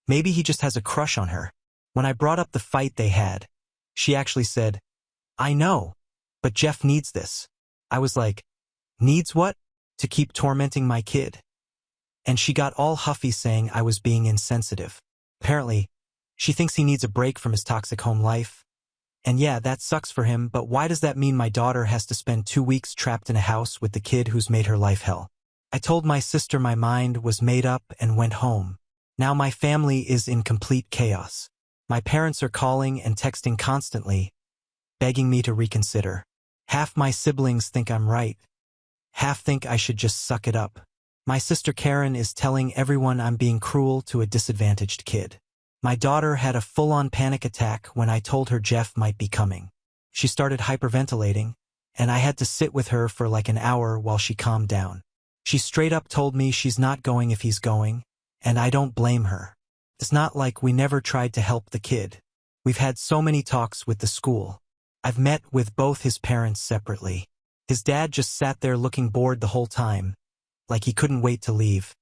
Maybe he just has a crush on her. When I brought up the fight they had, she actually said, "I know, but Jeff needs this." I was like, "Needs what? To keep tormenting my kid?" And she got all huffy saying I was being insensitive. Apparently, she thinks he needs a break from his toxic home life. And yeah, that sucks for him, but why does that mean my daughter has to spend 2 weeks trapped in a house with the kid who's made her life hell? I told my sister my mind was made up and went home. Now my family is in complete chaos. My parents are calling and texting constantly, begging me to reconsider. Half my siblings think I'm right. Half think I should just suck it up. My sister Karen is telling everyone I'm being cruel to a disadvantaged kid. My daughter had a full-on panic attack when I told her Jeff might be coming. She started hyperventilating, and I had to sit with her for like an hour while she calmed down. She straight up told me she's not going if he's going, and I don't blame her. It's not like we never tried to help the kid. We've had so many talks with the school. I've met with both his parents separately. His dad just sat there looking bored the whole time, like he couldn't wait to leave.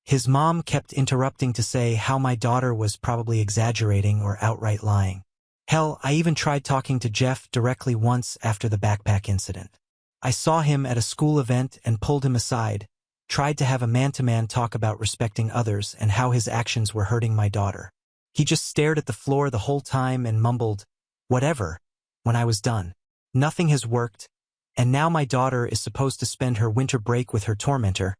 His mom kept interrupting to say how my daughter was probably exaggerating or outright lying. Hell, I even tried talking to Jeff directly once after the backpack incident. I saw him at a school event and pulled him aside, tried to have a man-to-man talk about respecting others and how his actions were hurting my daughter. He just stared at the floor the whole time and mumbled, "Whatever," when I was done. Nothing has worked, and now my daughter is supposed to spend her winter break with her tormentor,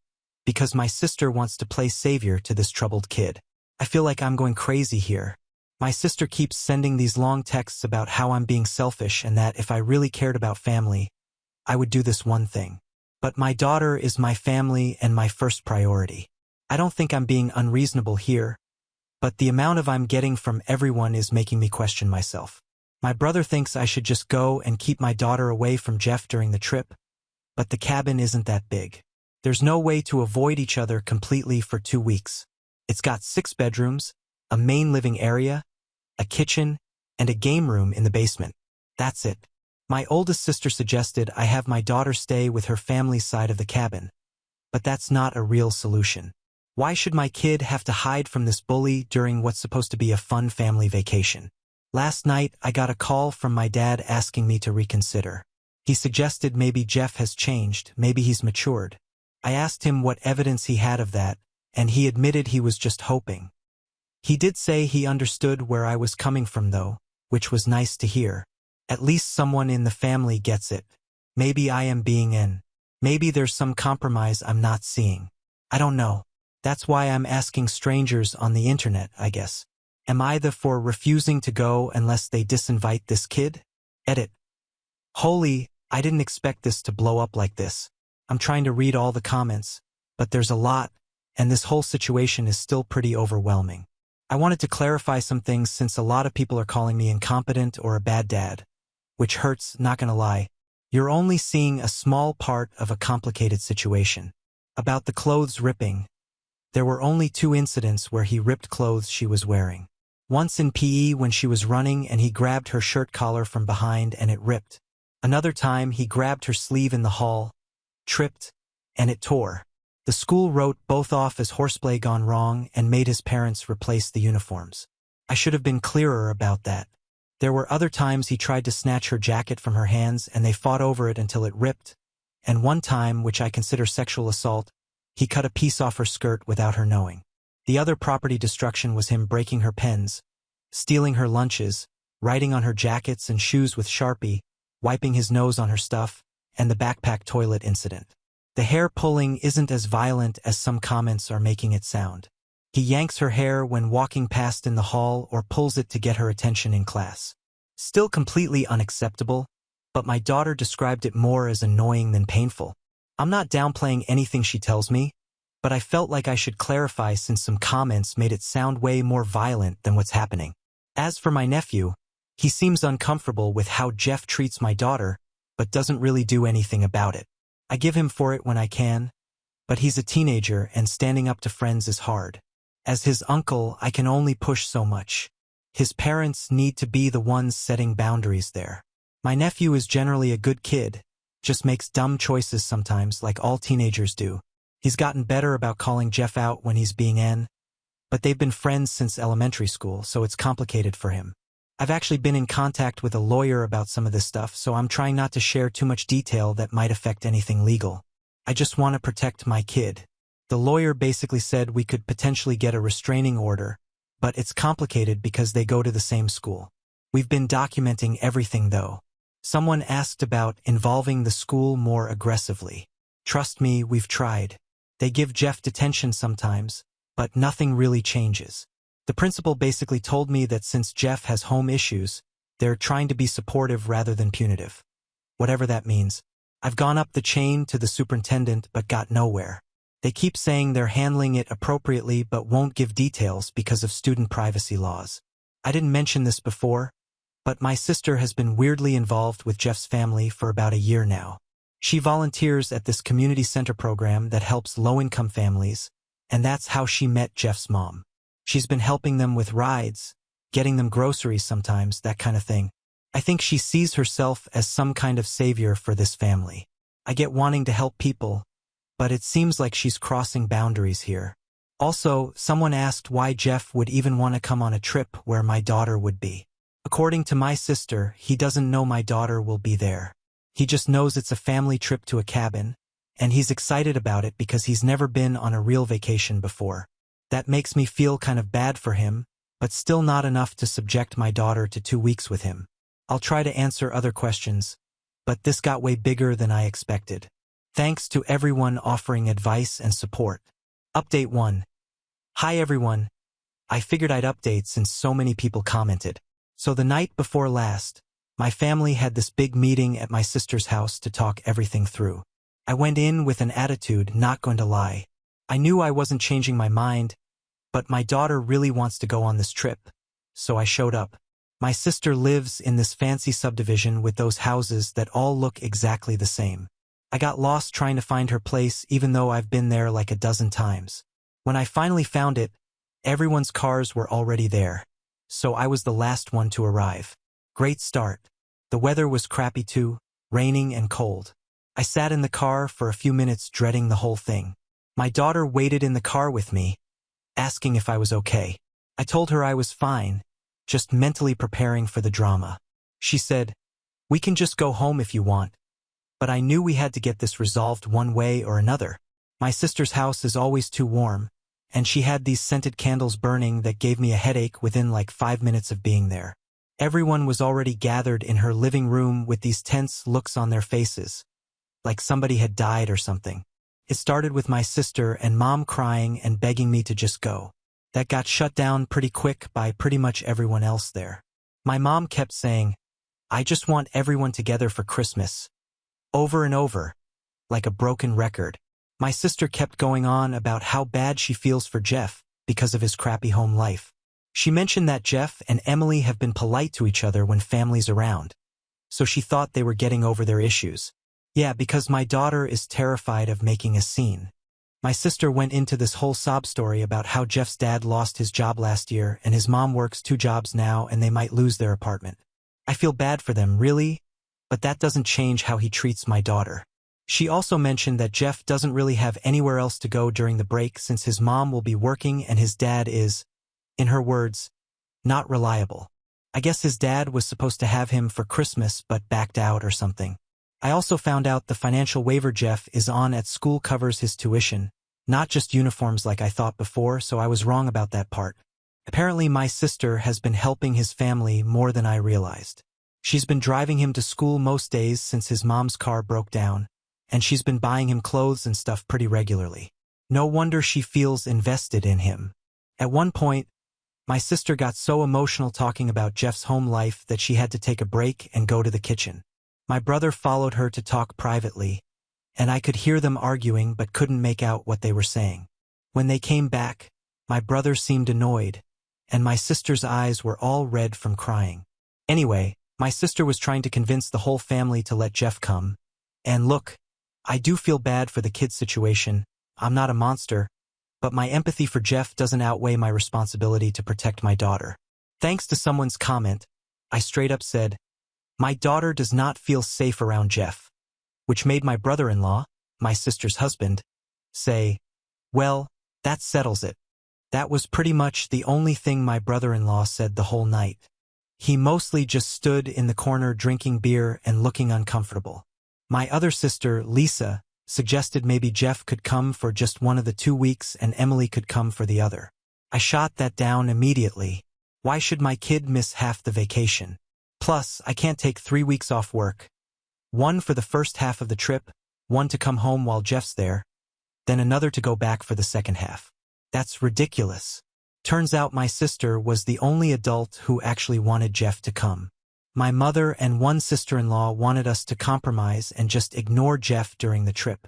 because my sister wants to play savior to this troubled kid. I feel like I'm going crazy here. My sister keeps sending these long texts about how I'm being selfish and that if I really cared about family, I would do this one thing. But my daughter is my family and my first priority. I don't think I'm being unreasonable here, but the amount of I'm getting from everyone is making me question myself. My brother thinks I should just go and keep my daughter away from Jeff during the trip, but the cabin isn't that big. There's no way to avoid each other completely for 2 weeks. It's got 6 bedrooms, a main living area, a kitchen, and a game room in the basement. That's it. My oldest sister suggested I have my daughter stay with her family's side of the cabin, but that's not a real solution. Why should my kid have to hide from this bully during what's supposed to be a fun family vacation? Last night, I got a call from my dad asking me to reconsider. He suggested maybe Jeff has changed, maybe he's matured. I asked him what evidence he had of that, and he admitted he was just hoping. He did say he understood where I was coming from though, which was nice to hear. At least someone in the family gets it. Maybe I am being in. Maybe there's some compromise I'm not seeing. I don't know. That's why I'm asking strangers on the internet, I guess. Am I the for refusing to go unless they disinvite this kid? Edit. Holy, I didn't expect this to blow up like this. I'm trying to read all the comments, but there's a lot, and this whole situation is still pretty overwhelming. I wanted to clarify some things since a lot of people are calling me incompetent or a bad dad, which hurts, not gonna lie. You're only seeing a small part of a complicated situation. About the clothes ripping, there were only 2 incidents where he ripped clothes she was wearing. Once in PE when she was running and he grabbed her shirt collar from behind and it ripped. Another time he grabbed her sleeve in the hall, tripped, and it tore. The school wrote both off as horseplay gone wrong and made his parents replace the uniforms. I should have been clearer about that. There were other times he tried to snatch her jacket from her hands and they fought over it until it ripped, and one time, which I consider sexual assault, he cut a piece off her skirt without her knowing. The other property destruction was him breaking her pens, stealing her lunches, writing on her jackets and shoes with Sharpie, wiping his nose on her stuff, and the backpack toilet incident. The hair pulling isn't as violent as some comments are making it sound. He yanks her hair when walking past in the hall or pulls it to get her attention in class. Still completely unacceptable, but my daughter described it more as annoying than painful. I'm not downplaying anything she tells me, but I felt like I should clarify since some comments made it sound way more violent than what's happening. As for my nephew, he seems uncomfortable with how Jeff treats my daughter, but doesn't really do anything about it. I give him for it when I can, but he's a teenager and standing up to friends is hard. As his uncle, I can only push so much. His parents need to be the ones setting boundaries there. My nephew is generally a good kid, just makes dumb choices sometimes like all teenagers do. He's gotten better about calling Jeff out when he's being N, but they've been friends since elementary school, so it's complicated for him. I've actually been in contact with a lawyer about some of this stuff, so I'm trying not to share too much detail that might affect anything legal. I just want to protect my kid. The lawyer basically said we could potentially get a restraining order, but it's complicated because they go to the same school. We've been documenting everything though. Someone asked about involving the school more aggressively. Trust me, we've tried. They give Jeff detention sometimes, but nothing really changes. The principal basically told me that since Jeff has home issues, they're trying to be supportive rather than punitive. Whatever that means. I've gone up the chain to the superintendent but got nowhere. They keep saying they're handling it appropriately but won't give details because of student privacy laws. I didn't mention this before, but my sister has been weirdly involved with Jeff's family for about a year now. She volunteers at this community center program that helps low-income families, and that's how she met Jeff's mom. She's been helping them with rides, getting them groceries sometimes, that kind of thing. I think she sees herself as some kind of savior for this family. I get wanting to help people, but it seems like she's crossing boundaries here. Also, someone asked why Jeff would even want to come on a trip where my daughter would be. According to my sister, he doesn't know my daughter will be there. He just knows it's a family trip to a cabin, and he's excited about it because he's never been on a real vacation before. That makes me feel kind of bad for him, but still not enough to subject my daughter to 2 weeks with him. I'll try to answer other questions, but this got way bigger than I expected. Thanks to everyone offering advice and support. Update 1. Hi everyone. I figured I'd update since so many people commented. So the night before last, my family had this big meeting at my sister's house to talk everything through. I went in with an attitude, not going to lie. I knew I wasn't changing my mind, but my daughter really wants to go on this trip, so I showed up. My sister lives in this fancy subdivision with those houses that all look exactly the same. I got lost trying to find her place even though I've been there like a dozen times. When I finally found it, everyone's cars were already there, so I was the last one to arrive. Great start. The weather was crappy too, raining and cold. I sat in the car for a few minutes dreading the whole thing. My daughter waited in the car with me, asking if I was okay. I told her I was fine, just mentally preparing for the drama. She said, "We can just go home if you want." But I knew we had to get this resolved one way or another. My sister's house is always too warm, and she had these scented candles burning that gave me a headache within like 5 minutes of being there. Everyone was already gathered in her living room with these tense looks on their faces, like somebody had died or something. It started with my sister and mom crying and begging me to just go. That got shut down pretty quick by pretty much everyone else there. My mom kept saying, "I just want everyone together for Christmas," over and over, like a broken record. My sister kept going on about how bad she feels for Jeff because of his crappy home life. She mentioned that Jeff and Emily have been polite to each other when family's around, so she thought they were getting over their issues. Yeah, because my daughter is terrified of making a scene. My sister went into this whole sob story about how Jeff's dad lost his job last year and his mom works 2 jobs now and they might lose their apartment. I feel bad for them, really, but that doesn't change how he treats my daughter. She also mentioned that Jeff doesn't really have anywhere else to go during the break since his mom will be working and his dad is, in her words, not reliable. I guess his dad was supposed to have him for Christmas but backed out or something. I also found out the financial waiver Jeff is on at school covers his tuition, not just uniforms like I thought before, so I was wrong about that part. Apparently my sister has been helping his family more than I realized. She's been driving him to school most days since his mom's car broke down, and she's been buying him clothes and stuff pretty regularly. No wonder she feels invested in him. At one point, my sister got so emotional talking about Jeff's home life that she had to take a break and go to the kitchen. My brother followed her to talk privately, and I could hear them arguing but couldn't make out what they were saying. When they came back, my brother seemed annoyed, and my sister's eyes were all red from crying. Anyway, my sister was trying to convince the whole family to let Jeff come. And look, I do feel bad for the kid's situation. I'm not a monster, but my empathy for Jeff doesn't outweigh my responsibility to protect my daughter. Thanks to someone's comment, I straight up said, "My daughter does not feel safe around Jeff," which made my brother-in-law, my sister's husband, say, "Well, that settles it." That was pretty much the only thing my brother-in-law said the whole night. He mostly just stood in the corner drinking beer and looking uncomfortable. My other sister, Lisa, suggested maybe Jeff could come for just one of the 2 weeks and Emily could come for the other. I shot that down immediately. Why should my kid miss half the vacation? Plus, I can't take 3 weeks off work. One for the first half of the trip, one to come home while Jeff's there, then another to go back for the second half. That's ridiculous. Turns out my sister was the only adult who actually wanted Jeff to come. My mother and one sister-in-law wanted us to compromise and just ignore Jeff during the trip.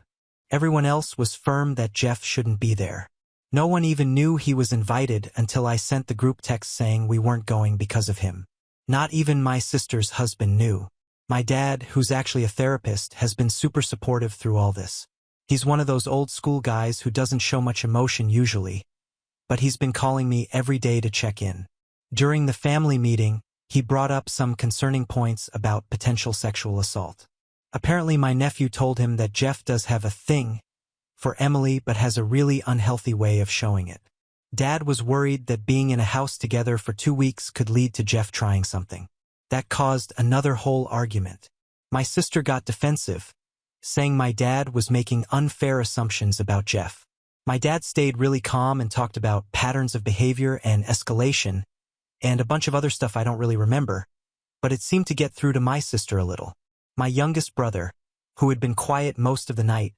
Everyone else was firm that Jeff shouldn't be there. No one even knew he was invited until I sent the group text saying we weren't going because of him. Not even my sister's husband knew. My dad, who's actually a therapist, has been super supportive through all this. He's one of those old school guys who doesn't show much emotion usually, but he's been calling me every day to check in. During the family meeting, he brought up some concerning points about potential sexual assault. Apparently my nephew told him that Jeff does have a thing for Emily but has a really unhealthy way of showing it. Dad was worried that being in a house together for 2 weeks could lead to Jeff trying something. That caused another whole argument. My sister got defensive, saying my dad was making unfair assumptions about Jeff. My dad stayed really calm and talked about patterns of behavior and escalation, and a bunch of other stuff I don't really remember, but it seemed to get through to my sister a little. My youngest brother, who had been quiet most of the night,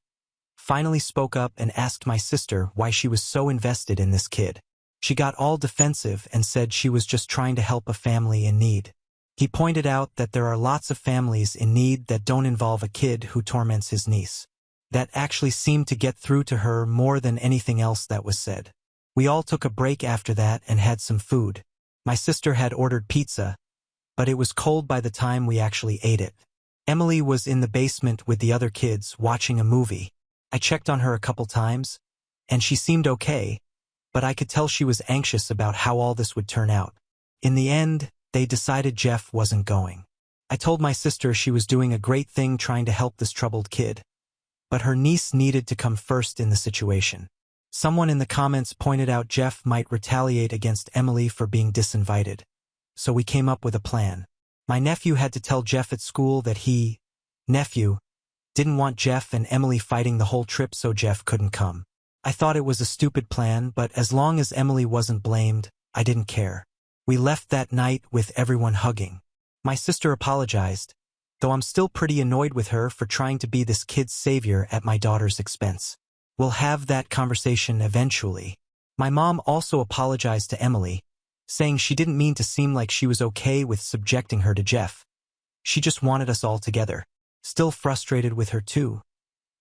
finally spoke up and asked my sister why she was so invested in this kid. She got all defensive and said she was just trying to help a family in need. He pointed out that there are lots of families in need that don't involve a kid who torments his niece. That actually seemed to get through to her more than anything else that was said. We all took a break after that and had some food. My sister had ordered pizza, but it was cold by the time we actually ate it. Emily was in the basement with the other kids watching a movie. I checked on her a couple times, and she seemed okay, but I could tell she was anxious about how all this would turn out. In the end, they decided Jeff wasn't going. I told my sister she was doing a great thing trying to help this troubled kid, but her niece needed to come first in the situation. Someone in the comments pointed out Jeff might retaliate against Emily for being disinvited, so we came up with a plan. My nephew had to tell Jeff at school that nephew, didn't want Jeff and Emily fighting the whole trip so Jeff couldn't come. I thought it was a stupid plan, but as long as Emily wasn't blamed, I didn't care. We left that night with everyone hugging. My sister apologized, though I'm still pretty annoyed with her for trying to be this kid's savior at my daughter's expense. We'll have that conversation eventually. My mom also apologized to Emily, saying she didn't mean to seem like she was okay with subjecting her to Jeff. She just wanted us all together. Still frustrated with her too.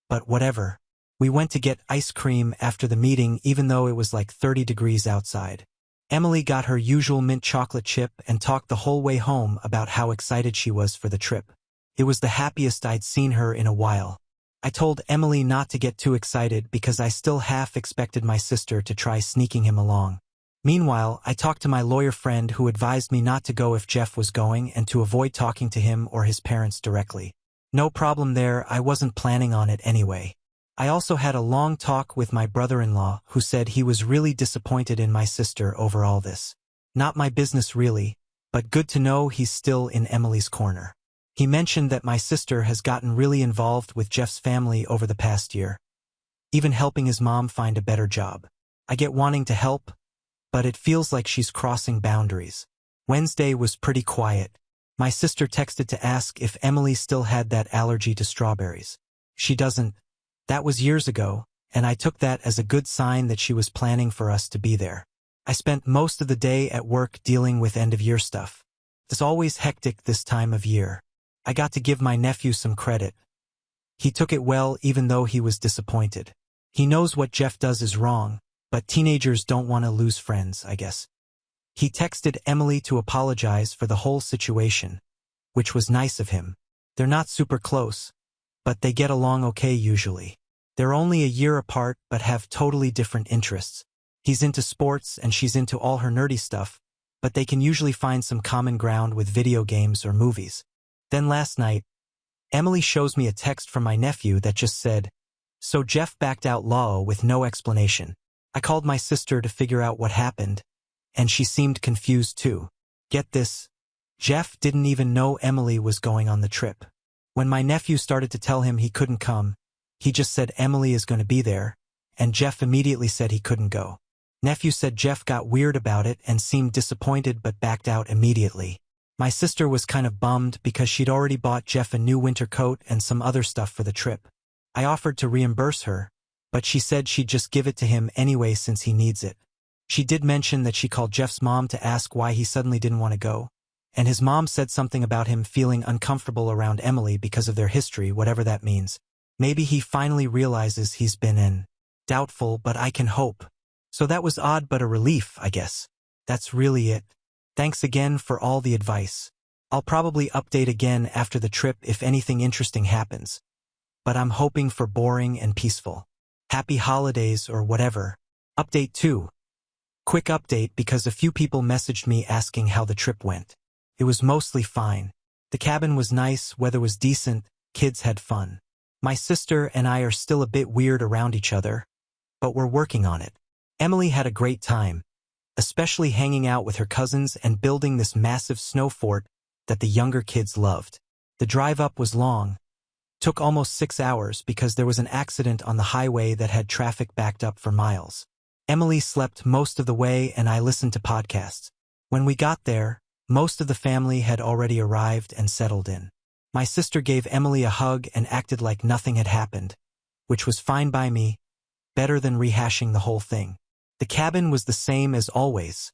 But whatever. We went to get ice cream after the meeting even though it was like 30 degrees outside. Emily got her usual mint chocolate chip and talked the whole way home about how excited she was for the trip. It was the happiest I'd seen her in a while. I told Emily not to get too excited because I still half expected my sister to try sneaking him along. Meanwhile, I talked to my lawyer friend who advised me not to go if Jeff was going and to avoid talking to him or his parents directly. No problem there, I wasn't planning on it anyway. I also had a long talk with my brother-in-law who said he was really disappointed in my sister over all this. Not my business really, but good to know he's still in Emily's corner. He mentioned that my sister has gotten really involved with Jeff's family over the past year, even helping his mom find a better job. I get wanting to help, but it feels like she's crossing boundaries. Wednesday was pretty quiet. My sister texted to ask if Emily still had that allergy to strawberries. She doesn't. That was years ago, and I took that as a good sign that she was planning for us to be there. I spent most of the day at work dealing with end-of-year stuff. It's always hectic this time of year. I got to give my nephew some credit. He took it well even though he was disappointed. He knows what Jeff does is wrong, but teenagers don't want to lose friends, I guess. He texted Emily to apologize for the whole situation, which was nice of him. They're not super close, but they get along okay usually. They're only a year apart but have totally different interests. He's into sports and she's into all her nerdy stuff, but they can usually find some common ground with video games or movies. Then last night, Emily shows me a text from my nephew that just said, "So Jeff backed out Lao with no explanation." I called my sister to figure out what happened, and she seemed confused too. Get this, Jeff didn't even know Emily was going on the trip. When my nephew started to tell him he couldn't come, he just said Emily is going to be there, and Jeff immediately said he couldn't go. Nephew said Jeff got weird about it and seemed disappointed but backed out immediately. My sister was kind of bummed because she'd already bought Jeff a new winter coat and some other stuff for the trip. I offered to reimburse her, but she said she'd just give it to him anyway since he needs it. She did mention that she called Jeff's mom to ask why he suddenly didn't want to go, and his mom said something about him feeling uncomfortable around Emily because of their history, whatever that means. Maybe he finally realizes he's been in. Doubtful, but I can hope. So that was odd but a relief, I guess. That's really it. Thanks again for all the advice. I'll probably update again after the trip if anything interesting happens. But I'm hoping for boring and peaceful. Happy holidays or whatever. Update 2. Quick update because a few people messaged me asking how the trip went. It was mostly fine. The cabin was nice, weather was decent, kids had fun. My sister and I are still a bit weird around each other, but we're working on it. Emily had a great time, especially hanging out with her cousins and building this massive snow fort that the younger kids loved. The drive up was long. Took almost 6 hours because there was an accident on the highway that had traffic backed up for miles. Emily slept most of the way and I listened to podcasts. When we got there, most of the family had already arrived and settled in. My sister gave Emily a hug and acted like nothing had happened, which was fine by me, better than rehashing the whole thing. The cabin was the same as always,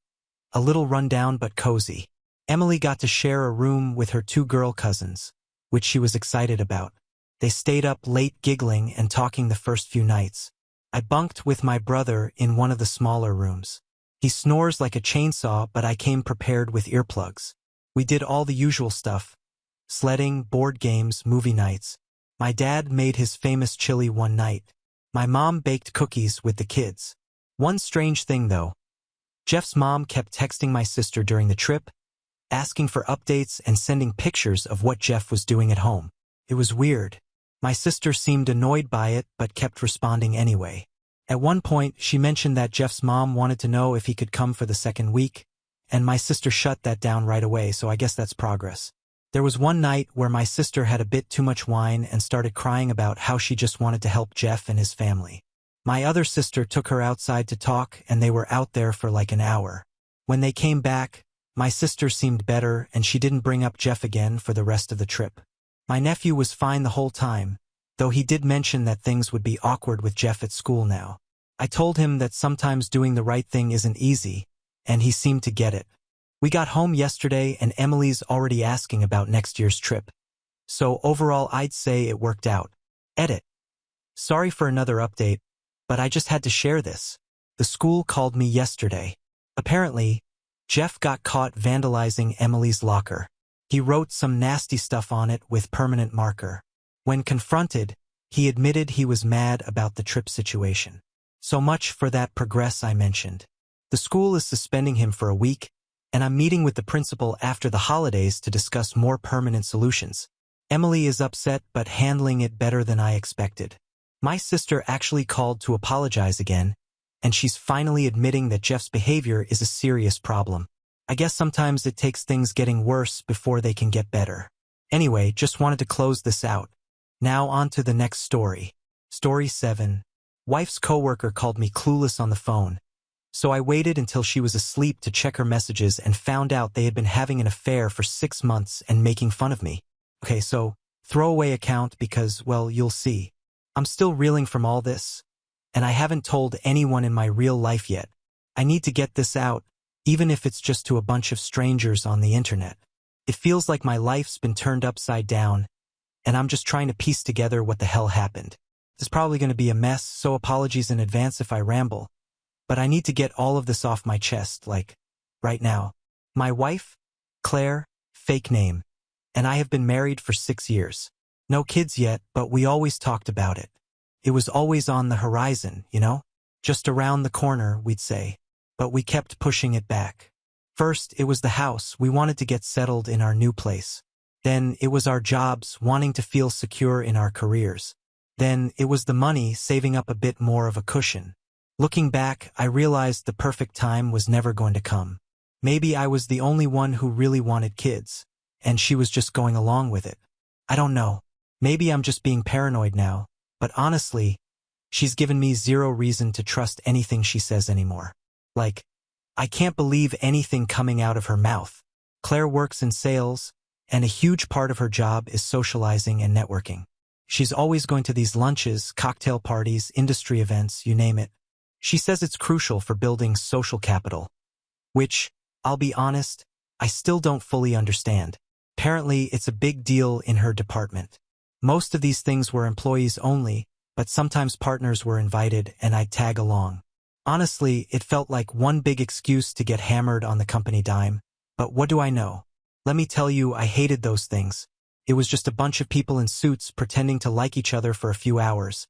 a little rundown but cozy. Emily got to share a room with her 2 girl cousins, which she was excited about. They stayed up late giggling and talking the first few nights. I bunked with my brother in one of the smaller rooms. He snores like a chainsaw, but I came prepared with earplugs. We did all the usual stuff: sledding, board games, movie nights. My dad made his famous chili one night. My mom baked cookies with the kids. One strange thing though. Jeff's mom kept texting my sister during the trip, asking for updates and sending pictures of what Jeff was doing at home. It was weird. My sister seemed annoyed by it but kept responding anyway. At one point, she mentioned that Jeff's mom wanted to know if he could come for the second week, and my sister shut that down right away, so I guess that's progress. There was one night where my sister had a bit too much wine and started crying about how she just wanted to help Jeff and his family. My other sister took her outside to talk, and they were out there for like an hour. When they came back, my sister seemed better and she didn't bring up Jeff again for the rest of the trip. My nephew was fine the whole time, though he did mention that things would be awkward with Jeff at school now. I told him that sometimes doing the right thing isn't easy, and he seemed to get it. We got home yesterday and Emily's already asking about next year's trip. So overall I'd say it worked out. Edit. Sorry for another update, but I just had to share this. The school called me yesterday. Apparently, Jeff got caught vandalizing Emily's locker. He wrote some nasty stuff on it with permanent marker. When confronted, he admitted he was mad about the trip situation. So much for that progress I mentioned. The school is suspending him for a week, and I'm meeting with the principal after the holidays to discuss more permanent solutions. Emily is upset but handling it better than I expected. My sister actually called to apologize again, and she's finally admitting that Jeff's behavior is a serious problem. I guess sometimes it takes things getting worse before they can get better. Anyway, just wanted to close this out. Now on to the next story. Story 7. Wife's coworker called me clueless on the phone, so I waited until she was asleep to check her messages and found out they had been having an affair for 6 months and making fun of me. Okay, so throwaway account because, well, you'll see. I'm still reeling from all this, and I haven't told anyone in my real life yet. I need to get this out, even if it's just to a bunch of strangers on the internet. It feels like my life's been turned upside down, and I'm just trying to piece together what the hell happened. It's probably going to be a mess, so apologies in advance if I ramble. But I need to get all of this off my chest, like, right now. My wife, Claire, fake name, and I have been married for 6 years. No kids yet, but we always talked about it. It was always on the horizon, you know? Just around the corner, we'd say. But we kept pushing it back. First, it was the house. We wanted to get settled in our new place. Then, it was our jobs, wanting to feel secure in our careers. Then, it was the money, saving up a bit more of a cushion. Looking back, I realized the perfect time was never going to come. Maybe I was the only one who really wanted kids, and she was just going along with it. I don't know. Maybe I'm just being paranoid now, but honestly, she's given me zero reason to trust anything she says anymore. Like, I can't believe anything coming out of her mouth. Claire works in sales, and a huge part of her job is socializing and networking. She's always going to these lunches, cocktail parties, industry events, you name it. She says it's crucial for building social capital, which, I'll be honest, I still don't fully understand. Apparently, it's a big deal in her department. Most of these things were employees only, but sometimes partners were invited and I'd tag along. Honestly, it felt like one big excuse to get hammered on the company dime, but what do I know? Let me tell you, I hated those things. It was just a bunch of people in suits pretending to like each other for a few hours,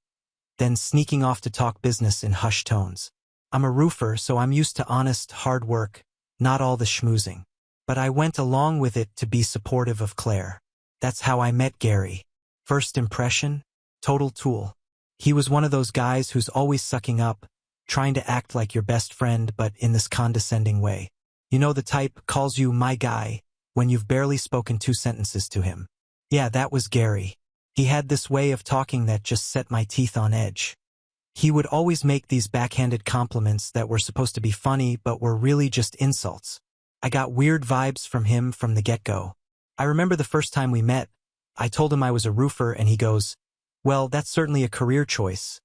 then sneaking off to talk business in hushed tones. I'm a roofer, so I'm used to honest, hard work, not all the schmoozing. But I went along with it to be supportive of Claire. That's how I met Gary. First impression? Total tool. He was one of those guys who's always sucking up, trying to act like your best friend but in this condescending way. You know the type, calls you my guy, when you've barely spoken 2 sentences to him. Yeah, that was Gary. He had this way of talking that just set my teeth on edge. He would always make these backhanded compliments that were supposed to be funny but were really just insults. I got weird vibes from him from the get-go. I remember the first time we met, I told him I was a roofer and he goes, "Well, that's certainly a career choice."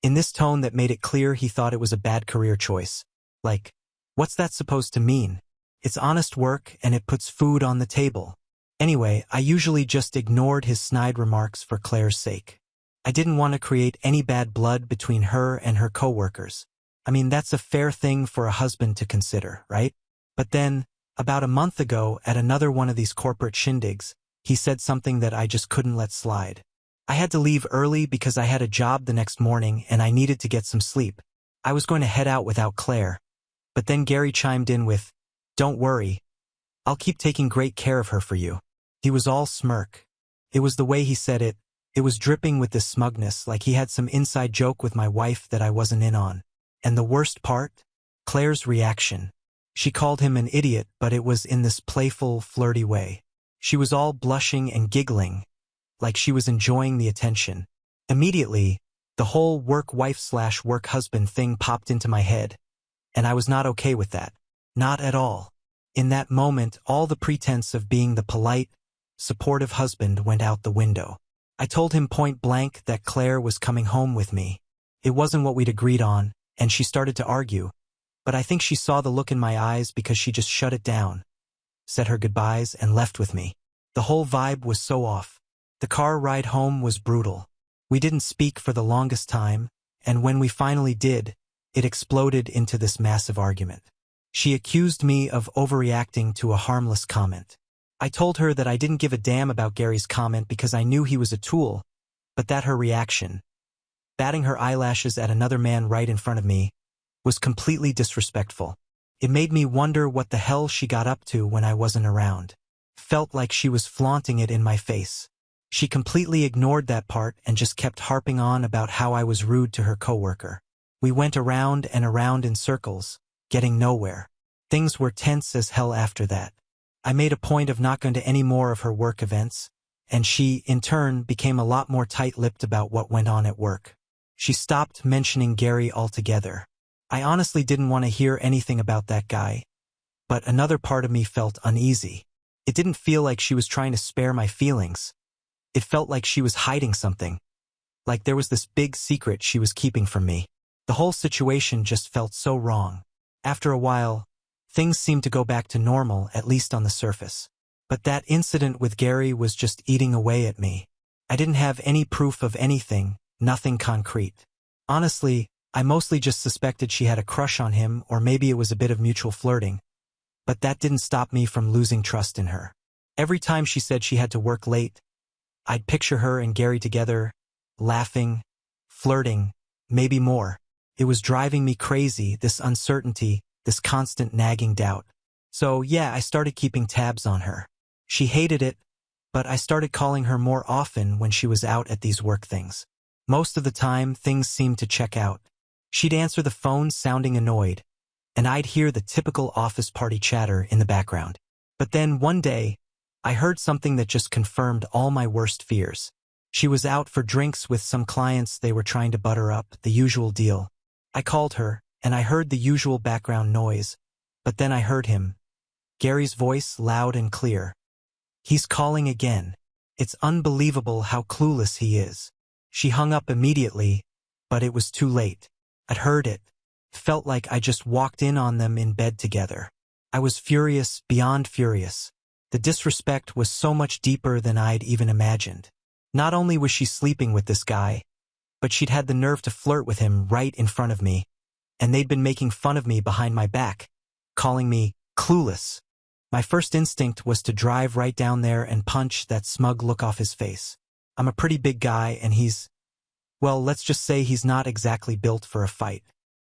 In this tone that made it clear he thought it was a bad career choice. Like, what's that supposed to mean? It's honest work and it puts food on the table. Anyway, I usually just ignored his snide remarks for Claire's sake. I didn't want to create any bad blood between her and her coworkers. I mean, that's a fair thing for a husband to consider, right? But then, about a month ago, at another one of these corporate shindigs, he said something that I just couldn't let slide. I had to leave early because I had a job the next morning and I needed to get some sleep. I was going to head out without Claire. But then Gary chimed in with, "Don't worry. I'll keep taking great care of her for you." He was all smirk. It was the way he said it. It was dripping with this smugness, like he had some inside joke with my wife that I wasn't in on. And the worst part? Claire's reaction. She called him an idiot, but it was in this playful, flirty way. She was all blushing and giggling, like she was enjoying the attention. Immediately, the whole work-wife/work-husband thing popped into my head, and I was not okay with that. Not at all. In that moment, all the pretense of being the polite, supportive husband went out the window. I told him point blank that Claire was coming home with me. It wasn't what we'd agreed on, and she started to argue. But I think she saw the look in my eyes because she just shut it down, said her goodbyes, and left with me. The whole vibe was so off. The car ride home was brutal. We didn't speak for the longest time, and when we finally did, it exploded into this massive argument. She accused me of overreacting to a harmless comment. I told her that I didn't give a damn about Gary's comment because I knew he was a tool, but that her reaction, batting her eyelashes at another man right in front of me, was completely disrespectful. It made me wonder what the hell she got up to when I wasn't around. Felt like she was flaunting it in my face. She completely ignored that part and just kept harping on about how I was rude to her coworker. We went around and around in circles, getting nowhere. Things were tense as hell after that. I made a point of not going to any more of her work events, and she, in turn, became a lot more tight-lipped about what went on at work. She stopped mentioning Gary altogether. I honestly didn't want to hear anything about that guy, but another part of me felt uneasy. It didn't feel like she was trying to spare my feelings. It felt like she was hiding something, like there was this big secret she was keeping from me. The whole situation just felt so wrong. After a while, things seemed to go back to normal, at least on the surface. But that incident with Gary was just eating away at me. I didn't have any proof of anything, nothing concrete. Honestly, I mostly just suspected she had a crush on him, or maybe it was a bit of mutual flirting. But that didn't stop me from losing trust in her. Every time she said she had to work late, I'd picture her and Gary together, laughing, flirting, maybe more. It was driving me crazy, this uncertainty, this constant nagging doubt. So yeah, I started keeping tabs on her. She hated it, but I started calling her more often when she was out at these work things. Most of the time, things seemed to check out. She'd answer the phone sounding annoyed, and I'd hear the typical office party chatter in the background. But then one day, I heard something that just confirmed all my worst fears. She was out for drinks with some clients they were trying to butter up, the usual deal. I called her, and I heard the usual background noise, but then I heard him. Gary's voice loud and clear. He's calling again. It's unbelievable how clueless he is. She hung up immediately, but it was too late. I'd heard it. Felt like I just walked in on them in bed together. I was furious, beyond furious. The disrespect was so much deeper than I'd even imagined. Not only was she sleeping with this guy, but she'd had the nerve to flirt with him right in front of me, and they'd been making fun of me behind my back, calling me clueless. My first instinct was to drive right down there and punch that smug look off his face. I'm a pretty big guy, and well, let's just say he's not exactly built for a fight.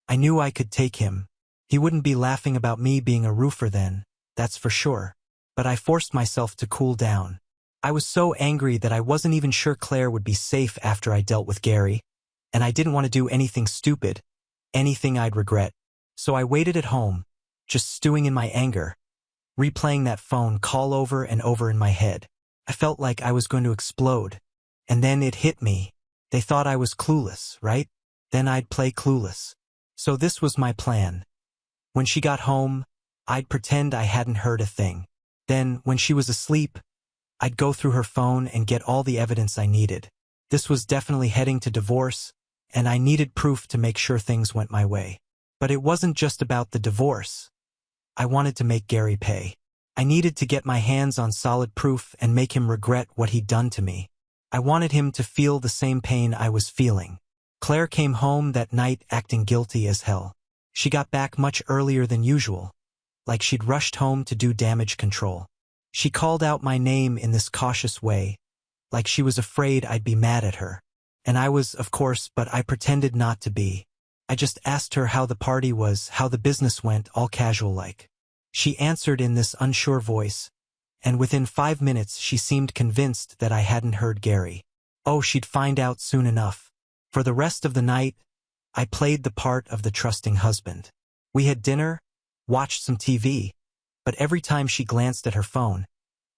I knew I could take him. He wouldn't be laughing about me being a roofer then, that's for sure. But I forced myself to cool down. I was so angry that I wasn't even sure Claire would be safe after I dealt with Gary, and I didn't want to do anything stupid, anything I'd regret. So I waited at home, just stewing in my anger, replaying that phone call over and over in my head. I felt like I was going to explode. And then it hit me. They thought I was clueless, right? Then I'd play clueless. So this was my plan. When she got home, I'd pretend I hadn't heard a thing. Then, when she was asleep, I'd go through her phone and get all the evidence I needed. This was definitely heading to divorce, and I needed proof to make sure things went my way. But it wasn't just about the divorce. I wanted to make Gary pay. I needed to get my hands on solid proof and make him regret what he'd done to me. I wanted him to feel the same pain I was feeling. Claire came home that night acting guilty as hell. She got back much earlier than usual, like she'd rushed home to do damage control. She called out my name in this cautious way, like she was afraid I'd be mad at her. And I was, of course, but I pretended not to be. I just asked her how the party was, how the business went, all casual-like. She answered in this unsure voice, and within 5 minutes she seemed convinced that I hadn't heard Gary. Oh, she'd find out soon enough. For the rest of the night, I played the part of the trusting husband. We had dinner, watched some TV, but every time she glanced at her phone,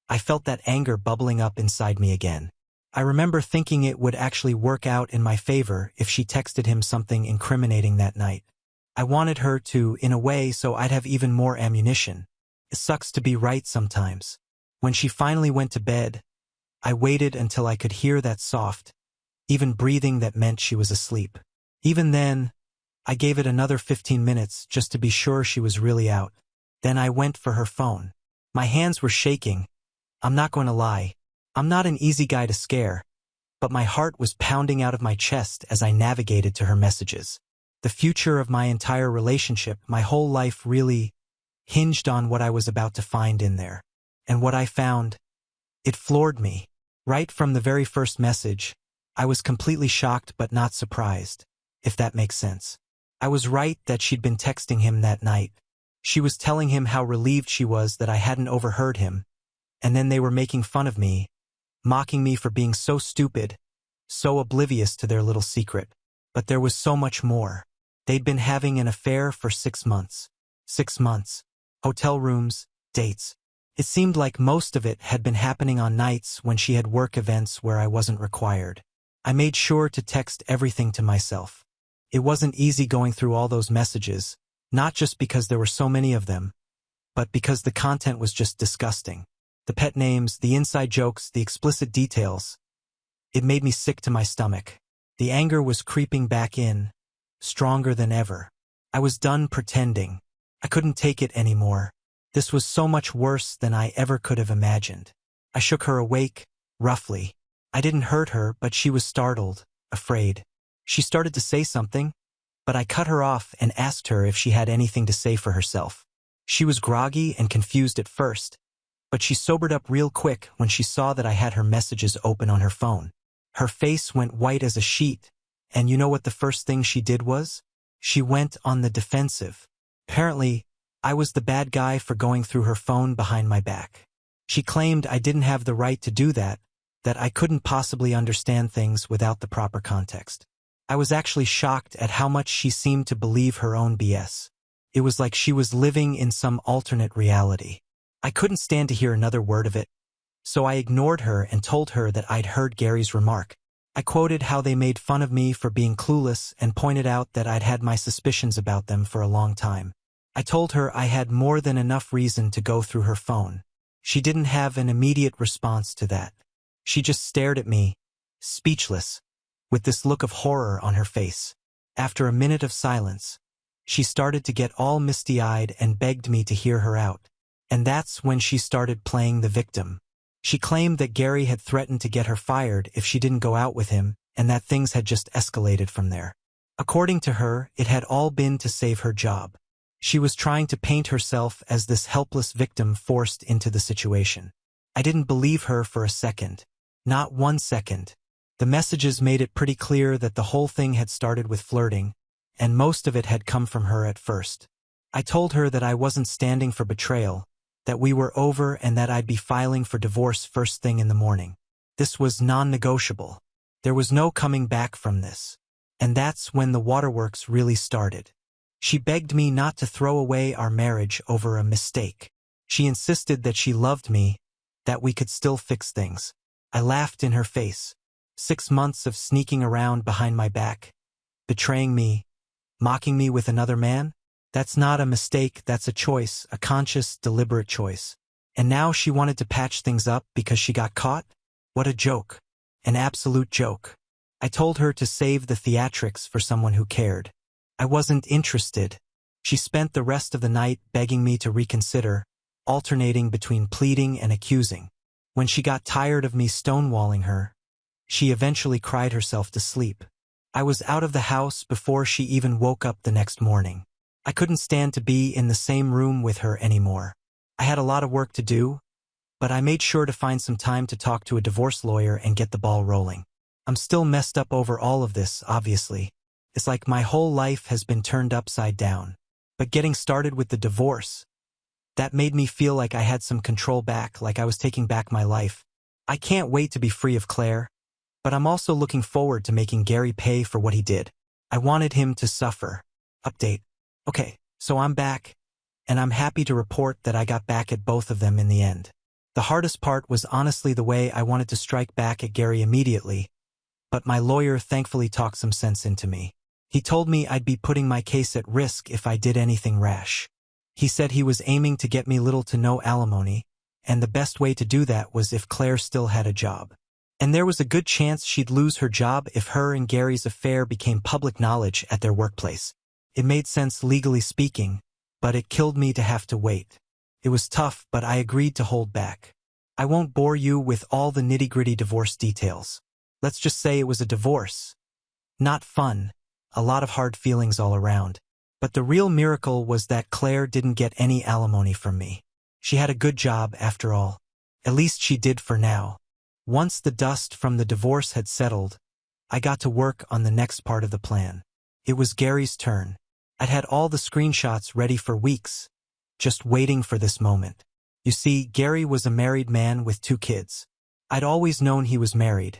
I felt that anger bubbling up inside me again. I remember thinking it would actually work out in my favor if she texted him something incriminating that night. I wanted her to, in a way, so I'd have even more ammunition. It sucks to be right sometimes. When she finally went to bed, I waited until I could hear that soft, even breathing that meant she was asleep. Even then, I gave it another 15 minutes just to be sure she was really out. Then I went for her phone. My hands were shaking. I'm not going to lie. I'm not an easy guy to scare, but my heart was pounding out of my chest as I navigated to her messages. The future of my entire relationship, my whole life really hinged on what I was about to find in there. And what I found, it floored me. Right from the very first message, I was completely shocked but not surprised, if that makes sense. I was right that she'd been texting him that night. She was telling him how relieved she was that I hadn't overheard him, and then they were making fun of me, mocking me for being so stupid, so oblivious to their little secret. But there was so much more. They'd been having an affair for 6 months. 6 months. Hotel rooms, dates. It seemed like most of it had been happening on nights when she had work events where I wasn't required. I made sure to text everything to myself. It wasn't easy going through all those messages, not just because there were so many of them, but because the content was just disgusting. The pet names, the inside jokes, the explicit details. It made me sick to my stomach. The anger was creeping back in, stronger than ever. I was done pretending. I couldn't take it anymore. This was so much worse than I ever could have imagined. I shook her awake, roughly. I didn't hurt her, but she was startled, afraid. She started to say something, but I cut her off and asked her if she had anything to say for herself. She was groggy and confused at first, but she sobered up real quick when she saw that I had her messages open on her phone. Her face went white as a sheet, and you know what the first thing she did was? She went on the defensive. Apparently, I was the bad guy for going through her phone behind my back. She claimed I didn't have the right to do that I couldn't possibly understand things without the proper context. I was actually shocked at how much she seemed to believe her own BS. It was like she was living in some alternate reality. I couldn't stand to hear another word of it, so I ignored her and told her that I'd heard Gary's remark. I quoted how they made fun of me for being clueless and pointed out that I'd had my suspicions about them for a long time. I told her I had more than enough reason to go through her phone. She didn't have an immediate response to that. She just stared at me, speechless, with this look of horror on her face. After a minute of silence, she started to get all misty-eyed and begged me to hear her out. And that's when she started playing the victim. She claimed that Gary had threatened to get her fired if she didn't go out with him, and that things had just escalated from there. According to her, it had all been to save her job. She was trying to paint herself as this helpless victim forced into the situation. I didn't believe her for a second. Not 1 second. The messages made it pretty clear that the whole thing had started with flirting, and most of it had come from her at first. I told her that I wasn't standing for betrayal, that we were over and that I'd be filing for divorce first thing in the morning. This was non-negotiable. There was no coming back from this. And that's when the waterworks really started. She begged me not to throw away our marriage over a mistake. She insisted that she loved me, that we could still fix things. I laughed in her face. 6 months of sneaking around behind my back, betraying me, mocking me with another man? That's not a mistake, that's a choice, a conscious, deliberate choice. And now she wanted to patch things up because she got caught? What a joke. An absolute joke. I told her to save the theatrics for someone who cared. I wasn't interested. She spent the rest of the night begging me to reconsider, alternating between pleading and accusing. When she got tired of me stonewalling her, she eventually cried herself to sleep. I was out of the house before she even woke up the next morning. I couldn't stand to be in the same room with her anymore. I had a lot of work to do, but I made sure to find some time to talk to a divorce lawyer and get the ball rolling. I'm still messed up over all of this, obviously. It's like my whole life has been turned upside down. But getting started with the divorce, that made me feel like I had some control back, like I was taking back my life. I can't wait to be free of Claire, but I'm also looking forward to making Gary pay for what he did. I wanted him to suffer. Update. Okay, so I'm back, and I'm happy to report that I got back at both of them in the end. The hardest part was honestly the way I wanted to strike back at Gary immediately, but my lawyer thankfully talked some sense into me. He told me I'd be putting my case at risk if I did anything rash. He said he was aiming to get me little to no alimony, and the best way to do that was if Claire still had a job. And there was a good chance she'd lose her job if her and Gary's affair became public knowledge at their workplace. It made sense legally speaking, but it killed me to have to wait. It was tough, but I agreed to hold back. I won't bore you with all the nitty-gritty divorce details. Let's just say it was a divorce. Not fun, a lot of hard feelings all around. But the real miracle was that Claire didn't get any alimony from me. She had a good job after all. At least she did for now. Once the dust from the divorce had settled, I got to work on the next part of the plan. It was Gary's turn. I'd had all the screenshots ready for weeks, just waiting for this moment. You see, Gary was a married man with 2 kids. I'd always known he was married.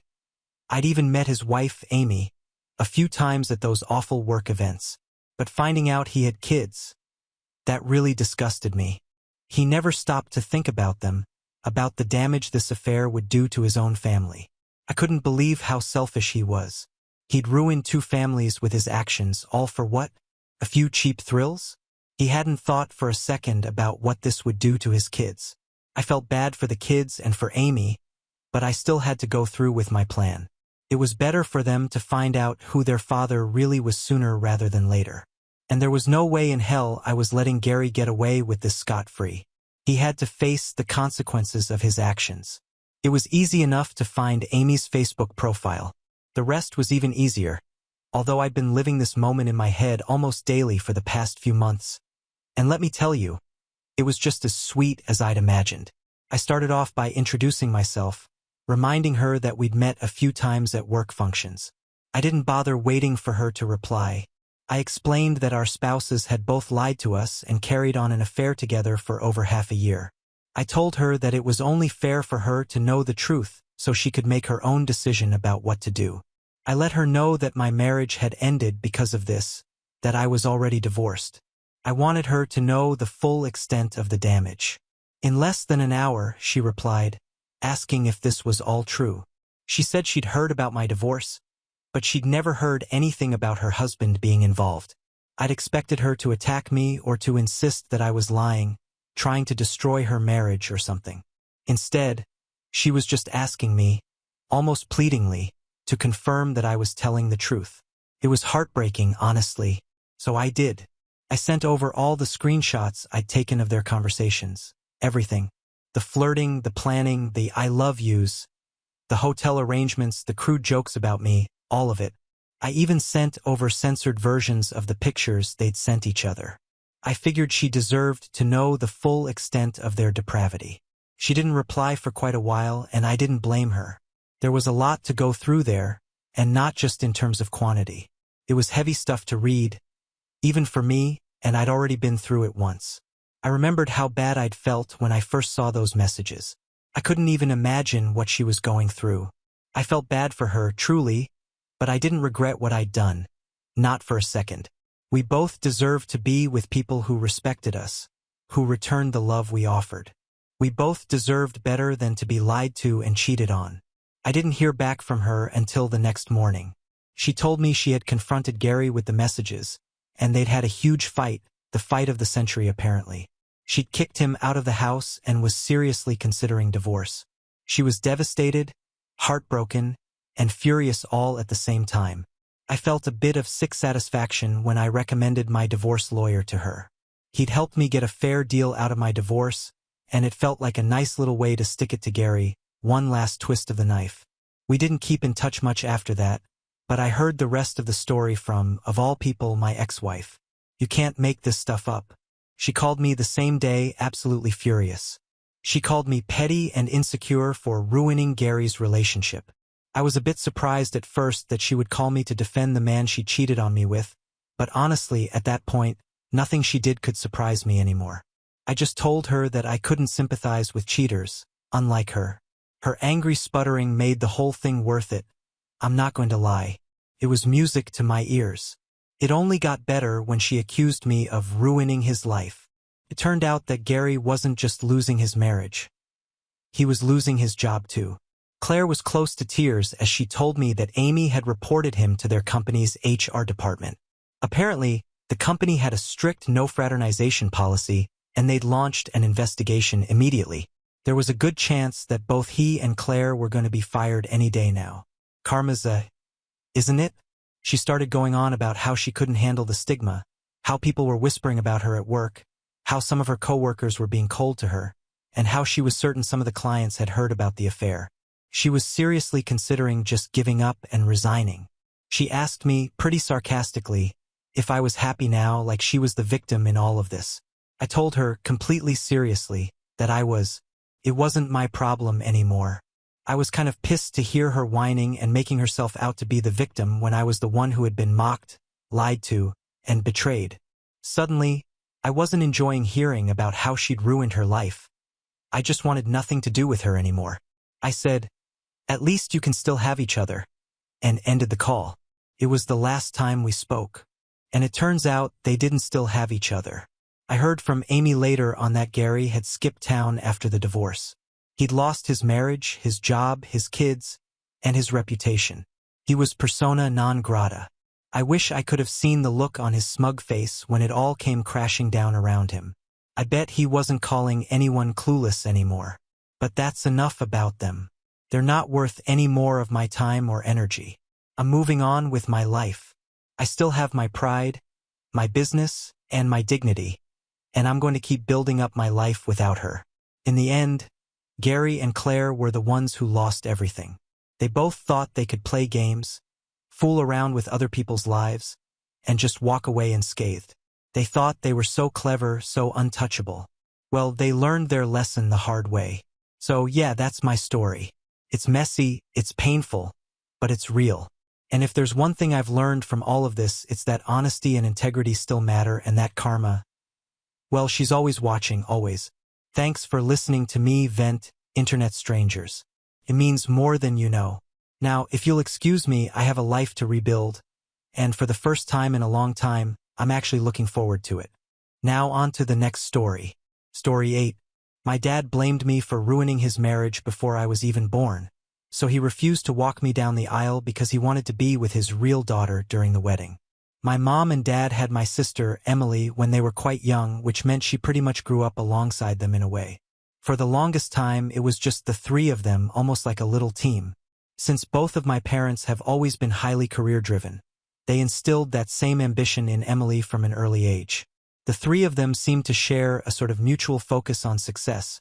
I'd even met his wife, Amy, a few times at those awful work events. But finding out he had kids, that really disgusted me. He never stopped to think about them, about the damage this affair would do to his own family. I couldn't believe how selfish he was. He'd ruined 2 families with his actions, all for what? A few cheap thrills? He hadn't thought for a second about what this would do to his kids. I felt bad for the kids and for Amy, but I still had to go through with my plan. It was better for them to find out who their father really was sooner rather than later. And there was no way in hell I was letting Gary get away with this scot-free. He had to face the consequences of his actions. It was easy enough to find Amy's Facebook profile. The rest was even easier, although I'd been living this moment in my head almost daily for the past few months. And let me tell you, it was just as sweet as I'd imagined. I started off by introducing myself, reminding her that we'd met a few times at work functions. I didn't bother waiting for her to reply. I explained that our spouses had both lied to us and carried on an affair together for over half a year. I told her that it was only fair for her to know the truth so she could make her own decision about what to do. I let her know that my marriage had ended because of this, that I was already divorced. I wanted her to know the full extent of the damage. In less than an hour, she replied, asking if this was all true. She said she'd heard about my divorce, but she'd never heard anything about her husband being involved. I'd expected her to attack me or to insist that I was lying, trying to destroy her marriage or something. Instead, she was just asking me, almost pleadingly, to confirm that I was telling the truth. It was heartbreaking, honestly, so I did. I sent over all the screenshots I'd taken of their conversations. Everything. The flirting, the planning, the I love yous, the hotel arrangements, the crude jokes about me, all of it. I even sent over censored versions of the pictures they'd sent each other. I figured she deserved to know the full extent of their depravity. She didn't reply for quite a while, and I didn't blame her. There was a lot to go through there, and not just in terms of quantity. It was heavy stuff to read, even for me, and I'd already been through it once. I remembered how bad I'd felt when I first saw those messages. I couldn't even imagine what she was going through. I felt bad for her, truly, but I didn't regret what I'd done. Not for a second. We both deserved to be with people who respected us, who returned the love we offered. We both deserved better than to be lied to and cheated on. I didn't hear back from her until the next morning. She told me she had confronted Gary with the messages, and they'd had a huge fight, the fight of the century apparently. She'd kicked him out of the house and was seriously considering divorce. She was devastated, heartbroken, and furious all at the same time. I felt a bit of sick satisfaction when I recommended my divorce lawyer to her. He'd helped me get a fair deal out of my divorce, and it felt like a nice little way to stick it to Gary, one last twist of the knife. We didn't keep in touch much after that, but I heard the rest of the story from, of all people, my ex-wife. You can't make this stuff up. She called me the same day, absolutely furious. She called me petty and insecure for ruining Gary's relationship. I was a bit surprised at first that she would call me to defend the man she cheated on me with, but honestly, at that point, nothing she did could surprise me anymore. I just told her that I couldn't sympathize with cheaters, unlike her. Her angry sputtering made the whole thing worth it. I'm not going to lie. It was music to my ears. It only got better when she accused me of ruining his life. It turned out that Gary wasn't just losing his marriage. He was losing his job too. Claire was close to tears as she told me that Amy had reported him to their company's HR department. Apparently, the company had a strict no fraternization policy, and they'd launched an investigation immediately. There was a good chance that both he and Claire were going to be fired any day now. Karma's isn't it? She started going on about how she couldn't handle the stigma, how people were whispering about her at work, how some of her coworkers were being cold to her, and how she was certain some of the clients had heard about the affair. She was seriously considering just giving up and resigning. She asked me, pretty sarcastically, if I was happy now, like she was the victim in all of this. I told her, completely seriously, that it wasn't my problem anymore. I was kind of pissed to hear her whining and making herself out to be the victim when I was the one who had been mocked, lied to, and betrayed. Suddenly, I wasn't enjoying hearing about how she'd ruined her life. I just wanted nothing to do with her anymore. I said, "At least you can still have each other," and ended the call. It was the last time we spoke. And it turns out they didn't still have each other. I heard from Amy later on that Gary had skipped town after the divorce. He'd lost his marriage, his job, his kids, and his reputation. He was persona non grata. I wish I could have seen the look on his smug face when it all came crashing down around him. I bet he wasn't calling anyone clueless anymore. But that's enough about them. They're not worth any more of my time or energy. I'm moving on with my life. I still have my pride, my business, and my dignity, and I'm going to keep building up my life without her. In the end, Gary and Claire were the ones who lost everything. They both thought they could play games, fool around with other people's lives, and just walk away unscathed. They thought they were so clever, so untouchable. Well, they learned their lesson the hard way. So yeah, that's my story. It's messy, it's painful, but it's real. And if there's one thing I've learned from all of this, it's that honesty and integrity still matter, and that karma, well, she's always watching, always. Thanks for listening to me vent, internet strangers. It means more than you know. Now, if you'll excuse me, I have a life to rebuild, and for the first time in a long time, I'm actually looking forward to it. Now on to the next story. Story 8. My dad blamed me for ruining his marriage before I was even born, so he refused to walk me down the aisle because he wanted to be with his real daughter during the wedding. My mom and dad had my sister, Emily, when they were quite young, which meant she pretty much grew up alongside them in a way. For the longest time, it was just the three of them, almost like a little team. Since both of my parents have always been highly career-driven, they instilled that same ambition in Emily from an early age. The three of them seemed to share a sort of mutual focus on success,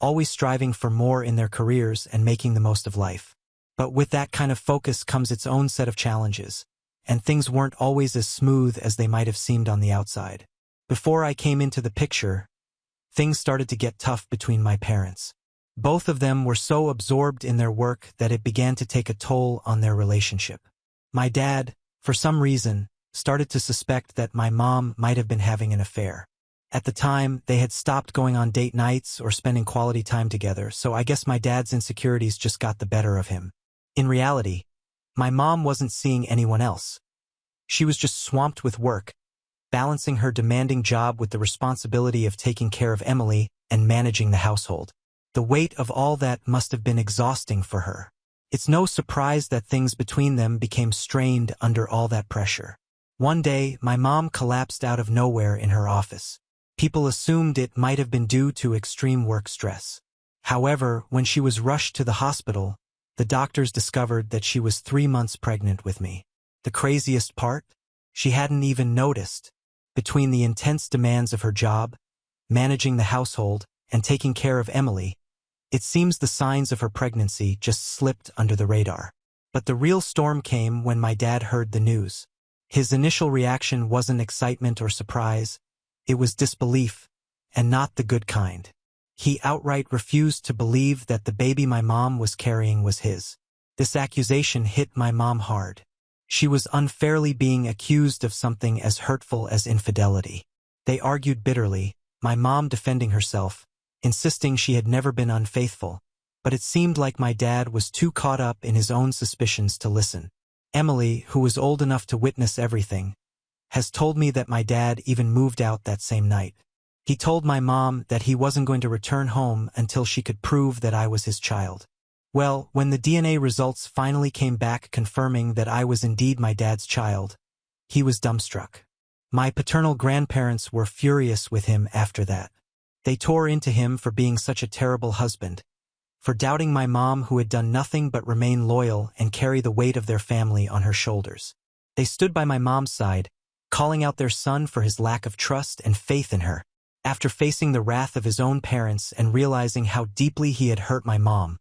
always striving for more in their careers and making the most of life. But with that kind of focus comes its own set of challenges, and things weren't always as smooth as they might have seemed on the outside. Before I came into the picture, things started to get tough between my parents. Both of them were so absorbed in their work that it began to take a toll on their relationship. My dad, for some reason, started to suspect that my mom might have been having an affair. At the time, they had stopped going on date nights or spending quality time together, so I guess my dad's insecurities just got the better of him. In reality, my mom wasn't seeing anyone else. She was just swamped with work, balancing her demanding job with the responsibility of taking care of Emily and managing the household. The weight of all that must have been exhausting for her. It's no surprise that things between them became strained under all that pressure. One day, my mom collapsed out of nowhere in her office. People assumed it might have been due to extreme work stress. However, when she was rushed to the hospital, the doctors discovered that she was 3 months pregnant with me. The craziest part? She hadn't even noticed. Between the intense demands of her job, managing the household, and taking care of Emily, it seems the signs of her pregnancy just slipped under the radar. But the real storm came when my dad heard the news. His initial reaction wasn't excitement or surprise, it was disbelief, and not the good kind. He outright refused to believe that the baby my mom was carrying was his. This accusation hit my mom hard. She was unfairly being accused of something as hurtful as infidelity. They argued bitterly, my mom defending herself, insisting she had never been unfaithful, but it seemed like my dad was too caught up in his own suspicions to listen. Emily, who was old enough to witness everything, has told me that my dad even moved out that same night. He told my mom that he wasn't going to return home until she could prove that I was his child. Well, when the DNA results finally came back confirming that I was indeed my dad's child, he was dumbstruck. My paternal grandparents were furious with him after that. They tore into him for being such a terrible husband, for doubting my mom who had done nothing but remain loyal and carry the weight of their family on her shoulders. They stood by my mom's side, calling out their son for his lack of trust and faith in her. After facing the wrath of his own parents and realizing how deeply he had hurt my mom,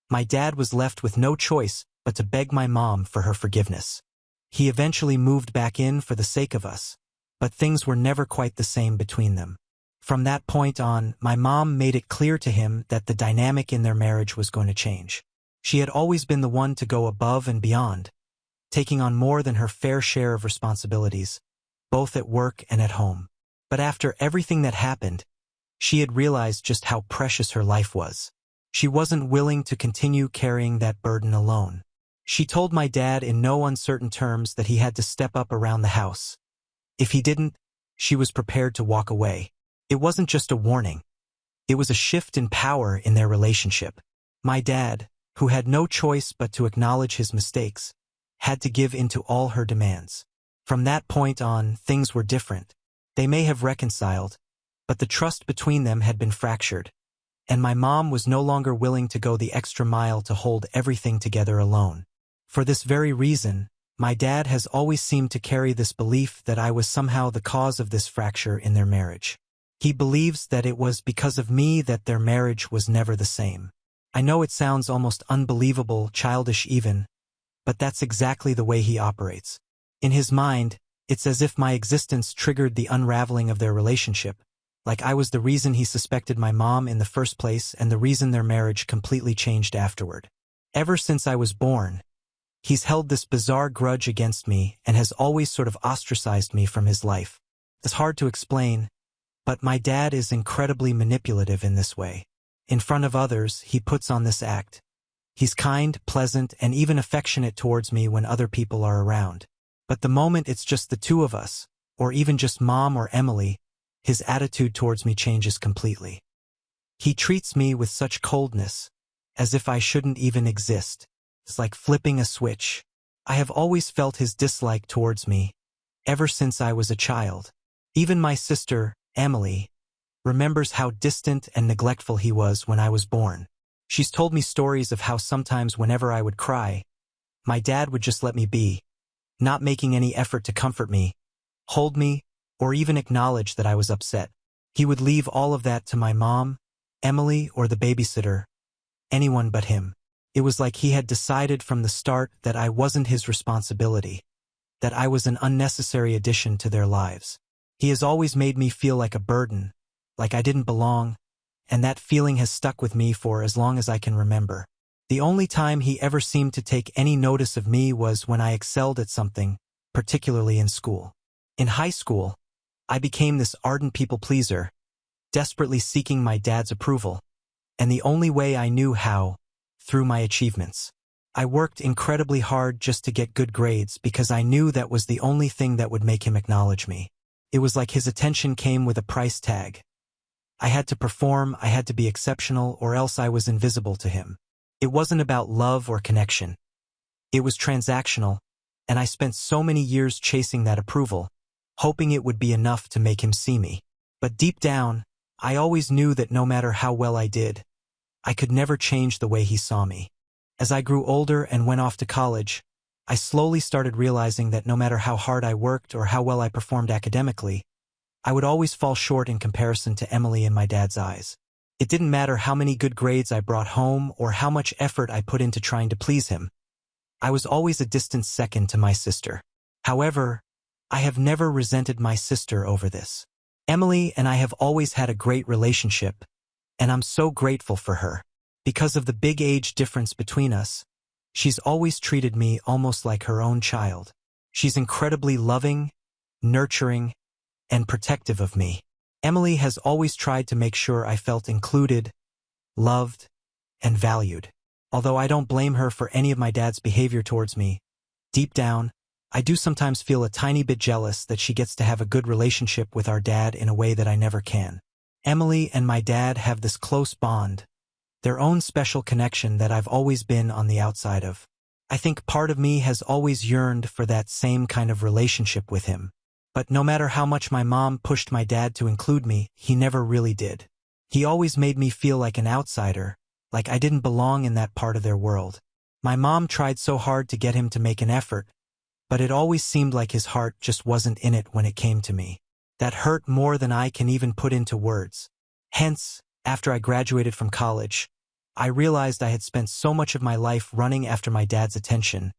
my dad was left with no choice but to beg my mom for her forgiveness. He eventually moved back in for the sake of us, but things were never quite the same between them. From that point on, my mom made it clear to him that the dynamic in their marriage was going to change. She had always been the one to go above and beyond, taking on more than her fair share of responsibilities, both at work and at home. But after everything that happened, she had realized just how precious her life was. She wasn't willing to continue carrying that burden alone. She told my dad in no uncertain terms that he had to step up around the house. If he didn't, she was prepared to walk away. It wasn't just a warning. It was a shift in power in their relationship. My dad, who had no choice but to acknowledge his mistakes, had to give in to all her demands. From that point on, things were different. They may have reconciled, but the trust between them had been fractured, and my mom was no longer willing to go the extra mile to hold everything together alone. For this very reason, my dad has always seemed to carry this belief that I was somehow the cause of this fracture in their marriage. He believes that it was because of me that their marriage was never the same. I know it sounds almost unbelievable, childish even, but that's exactly the way he operates. In his mind, it's as if my existence triggered the unraveling of their relationship, like I was the reason he suspected my mom in the first place and the reason their marriage completely changed afterward. Ever since I was born, He's held this bizarre grudge against me and has always sort of ostracized me from his life. It's hard to explain, but my dad is incredibly manipulative in this way. In front of others, he puts on this act. He's kind, pleasant, and even affectionate towards me when other people are around. But the moment it's just the two of us, or even just Mom or Emily, his attitude towards me changes completely. He treats me with such coldness, as if I shouldn't even exist. It's like flipping a switch. I have always felt his dislike towards me, ever since I was a child. Even my sister, Emily, remembers how distant and neglectful he was when I was born. She's told me stories of how sometimes whenever I would cry, my dad would just let me be, not making any effort to comfort me, hold me, or even acknowledge that I was upset. He would leave all of that to my mom, Emily, or the babysitter, anyone but him. It was like he had decided from the start that I wasn't his responsibility, that I was an unnecessary addition to their lives. He has always made me feel like a burden, like I didn't belong, and that feeling has stuck with me for as long as I can remember. The only time he ever seemed to take any notice of me was when I excelled at something, particularly in school. In high school, I became this ardent people pleaser, desperately seeking my dad's approval, and the only way I knew how, through my achievements. I worked incredibly hard just to get good grades because I knew that was the only thing that would make him acknowledge me. It was like his attention came with a price tag. I had to perform, I had to be exceptional, or else I was invisible to him. It wasn't about love or connection. It was transactional, and I spent so many years chasing that approval, hoping it would be enough to make him see me. But deep down, I always knew that no matter how well I did, I could never change the way he saw me. As I grew older and went off to college, I slowly started realizing that no matter how hard I worked or how well I performed academically, I would always fall short in comparison to Emily in my dad's eyes. It didn't matter how many good grades I brought home or how much effort I put into trying to please him. I was always a distant second to my sister. However, I have never resented my sister over this. Emily and I have always had a great relationship, and I'm so grateful for her. Because of the big age difference between us, she's always treated me almost like her own child. She's incredibly loving, nurturing, and protective of me. Emily has always tried to make sure I felt included, loved, and valued. Although I don't blame her for any of my dad's behavior towards me, deep down, I do sometimes feel a tiny bit jealous that she gets to have a good relationship with our dad in a way that I never can. Emily and my dad have this close bond, their own special connection that I've always been on the outside of. I think part of me has always yearned for that same kind of relationship with him. But no matter how much my mom pushed my dad to include me, he never really did. He always made me feel like an outsider, like I didn't belong in that part of their world. My mom tried so hard to get him to make an effort, but it always seemed like his heart just wasn't in it when it came to me. That hurt more than I can even put into words. Hence, after I graduated from college, I realized I had spent so much of my life running after my dad's attention,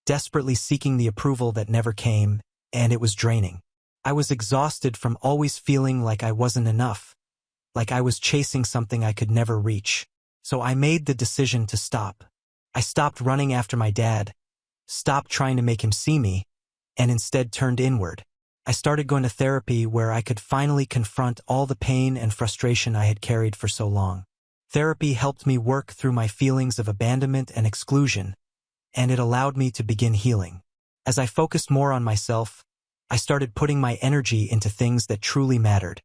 desperately seeking the approval that never came, and it was draining. I was exhausted from always feeling like I wasn't enough, like I was chasing something I could never reach. So I made the decision to stop. I stopped running after my dad, stopped trying to make him see me, and instead turned inward. I started going to therapy where I could finally confront all the pain and frustration I had carried for so long. Therapy helped me work through my feelings of abandonment and exclusion, and it allowed me to begin healing. As I focused more on myself, I started putting my energy into things that truly mattered.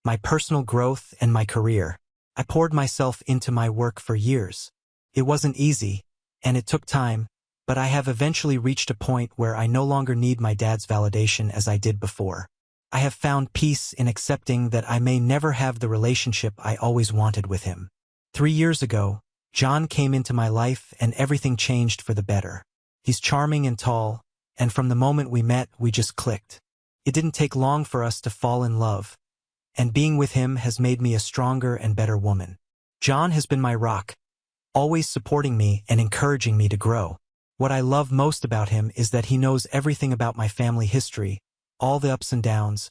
My personal growth and my career. I poured myself into my work for years. It wasn't easy, and it took time, but I have eventually reached a point where I no longer need my dad's validation as I did before. I have found peace in accepting that I may never have the relationship I always wanted with him. 3 years ago, John came into my life and everything changed for the better. He's charming and tall, and from the moment we met, we just clicked. It didn't take long for us to fall in love, and being with him has made me a stronger and better woman. John has been my rock, always supporting me and encouraging me to grow. What I love most about him is that he knows everything about my family history, all the ups and downs,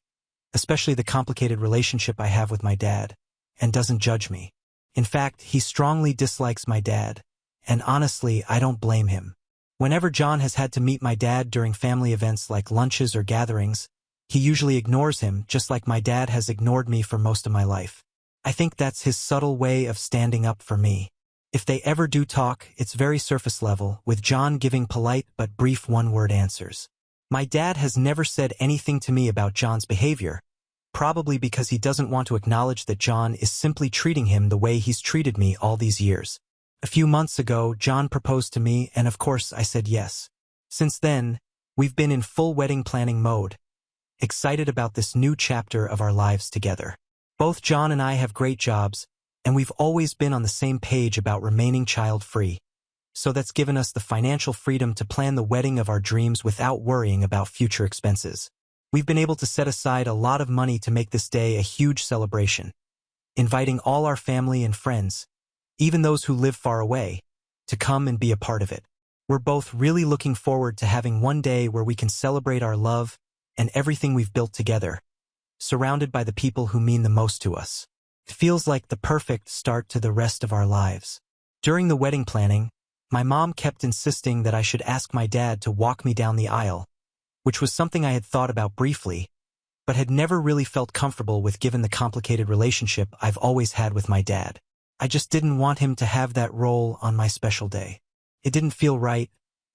especially the complicated relationship I have with my dad, and doesn't judge me. In fact, he strongly dislikes my dad, and honestly, I don't blame him. Whenever John has had to meet my dad during family events like lunches or gatherings, he usually ignores him, just like my dad has ignored me for most of my life. I think that's his subtle way of standing up for me. If they ever do talk, it's very surface level, with John giving polite but brief one-word answers. My dad has never said anything to me about John's behavior, probably because he doesn't want to acknowledge that John is simply treating him the way he's treated me all these years. A few months ago, John proposed to me, and of course I said yes. Since then, we've been in full wedding planning mode, excited about this new chapter of our lives together. Both John and I have great jobs, and we've always been on the same page about remaining child-free. So that's given us the financial freedom to plan the wedding of our dreams without worrying about future expenses. We've been able to set aside a lot of money to make this day a huge celebration, inviting all our family and friends, even those who live far away, to come and be a part of it. We're both really looking forward to having one day where we can celebrate our love and everything we've built together, surrounded by the people who mean the most to us. It feels like the perfect start to the rest of our lives. During the wedding planning, my mom kept insisting that I should ask my dad to walk me down the aisle, which was something I had thought about briefly, but had never really felt comfortable with given the complicated relationship I've always had with my dad. I just didn't want him to have that role on my special day. It didn't feel right,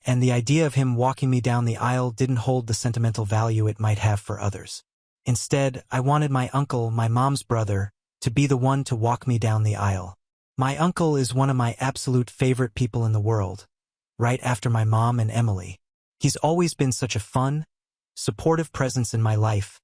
and the idea of him walking me down the aisle didn't hold the sentimental value it might have for others. Instead, I wanted my uncle, my mom's brother, to be the one to walk me down the aisle. My uncle is one of my absolute favorite people in the world, right after my mom and Emily. He's always been such a fun, supportive presence in my life,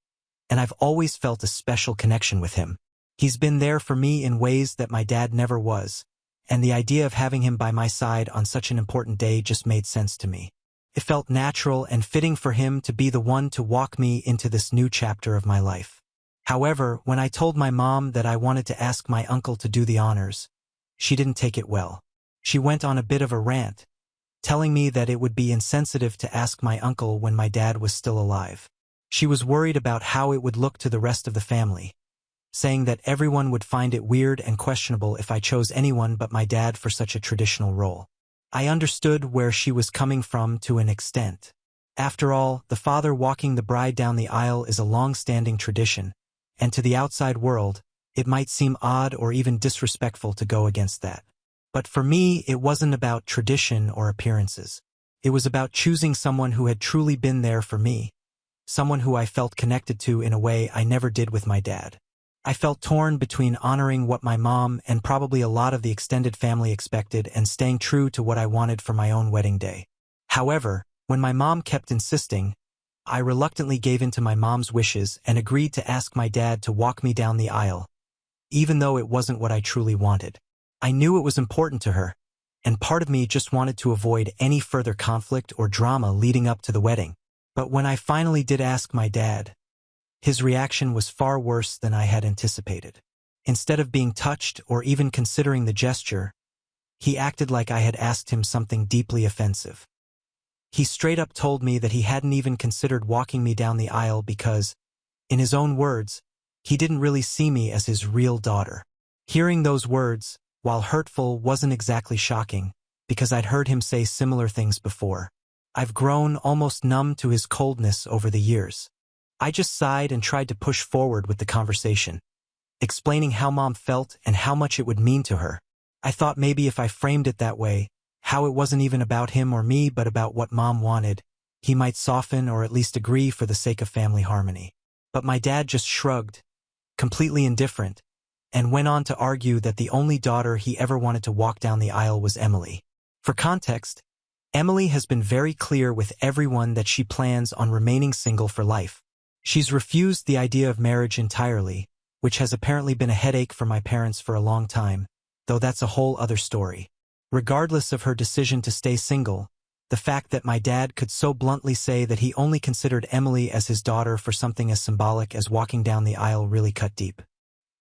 and I've always felt a special connection with him. He's been there for me in ways that my dad never was, and the idea of having him by my side on such an important day just made sense to me. It felt natural and fitting for him to be the one to walk me into this new chapter of my life. However, when I told my mom that I wanted to ask my uncle to do the honors, she didn't take it well. She went on a bit of a rant, telling me that it would be insensitive to ask my uncle when my dad was still alive. She was worried about how it would look to the rest of the family, saying that everyone would find it weird and questionable if I chose anyone but my dad for such a traditional role. I understood where she was coming from to an extent. After all, the father walking the bride down the aisle is a long-standing tradition, and to the outside world, it might seem odd or even disrespectful to go against that. But for me, it wasn't about tradition or appearances. It was about choosing someone who had truly been there for me, someone who I felt connected to in a way I never did with my dad. I felt torn between honoring what my mom and probably a lot of the extended family expected and staying true to what I wanted for my own wedding day. However, when my mom kept insisting, I reluctantly gave in to my mom's wishes and agreed to ask my dad to walk me down the aisle, even though it wasn't what I truly wanted. I knew it was important to her, and part of me just wanted to avoid any further conflict or drama leading up to the wedding. But when I finally did ask my dad, his reaction was far worse than I had anticipated. Instead of being touched or even considering the gesture, he acted like I had asked him something deeply offensive. He straight up told me that he hadn't even considered walking me down the aisle because, in his own words, he didn't really see me as his real daughter. Hearing those words, while hurtful, wasn't exactly shocking, because I'd heard him say similar things before. I've grown almost numb to his coldness over the years. I just sighed and tried to push forward with the conversation, explaining how Mom felt and how much it would mean to her. I thought maybe if I framed it that way, how it wasn't even about him or me but about what Mom wanted, he might soften or at least agree for the sake of family harmony. But my dad just shrugged, completely indifferent, and went on to argue that the only daughter he ever wanted to walk down the aisle was Emily. For context, Emily has been very clear with everyone that she plans on remaining single for life. She's refused the idea of marriage entirely, which has apparently been a headache for my parents for a long time, though that's a whole other story. Regardless of her decision to stay single, the fact that my dad could so bluntly say that he only considered Emily as his daughter for something as symbolic as walking down the aisle really cut deep.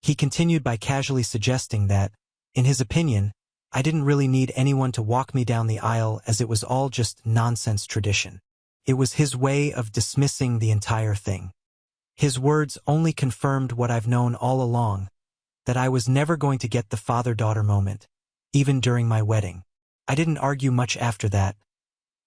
He continued by casually suggesting that, in his opinion, I didn't really need anyone to walk me down the aisle as it was all just nonsense tradition. It was his way of dismissing the entire thing. His words only confirmed what I've known all along, that I was never going to get the father-daughter moment, even during my wedding. I didn't argue much after that,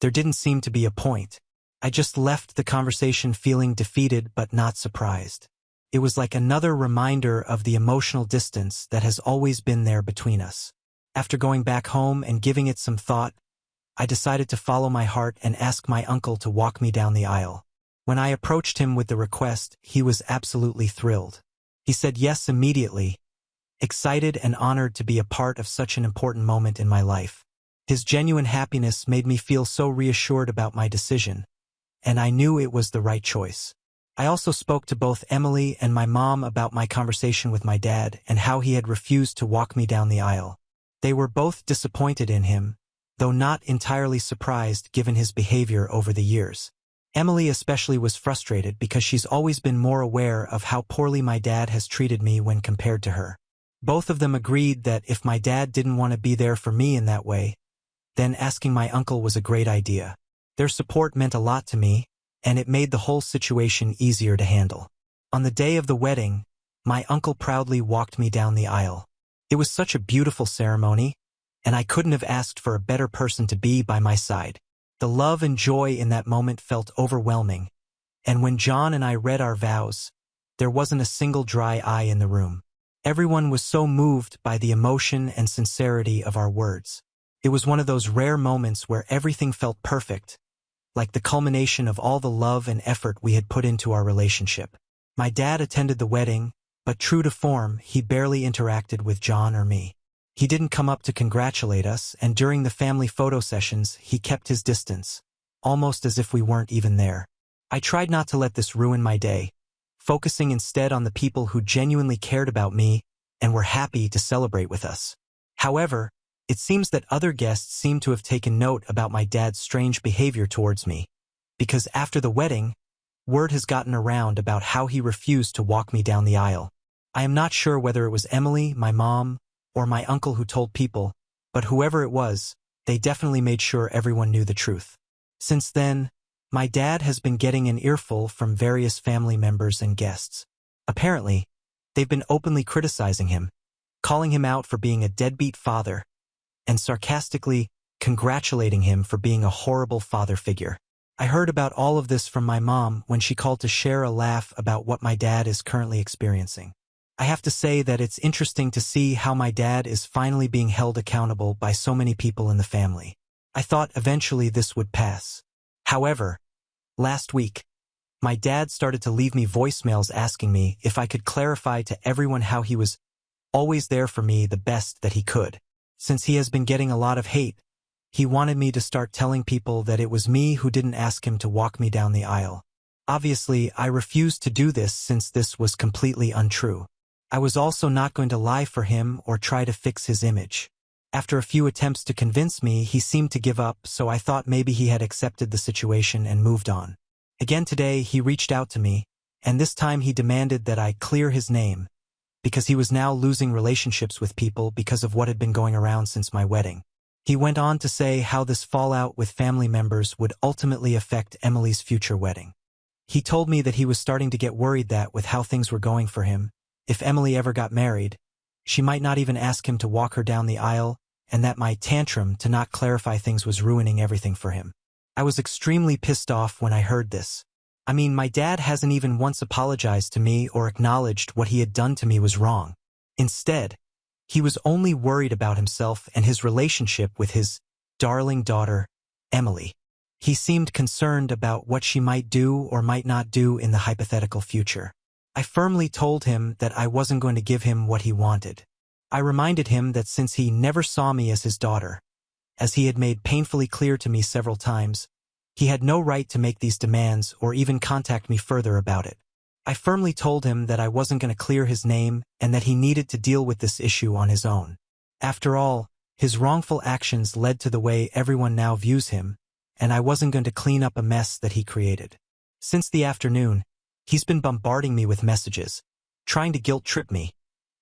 There didn't seem to be a point. I just left the conversation feeling defeated but not surprised. It was like another reminder of the emotional distance that has always been there between us. After going back home and giving it some thought, I decided to follow my heart and ask my uncle to walk me down the aisle. When I approached him with the request, he was absolutely thrilled. He said yes immediately, excited and honored to be a part of such an important moment in my life. His genuine happiness made me feel so reassured about my decision, and I knew it was the right choice. I also spoke to both Emily and my mom about my conversation with my dad and how he had refused to walk me down the aisle. They were both disappointed in him, though not entirely surprised given his behavior over the years. Emily especially was frustrated because she's always been more aware of how poorly my dad has treated me when compared to her. Both of them agreed that if my dad didn't want to be there for me in that way, then asking my uncle was a great idea. Their support meant a lot to me, and it made the whole situation easier to handle. On the day of the wedding, my uncle proudly walked me down the aisle. It was such a beautiful ceremony, and I couldn't have asked for a better person to be by my side. The love and joy in that moment felt overwhelming, and when John and I read our vows, there wasn't a single dry eye in the room. Everyone was so moved by the emotion and sincerity of our words. It was one of those rare moments where everything felt perfect, like the culmination of all the love and effort we had put into our relationship. My dad attended the wedding, but true to form, he barely interacted with John or me. He didn't come up to congratulate us, and during the family photo sessions, he kept his distance, almost as if we weren't even there. I tried not to let this ruin my day, focusing instead on the people who genuinely cared about me and were happy to celebrate with us. However, it seems that other guests seem to have taken note about my dad's strange behavior towards me, because after the wedding, word has gotten around about how he refused to walk me down the aisle. I am not sure whether it was Emily, my mom, or my uncle who told people, but whoever it was, they definitely made sure everyone knew the truth. Since then, my dad has been getting an earful from various family members and guests. Apparently, they've been openly criticizing him, calling him out for being a deadbeat father, and sarcastically congratulating him for being a horrible father figure. I heard about all of this from my mom when she called to share a laugh about what my dad is currently experiencing. I have to say that it's interesting to see how my dad is finally being held accountable by so many people in the family. I thought eventually this would pass. However, last week, my dad started to leave me voicemails asking me if I could clarify to everyone how he was always there for me the best that he could. Since he has been getting a lot of hate, he wanted me to start telling people that it was me who didn't ask him to walk me down the aisle. Obviously, I refused to do this since this was completely untrue. I was also not going to lie for him or try to fix his image. After a few attempts to convince me, he seemed to give up, so I thought maybe he had accepted the situation and moved on. Again today, he reached out to me, and this time he demanded that I clear his name, because he was now losing relationships with people because of what had been going around since my wedding. He went on to say how this fallout with family members would ultimately affect Emily's future wedding. He told me that he was starting to get worried that, with how things were going for him, if Emily ever got married, she might not even ask him to walk her down the aisle, and that my tantrum to not clarify things was ruining everything for him. I was extremely pissed off when I heard this. I mean, my dad hasn't even once apologized to me or acknowledged what he had done to me was wrong. Instead, he was only worried about himself and his relationship with his darling daughter, Emily. He seemed concerned about what she might do or might not do in the hypothetical future. I firmly told him that I wasn't going to give him what he wanted. I reminded him that since he never saw me as his daughter, as he had made painfully clear to me several times, he had no right to make these demands or even contact me further about it. I firmly told him that I wasn't going to clear his name and that he needed to deal with this issue on his own. After all, his wrongful actions led to the way everyone now views him, and I wasn't going to clean up a mess that he created. Since the afternoon, he's been bombarding me with messages, trying to guilt-trip me,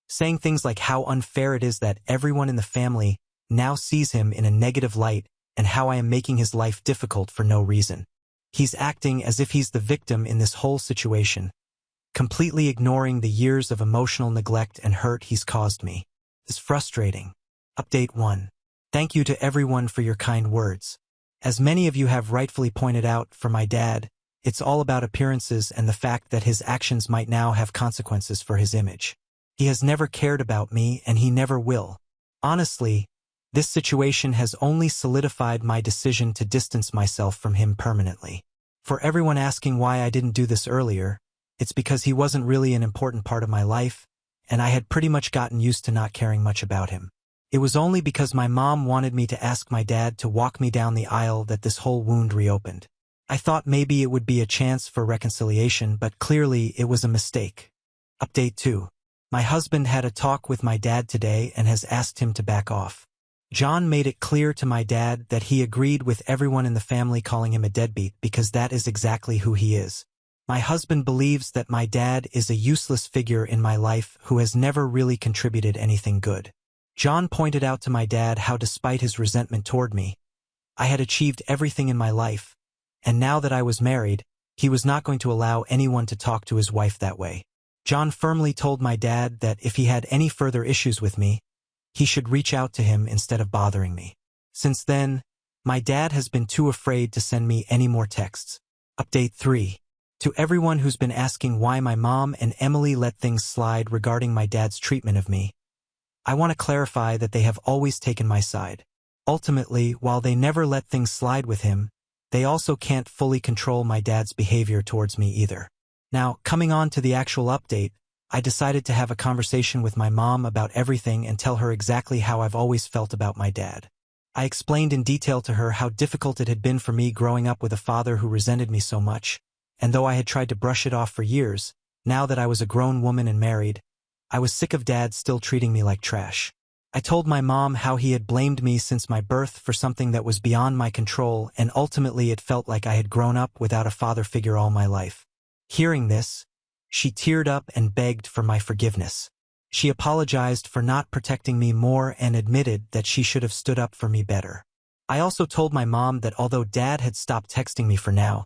saying things like how unfair it is that everyone in the family now sees him in a negative light and how I am making his life difficult for no reason. He's acting as if he's the victim in this whole situation, completely ignoring the years of emotional neglect and hurt he's caused me. It's frustrating. Update 1. Thank you to everyone for your kind words. As many of you have rightfully pointed out, for my dad, it's all about appearances and the fact that his actions might now have consequences for his image. He has never cared about me and he never will. Honestly, this situation has only solidified my decision to distance myself from him permanently. For everyone asking why I didn't do this earlier, it's because he wasn't really an important part of my life, and I had pretty much gotten used to not caring much about him. It was only because my mom wanted me to ask my dad to walk me down the aisle that this whole wound reopened. I thought maybe it would be a chance for reconciliation, but clearly it was a mistake. Update 2. My husband had a talk with my dad today and has asked him to back off. John made it clear to my dad that he agreed with everyone in the family calling him a deadbeat because that is exactly who he is. My husband believes that my dad is a useless figure in my life who has never really contributed anything good. John pointed out to my dad how despite his resentment toward me, I had achieved everything in my life, and now that I was married, he was not going to allow anyone to talk to his wife that way. John firmly told my dad that if he had any further issues with me, he should reach out to him instead of bothering me. Since then, my dad has been too afraid to send me any more texts. Update 3. To everyone who's been asking why my mom and Emily let things slide regarding my dad's treatment of me, I want to clarify that they have always taken my side. Ultimately, while they never let things slide with him, they also can't fully control my dad's behavior towards me either. Now, coming on to the actual update, I decided to have a conversation with my mom about everything and tell her exactly how I've always felt about my dad. I explained in detail to her how difficult it had been for me growing up with a father who resented me so much, and though I had tried to brush it off for years, now that I was a grown woman and married, I was sick of Dad still treating me like trash. I told my mom how he had blamed me since my birth for something that was beyond my control, and ultimately it felt like I had grown up without a father figure all my life. Hearing this, she teared up and begged for my forgiveness. She apologized for not protecting me more and admitted that she should have stood up for me better. I also told my mom that although Dad had stopped texting me for now,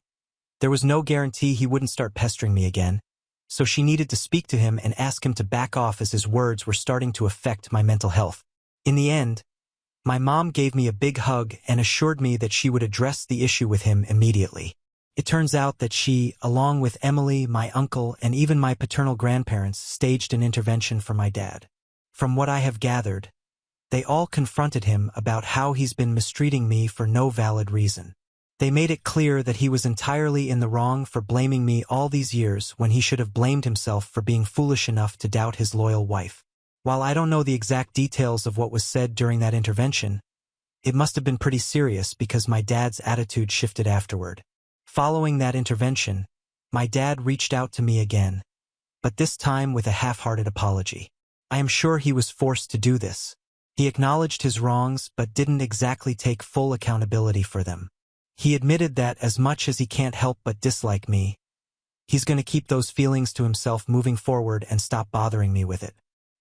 there was no guarantee he wouldn't start pestering me again, so she needed to speak to him and ask him to back off as his words were starting to affect my mental health. In the end, my mom gave me a big hug and assured me that she would address the issue with him immediately. It turns out that she, along with Emily, my uncle, and even my paternal grandparents, staged an intervention for my dad. From what I have gathered, they all confronted him about how he's been mistreating me for no valid reason. They made it clear that he was entirely in the wrong for blaming me all these years when he should have blamed himself for being foolish enough to doubt his loyal wife. While I don't know the exact details of what was said during that intervention, it must have been pretty serious because my dad's attitude shifted afterward. Following that intervention, my dad reached out to me again, but this time with a half-hearted apology. I am sure he was forced to do this. He acknowledged his wrongs but didn't exactly take full accountability for them. He admitted that as much as he can't help but dislike me, he's going to keep those feelings to himself moving forward and stop bothering me with it.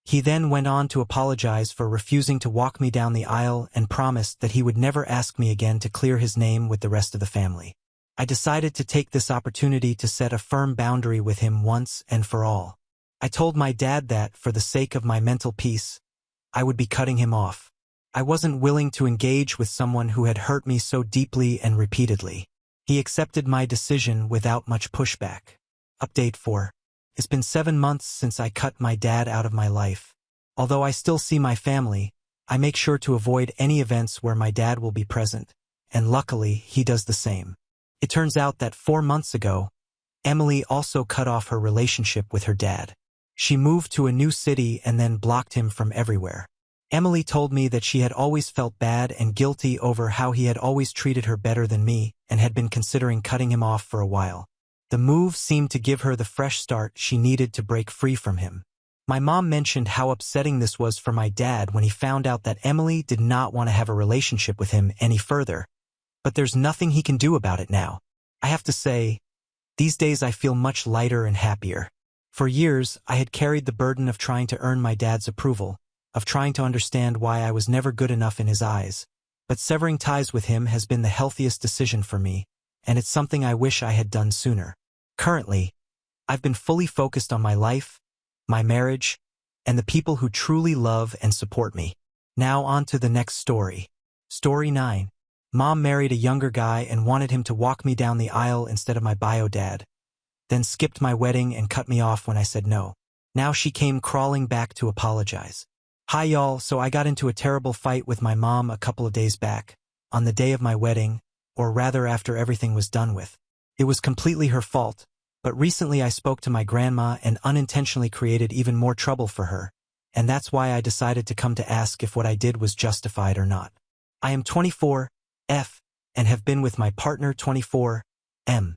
He then went on to apologize for refusing to walk me down the aisle and promised that he would never ask me again to clear his name with the rest of the family. I decided to take this opportunity to set a firm boundary with him once and for all. I told my dad that, for the sake of my mental peace, I would be cutting him off. I wasn't willing to engage with someone who had hurt me so deeply and repeatedly. He accepted my decision without much pushback. Update 4. It's been 7 months since I cut my dad out of my life. Although I still see my family, I make sure to avoid any events where my dad will be present, and luckily he does the same. It turns out that 4 months ago, Emily also cut off her relationship with her dad. She moved to a new city and then blocked him from everywhere. Emily told me that she had always felt bad and guilty over how he had always treated her better than me and had been considering cutting him off for a while. The move seemed to give her the fresh start she needed to break free from him. My mom mentioned how upsetting this was for my dad when he found out that Emily did not want to have a relationship with him any further. But there's nothing he can do about it now. I have to say, these days I feel much lighter and happier. For years, I had carried the burden of trying to earn my dad's approval, of trying to understand why I was never good enough in his eyes. But severing ties with him has been the healthiest decision for me, and it's something I wish I had done sooner. Currently, I've been fully focused on my life, my marriage, and the people who truly love and support me. Now on to the next story. Story 9. Mom married a younger guy and wanted him to walk me down the aisle instead of my bio dad, then skipped my wedding and cut me off when I said no. Now she came crawling back to apologize. Hi y'all, so I got into a terrible fight with my mom a couple of days back, on the day of my wedding, or rather after everything was done with. It was completely her fault, but recently I spoke to my grandma and unintentionally created even more trouble for her, and that's why I decided to come to ask if what I did was justified or not. I am 24, F, and have been with my partner 24, M,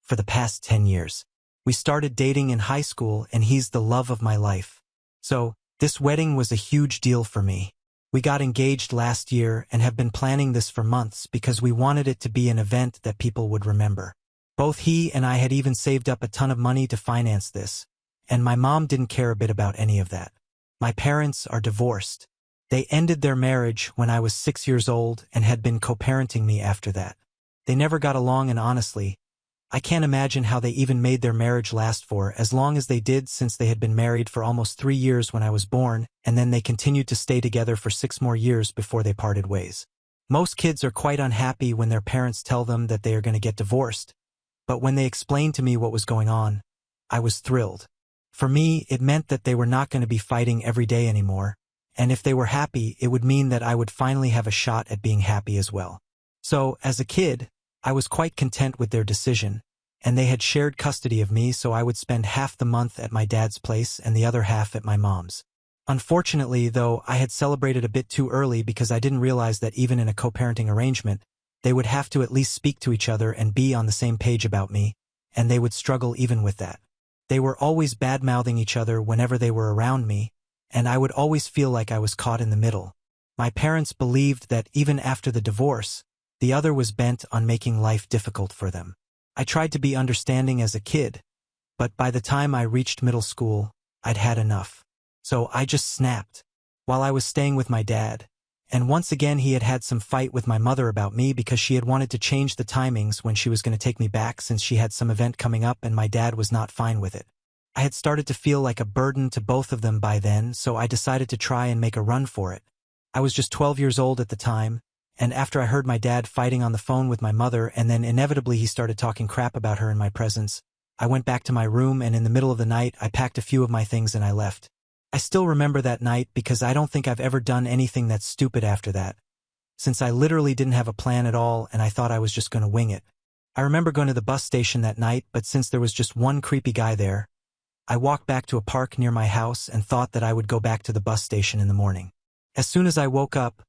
for the past 10 years. We started dating in high school and he's the love of my life. So, this wedding was a huge deal for me. We got engaged last year and have been planning this for months because we wanted it to be an event that people would remember. Both he and I had even saved up a ton of money to finance this, and my mom didn't care a bit about any of that. My parents are divorced. They ended their marriage when I was 6 years old and had been co-parenting me after that. They never got along, and honestly, I can't imagine how they even made their marriage last for as long as they did, since they had been married for almost 3 years when I was born, and then they continued to stay together for 6 more years before they parted ways. Most kids are quite unhappy when their parents tell them that they are going to get divorced, but when they explained to me what was going on, I was thrilled. For me, it meant that they were not going to be fighting every day anymore, and if they were happy, it would mean that I would finally have a shot at being happy as well. So, as a kid, I was quite content with their decision, and they had shared custody of me, so I would spend half the month at my dad's place and the other half at my mom's. Unfortunately, though, I had celebrated a bit too early because I didn't realize that even in a co-parenting arrangement, they would have to at least speak to each other and be on the same page about me, and they would struggle even with that. They were always bad-mouthing each other whenever they were around me, and I would always feel like I was caught in the middle. My parents believed that even after the divorce, the other was bent on making life difficult for them. I tried to be understanding as a kid, but by the time I reached middle school, I'd had enough. So I just snapped. While I was staying with my dad, and once again he had had some fight with my mother about me because she had wanted to change the timings when she was going to take me back since she had some event coming up and my dad was not fine with it. I had started to feel like a burden to both of them by then, so I decided to try and make a run for it. I was just 12 years old at the time, and after I heard my dad fighting on the phone with my mother and then inevitably he started talking crap about her in my presence, I went back to my room and in the middle of the night I packed a few of my things and I left. I still remember that night because I don't think I've ever done anything that stupid after that, since I literally didn't have a plan at all and I thought I was just going to wing it. I remember going to the bus station that night, but since there was just one creepy guy there, I walked back to a park near my house and thought that I would go back to the bus station in the morning. As soon as I woke up,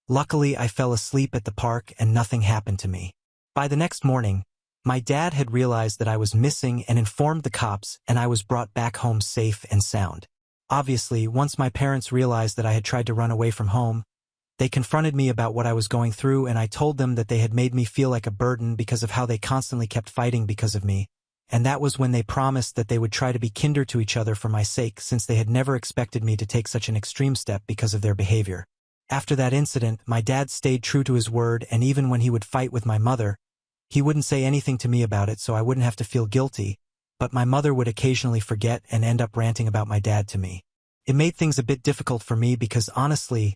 luckily I fell asleep at the park and nothing happened to me. By the next morning, my dad had realized that I was missing and informed the cops, and I was brought back home safe and sound. Obviously, once my parents realized that I had tried to run away from home, they confronted me about what I was going through, and I told them that they had made me feel like a burden because of how they constantly kept fighting because of me, and that was when they promised that they would try to be kinder to each other for my sake, since they had never expected me to take such an extreme step because of their behavior. After that incident, my dad stayed true to his word, and even when he would fight with my mother, he wouldn't say anything to me about it so I wouldn't have to feel guilty, but my mother would occasionally forget and end up ranting about my dad to me. It made things a bit difficult for me because honestly,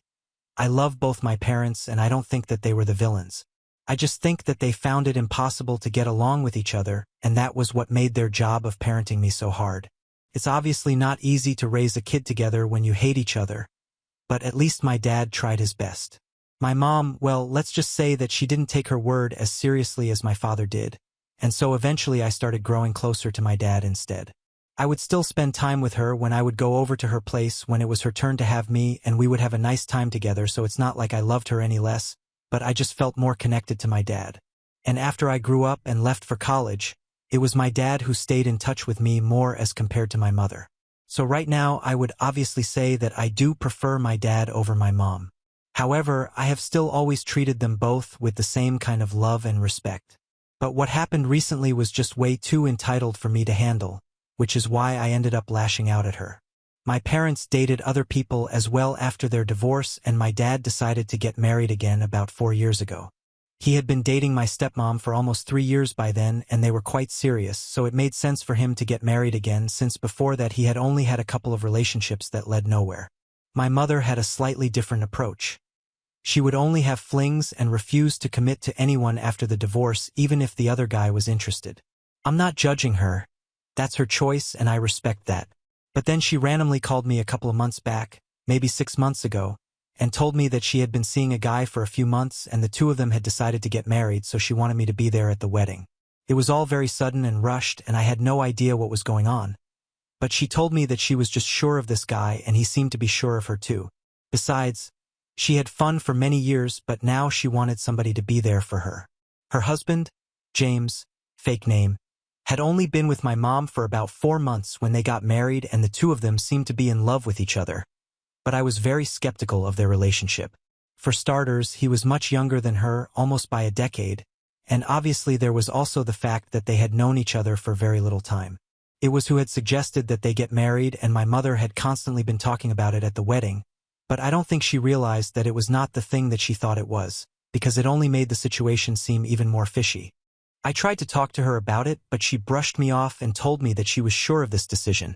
I love both my parents and I don't think that they were the villains. I just think that they found it impossible to get along with each other, and that was what made their job of parenting me so hard. It's obviously not easy to raise a kid together when you hate each other, but at least my dad tried his best. My mom, well, let's just say that she didn't take her word as seriously as my father did, and so eventually I started growing closer to my dad instead. I would still spend time with her when I would go over to her place when it was her turn to have me, and we would have a nice time together, so it's not like I loved her any less, but I just felt more connected to my dad. And after I grew up and left for college, it was my dad who stayed in touch with me more as compared to my mother. So right now I would obviously say that I do prefer my dad over my mom. However, I have still always treated them both with the same kind of love and respect. But what happened recently was just way too entitled for me to handle, which is why I ended up lashing out at her. My parents dated other people as well after their divorce, and my dad decided to get married again about 4 years ago. He had been dating my stepmom for almost 3 years by then, and they were quite serious, so it made sense for him to get married again since before that he had only had a couple of relationships that led nowhere. My mother had a slightly different approach. She would only have flings and refuse to commit to anyone after the divorce even if the other guy was interested. I'm not judging her. That's her choice and I respect that. But then she randomly called me a couple of months back, maybe 6 months ago, and told me that she had been seeing a guy for a few months and the two of them had decided to get married, so she wanted me to be there at the wedding. It was all very sudden and rushed and I had no idea what was going on. But she told me that she was just sure of this guy and he seemed to be sure of her too. Besides, she had fun for many years, but now she wanted somebody to be there for her. Her husband, James, fake name, had only been with my mom for about 4 months when they got married and the two of them seemed to be in love with each other. But I was very skeptical of their relationship. For starters, he was much younger than her, almost by a decade, and obviously there was also the fact that they had known each other for very little time. It was who had suggested that they get married and my mother had constantly been talking about it at the wedding, but I don't think she realized that it was not the thing that she thought it was, because it only made the situation seem even more fishy. I tried to talk to her about it, but she brushed me off and told me that she was sure of this decision.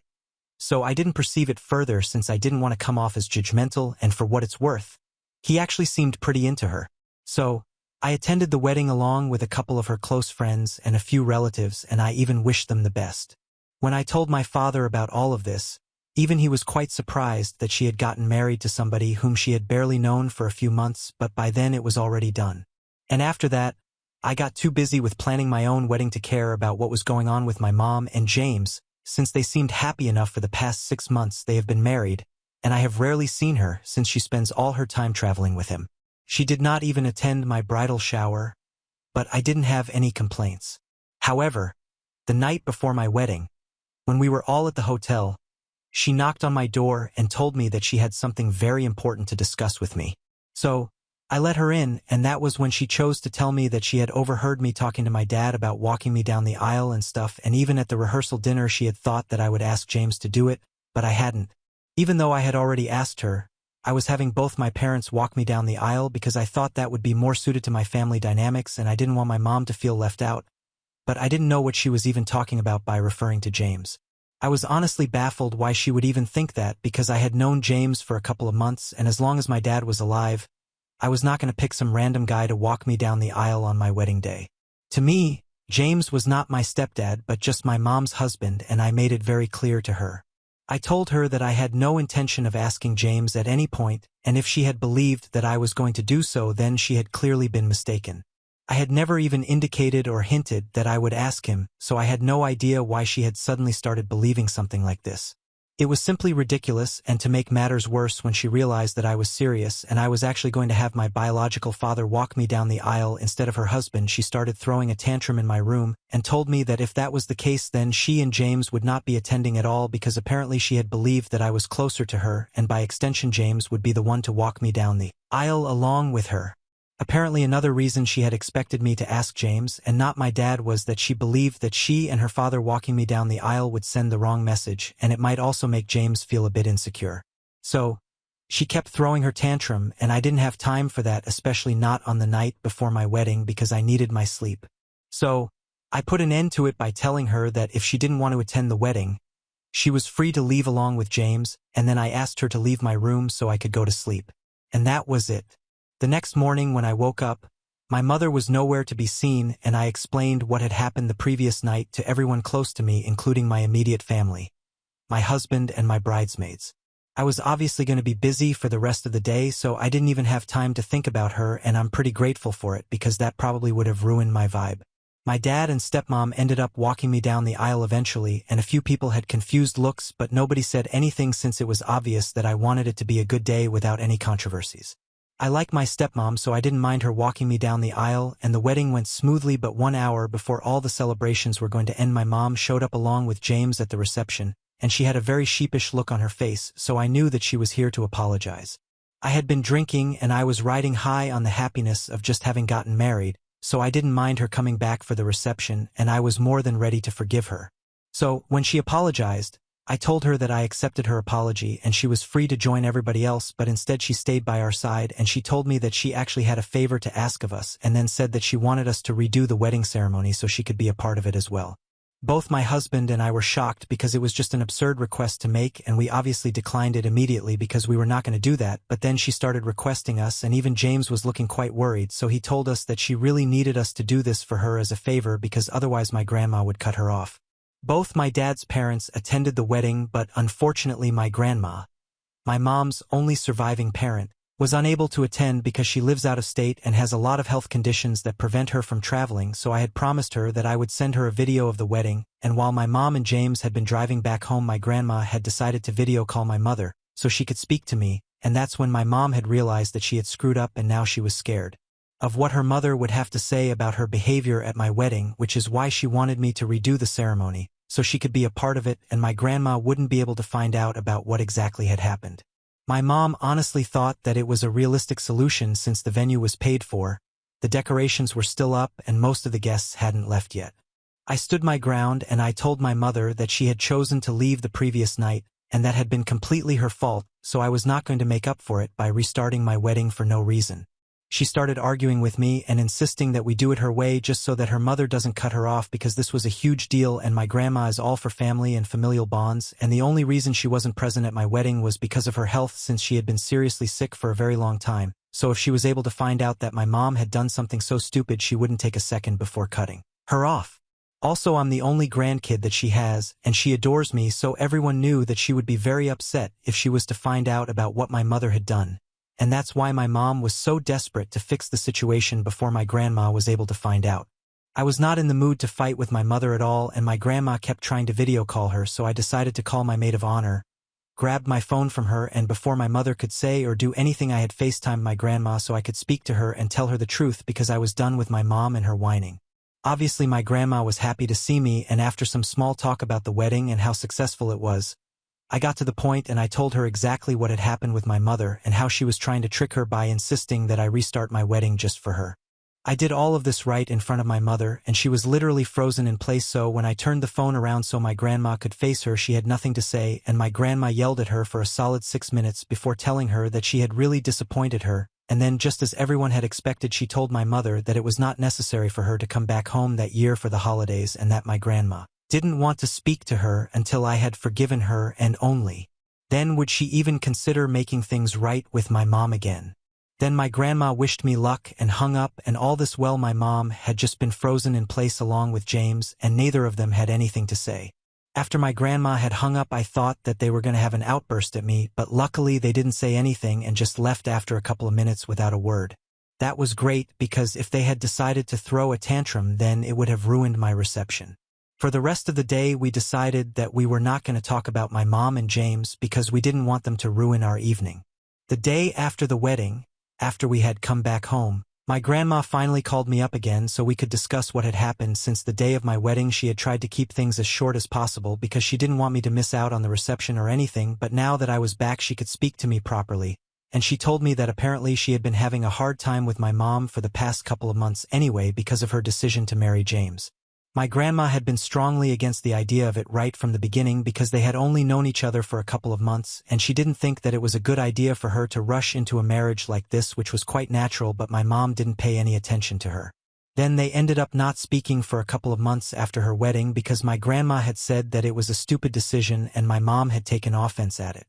So I didn't perceive it further since I didn't want to come off as judgmental, and for what it's worth, he actually seemed pretty into her. So I attended the wedding along with a couple of her close friends and a few relatives, and I even wished them the best. When I told my father about all of this, even he was quite surprised that she had gotten married to somebody whom she had barely known for a few months, but by then it was already done. And after that, I got too busy with planning my own wedding to care about what was going on with my mom and James, since they seemed happy enough for the past 6 months they have been married, and I have rarely seen her since she spends all her time traveling with him. She did not even attend my bridal shower, but I didn't have any complaints. However, the night before my wedding, when we were all at the hotel, she knocked on my door and told me that she had something very important to discuss with me. So, I let her in, and that was when she chose to tell me that she had overheard me talking to my dad about walking me down the aisle and stuff, and even at the rehearsal dinner she had thought that I would ask James to do it, but I hadn't. Even though I had already asked her, I was having both my parents walk me down the aisle because I thought that would be more suited to my family dynamics and I didn't want my mom to feel left out, but I didn't know what she was even talking about by referring to James. I was honestly baffled why she would even think that, because I had known James for a couple of months, and as long as my dad was alive, I was not going to pick some random guy to walk me down the aisle on my wedding day. To me, James was not my stepdad but just my mom's husband, and I made it very clear to her. I told her that I had no intention of asking James at any point, and if she had believed that I was going to do so, then she had clearly been mistaken. I had never even indicated or hinted that I would ask him, so I had no idea why she had suddenly started believing something like this. It was simply ridiculous, and to make matters worse, when she realized that I was serious and I was actually going to have my biological father walk me down the aisle instead of her husband, she started throwing a tantrum in my room and told me that if that was the case then she and James would not be attending at all, because apparently she had believed that I was closer to her and by extension James would be the one to walk me down the aisle along with her. Apparently another reason she had expected me to ask James and not my dad was that she believed that she and her father walking me down the aisle would send the wrong message, and it might also make James feel a bit insecure. So, she kept throwing her tantrum, and I didn't have time for that, especially not on the night before my wedding, because I needed my sleep. So, I put an end to it by telling her that if she didn't want to attend the wedding, she was free to leave along with James, and then I asked her to leave my room so I could go to sleep. And that was it. The next morning when I woke up, my mother was nowhere to be seen, and I explained what had happened the previous night to everyone close to me, including my immediate family, my husband and my bridesmaids. I was obviously going to be busy for the rest of the day, so I didn't even have time to think about her, and I'm pretty grateful for it because that probably would have ruined my vibe. My dad and stepmom ended up walking me down the aisle eventually, and a few people had confused looks, but nobody said anything since it was obvious that I wanted it to be a good day without any controversies. I like my stepmom, so I didn't mind her walking me down the aisle, and the wedding went smoothly, but 1 hour before all the celebrations were going to end, my mom showed up along with James at the reception, and she had a very sheepish look on her face, so I knew that she was here to apologize. I had been drinking, and I was riding high on the happiness of just having gotten married, so I didn't mind her coming back for the reception, and I was more than ready to forgive her. So, when she apologized, I told her that I accepted her apology and she was free to join everybody else, but instead she stayed by our side, and she told me that she actually had a favor to ask of us, and then said that she wanted us to redo the wedding ceremony so she could be a part of it as well. Both my husband and I were shocked because it was just an absurd request to make, and we obviously declined it immediately because we were not going to do that, but then she started requesting us, and even James was looking quite worried, so he told us that she really needed us to do this for her as a favor because otherwise my grandma would cut her off. Both my dad's parents attended the wedding, but unfortunately my grandma, my mom's only surviving parent, was unable to attend because she lives out of state and has a lot of health conditions that prevent her from traveling, so I had promised her that I would send her a video of the wedding, and while my mom and James had been driving back home, my grandma had decided to video call my mother so she could speak to me, and that's when my mom had realized that she had screwed up, and now she was scared of what her mother would have to say about her behavior at my wedding, which is why she wanted me to redo the ceremony so she could be a part of it and my grandma wouldn't be able to find out about what exactly had happened. My mom honestly thought that it was a realistic solution since the venue was paid for, the decorations were still up, and most of the guests hadn't left yet. I stood my ground and I told my mother that she had chosen to leave the previous night, and that had been completely her fault, so I was not going to make up for it by restarting my wedding for no reason. She started arguing with me and insisting that we do it her way just so that her mother doesn't cut her off because this was a huge deal and my grandma is all for family and familial bonds, and the only reason she wasn't present at my wedding was because of her health since she had been seriously sick for a very long time, so if she was able to find out that my mom had done something so stupid she wouldn't take a second before cutting her off. Also, I'm the only grandkid that she has, and she adores me, so everyone knew that she would be very upset if she was to find out about what my mother had done. And that's why my mom was so desperate to fix the situation before my grandma was able to find out. I was not in the mood to fight with my mother at all, and my grandma kept trying to video call her, so I decided to call my maid of honor, grabbed my phone from her, and before my mother could say or do anything I had FaceTimed my grandma so I could speak to her and tell her the truth because I was done with my mom and her whining. Obviously my grandma was happy to see me, and after some small talk about the wedding and how successful it was, I got to the point and I told her exactly what had happened with my mother and how she was trying to trick her by insisting that I restart my wedding just for her. I did all of this right in front of my mother, and she was literally frozen in place, so when I turned the phone around so my grandma could face her, she had nothing to say, and my grandma yelled at her for a solid 6 minutes before telling her that she had really disappointed her, and then just as everyone had expected, she told my mother that it was not necessary for her to come back home that year for the holidays and that my grandma didn't want to speak to her until I had forgiven her, and only then would she even consider making things right with my mom again. Then my grandma wished me luck and hung up, and all this while my mom had just been frozen in place along with James, and neither of them had anything to say. After my grandma had hung up, I thought that they were going to have an outburst at me, but luckily they didn't say anything and just left after a couple of minutes without a word. That was great because if they had decided to throw a tantrum, then it would have ruined my reception. For the rest of the day, we decided that we were not going to talk about my mom and James because we didn't want them to ruin our evening. The day after the wedding, after we had come back home, my grandma finally called me up again so we could discuss what had happened. Since the day of my wedding, she had tried to keep things as short as possible because she didn't want me to miss out on the reception or anything, but now that I was back she could speak to me properly, and she told me that apparently she had been having a hard time with my mom for the past couple of months anyway because of her decision to marry James. My grandma had been strongly against the idea of it right from the beginning because they had only known each other for a couple of months, and she didn't think that it was a good idea for her to rush into a marriage like this, which was quite natural, but my mom didn't pay any attention to her. Then they ended up not speaking for a couple of months after her wedding because my grandma had said that it was a stupid decision and my mom had taken offense at it.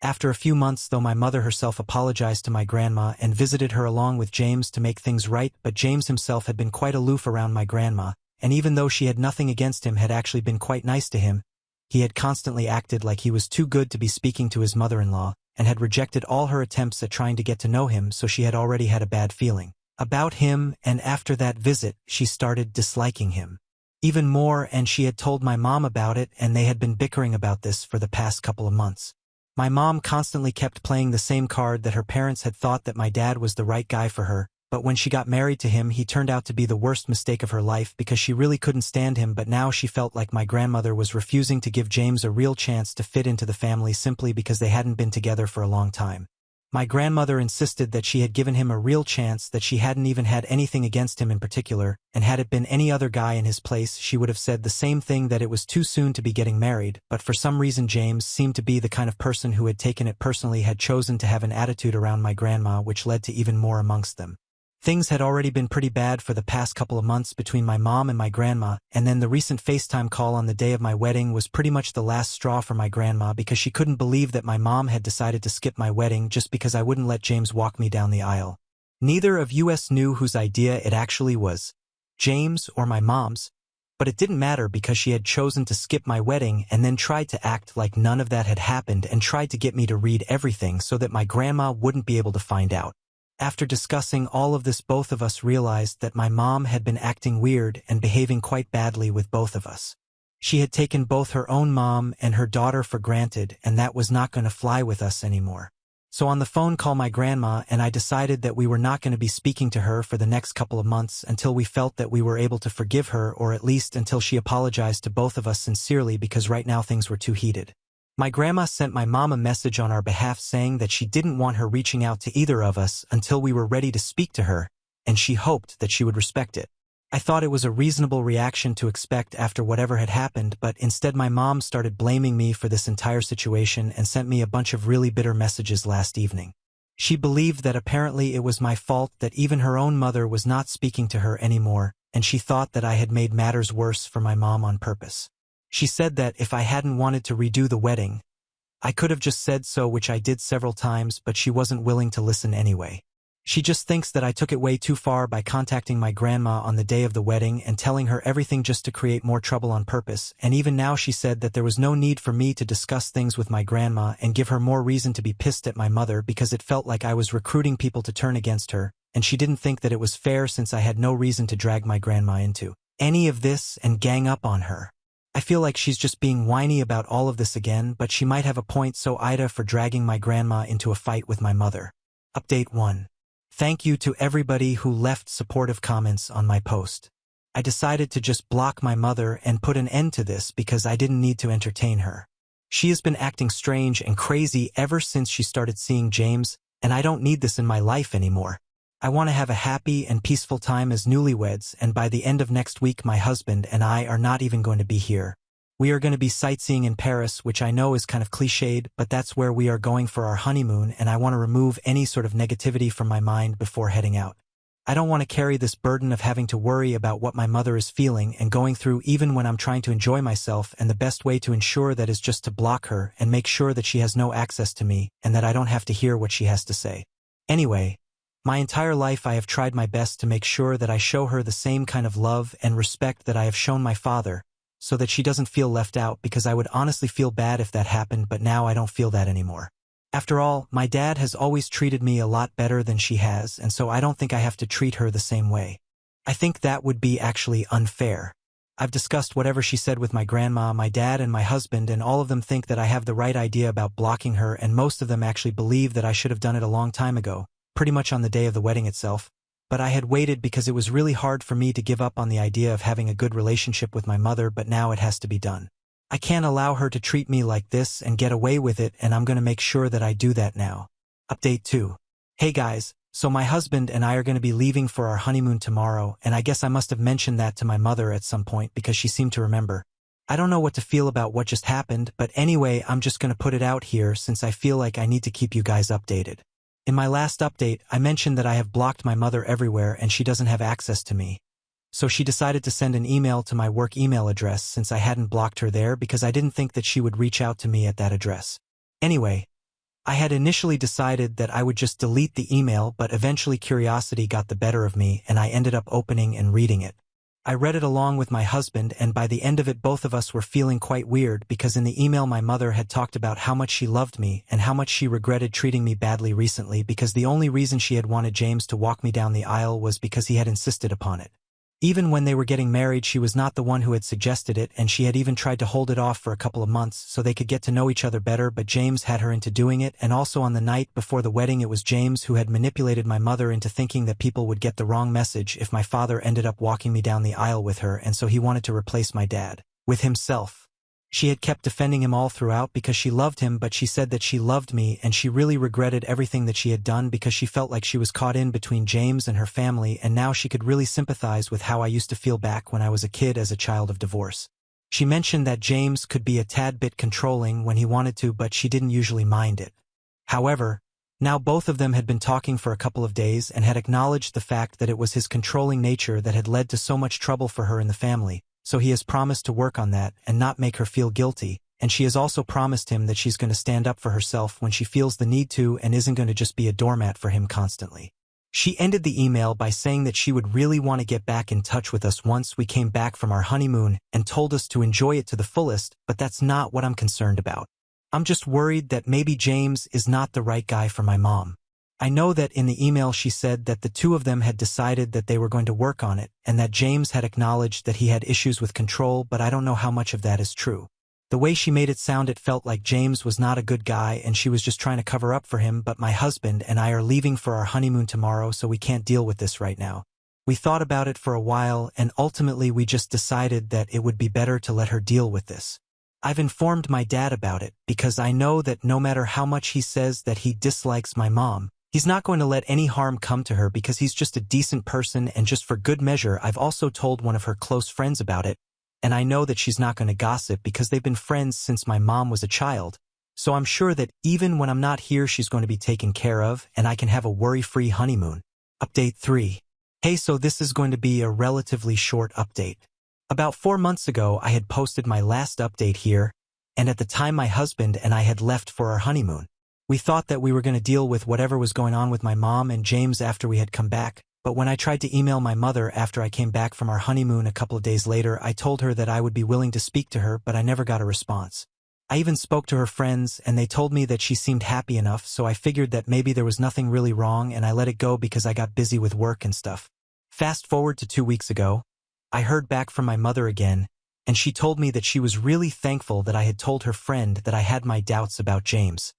After a few months, though, my mother herself apologized to my grandma and visited her along with James to make things right, but James himself had been quite aloof around my grandma, and even though she had nothing against him, had actually been quite nice to him. He had constantly acted like he was too good to be speaking to his mother-in-law, and had rejected all her attempts at trying to get to know him, so she had already had a bad feeling about him, and after that visit, she started disliking him even more, and she had told my mom about it, and they had been bickering about this for the past couple of months. My mom constantly kept playing the same card that her parents had thought that my dad was the right guy for her, but when she got married to him, he turned out to be the worst mistake of her life because she really couldn't stand him. But now she felt like my grandmother was refusing to give James a real chance to fit into the family simply because they hadn't been together for a long time. My grandmother insisted that she had given him a real chance, that she hadn't even had anything against him in particular, and had it been any other guy in his place, she would have said the same thing, that it was too soon to be getting married, but for some reason James seemed to be the kind of person who had taken it personally, had chosen to have an attitude around my grandma, which led to even more amongst them. Things had already been pretty bad for the past couple of months between my mom and my grandma, and then the recent FaceTime call on the day of my wedding was pretty much the last straw for my grandma because she couldn't believe that my mom had decided to skip my wedding just because I wouldn't let James walk me down the aisle. Neither of us knew whose idea it actually was, James or my mom's, but it didn't matter because she had chosen to skip my wedding and then tried to act like none of that had happened and tried to get me to read everything so that my grandma wouldn't be able to find out. After discussing all of this, both of us realized that my mom had been acting weird and behaving quite badly with both of us. She had taken both her own mom and her daughter for granted, and that was not going to fly with us anymore. So on the phone call my grandma and I decided that we were not going to be speaking to her for the next couple of months until we felt that we were able to forgive her, or at least until she apologized to both of us sincerely, because right now things were too heated. My grandma sent my mom a message on our behalf saying that she didn't want her reaching out to either of us until we were ready to speak to her, and she hoped that she would respect it. I thought it was a reasonable reaction to expect after whatever had happened, but instead my mom started blaming me for this entire situation and sent me a bunch of really bitter messages last evening. She believed that apparently it was my fault that even her own mother was not speaking to her anymore, and she thought that I had made matters worse for my mom on purpose. She said that if I hadn't wanted to redo the wedding, I could have just said so, which I did several times, but she wasn't willing to listen anyway. She just thinks that I took it way too far by contacting my grandma on the day of the wedding and telling her everything just to create more trouble on purpose, and even now she said that there was no need for me to discuss things with my grandma and give her more reason to be pissed at my mother because it felt like I was recruiting people to turn against her, and she didn't think that it was fair since I had no reason to drag my grandma into any of this and gang up on her. I feel like she's just being whiny about all of this again, but she might have a point, so aita for dragging my grandma into a fight with my mother. Update 1. Thank you to everybody who left supportive comments on my post. I decided to just block my mother and put an end to this because I didn't need to entertain her. She has been acting strange and crazy ever since she started seeing James, and I don't need this in my life anymore. I want to have a happy and peaceful time as newlyweds, and by the end of next week my husband and I are not even going to be here. We are going to be sightseeing in Paris, which I know is kind of cliched, but that's where we are going for our honeymoon, and I want to remove any sort of negativity from my mind before heading out. I don't want to carry this burden of having to worry about what my mother is feeling and going through even when I'm trying to enjoy myself, and the best way to ensure that is just to block her and make sure that she has no access to me and that I don't have to hear what she has to say. Anyway, my entire life I have tried my best to make sure that I show her the same kind of love and respect that I have shown my father, so that she doesn't feel left out, because I would honestly feel bad if that happened, but now I don't feel that anymore. After all, my dad has always treated me a lot better than she has, and so I don't think I have to treat her the same way. I think that would be actually unfair. I've discussed whatever she said with my grandma, my dad, and my husband, and all of them think that I have the right idea about blocking her, and most of them actually believe that I should have done it a long time ago, pretty much on the day of the wedding itself. But I had waited because it was really hard for me to give up on the idea of having a good relationship with my mother, but now it has to be done. I can't allow her to treat me like this and get away with it, and I'm going to make sure that I do that now. Update 2. Hey guys, so my husband and I are going to be leaving for our honeymoon tomorrow, and I guess I must have mentioned that to my mother at some point because she seemed to remember. I don't know what to feel about what just happened, but anyway, I'm just going to put it out here since I feel like I need to keep you guys updated. In my last update, I mentioned that I have blocked my mother everywhere and she doesn't have access to me. So she decided to send an email to my work email address since I hadn't blocked her there because I didn't think that she would reach out to me at that address. Anyway, I had initially decided that I would just delete the email, but eventually curiosity got the better of me and I ended up opening and reading it. I read it along with my husband, and by the end of it both of us were feeling quite weird because in the email my mother had talked about how much she loved me and how much she regretted treating me badly recently because the only reason she had wanted James to walk me down the aisle was because he had insisted upon it. Even when they were getting married, she was not the one who had suggested it, and she had even tried to hold it off for a couple of months so they could get to know each other better, but James had her into doing it, and also on the night before the wedding it was James who had manipulated my mother into thinking that people would get the wrong message if my father ended up walking me down the aisle with her, and so he wanted to replace my dad with himself. She had kept defending him all throughout because she loved him, but she said that she loved me and she really regretted everything that she had done because she felt like she was caught in between James and her family, and now she could really sympathize with how I used to feel back when I was a kid as a child of divorce. She mentioned that James could be a tad bit controlling when he wanted to, but she didn't usually mind it. However, Now both of them had been talking for a couple of days and had acknowledged the fact that it was his controlling nature that had led to so much trouble for her in the family, so he has promised to work on that and not make her feel guilty, and she has also promised him that she's going to stand up for herself when she feels the need to and isn't going to just be a doormat for him constantly. She ended the email by saying that she would really want to get back in touch with us once we came back from our honeymoon and told us to enjoy it to the fullest, but that's not what I'm concerned about. I'm just worried that maybe James is not the right guy for my mom. I know that in the email she said that the two of them had decided that they were going to work on it and that James had acknowledged that he had issues with control, but I don't know how much of that is true. The way she made it sound, it felt like James was not a good guy and she was just trying to cover up for him, but my husband and I are leaving for our honeymoon tomorrow, so we can't deal with this right now. We thought about it for a while and ultimately we just decided that it would be better to let her deal with this. I've informed my dad about it because I know that no matter how much he says that he dislikes my mom, he's not going to let any harm come to her because he's just a decent person, and just for good measure I've also told one of her close friends about it, and I know that she's not going to gossip because they've been friends since my mom was a child, so I'm sure that even when I'm not here she's going to be taken care of and I can have a worry-free honeymoon. Update 3. Hey, so this is going to be a relatively short update. About 4 months ago, I had posted my last update here, and at the time my husband and I had left for our honeymoon. We thought that we were going to deal with whatever was going on with my mom and James after we had come back, but when I tried to email my mother after I came back from our honeymoon a couple of days later, I told her that I would be willing to speak to her, but I never got a response. I even spoke to her friends, and they told me that she seemed happy enough, so I figured that maybe there was nothing really wrong, and I let it go because I got busy with work and stuff. Fast forward to 2 weeks ago, I heard back from my mother again, and she told me that she was really thankful that I had told her friend that I had my doubts about James,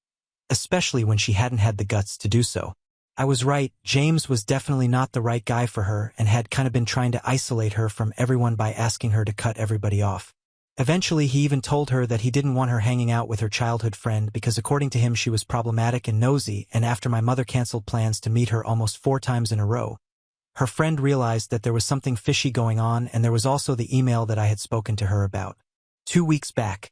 especially when she hadn't had the guts to do so. I was right, James was definitely not the right guy for her and had kind of been trying to isolate her from everyone by asking her to cut everybody off. Eventually, he even told her that he didn't want her hanging out with her childhood friend because according to him she was problematic and nosy, and after my mother canceled plans to meet her almost 4 times in a row, her friend realized that there was something fishy going on, and there was also the email that I had spoken to her about. 2 weeks back,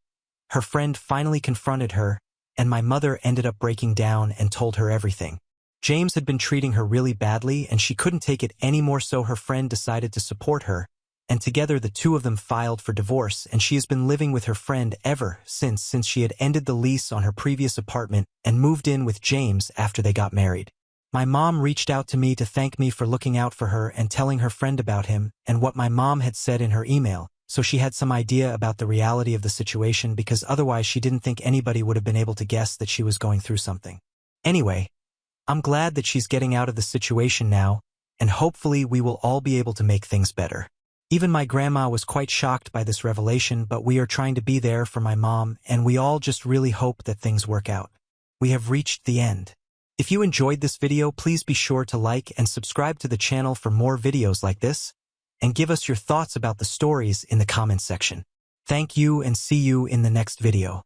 her friend finally confronted her, and my mother ended up breaking down and told her everything. James had been treating her really badly, and she couldn't take it anymore, so her friend decided to support her, and together the two of them filed for divorce, and she has been living with her friend ever since she had ended the lease on her previous apartment and moved in with James after they got married. My mom reached out to me to thank me for looking out for her and telling her friend about him and what my mom had said in her email, so she had some idea about the reality of the situation because otherwise she didn't think anybody would have been able to guess that she was going through something. Anyway, I'm glad that she's getting out of the situation now, and hopefully we will all be able to make things better. Even my grandma was quite shocked by this revelation, but we are trying to be there for my mom, and we all just really hope that things work out. We have reached the end. If you enjoyed this video, please be sure to like and subscribe to the channel for more videos like this, and give us your thoughts about the stories in the comments section. Thank you and see you in the next video.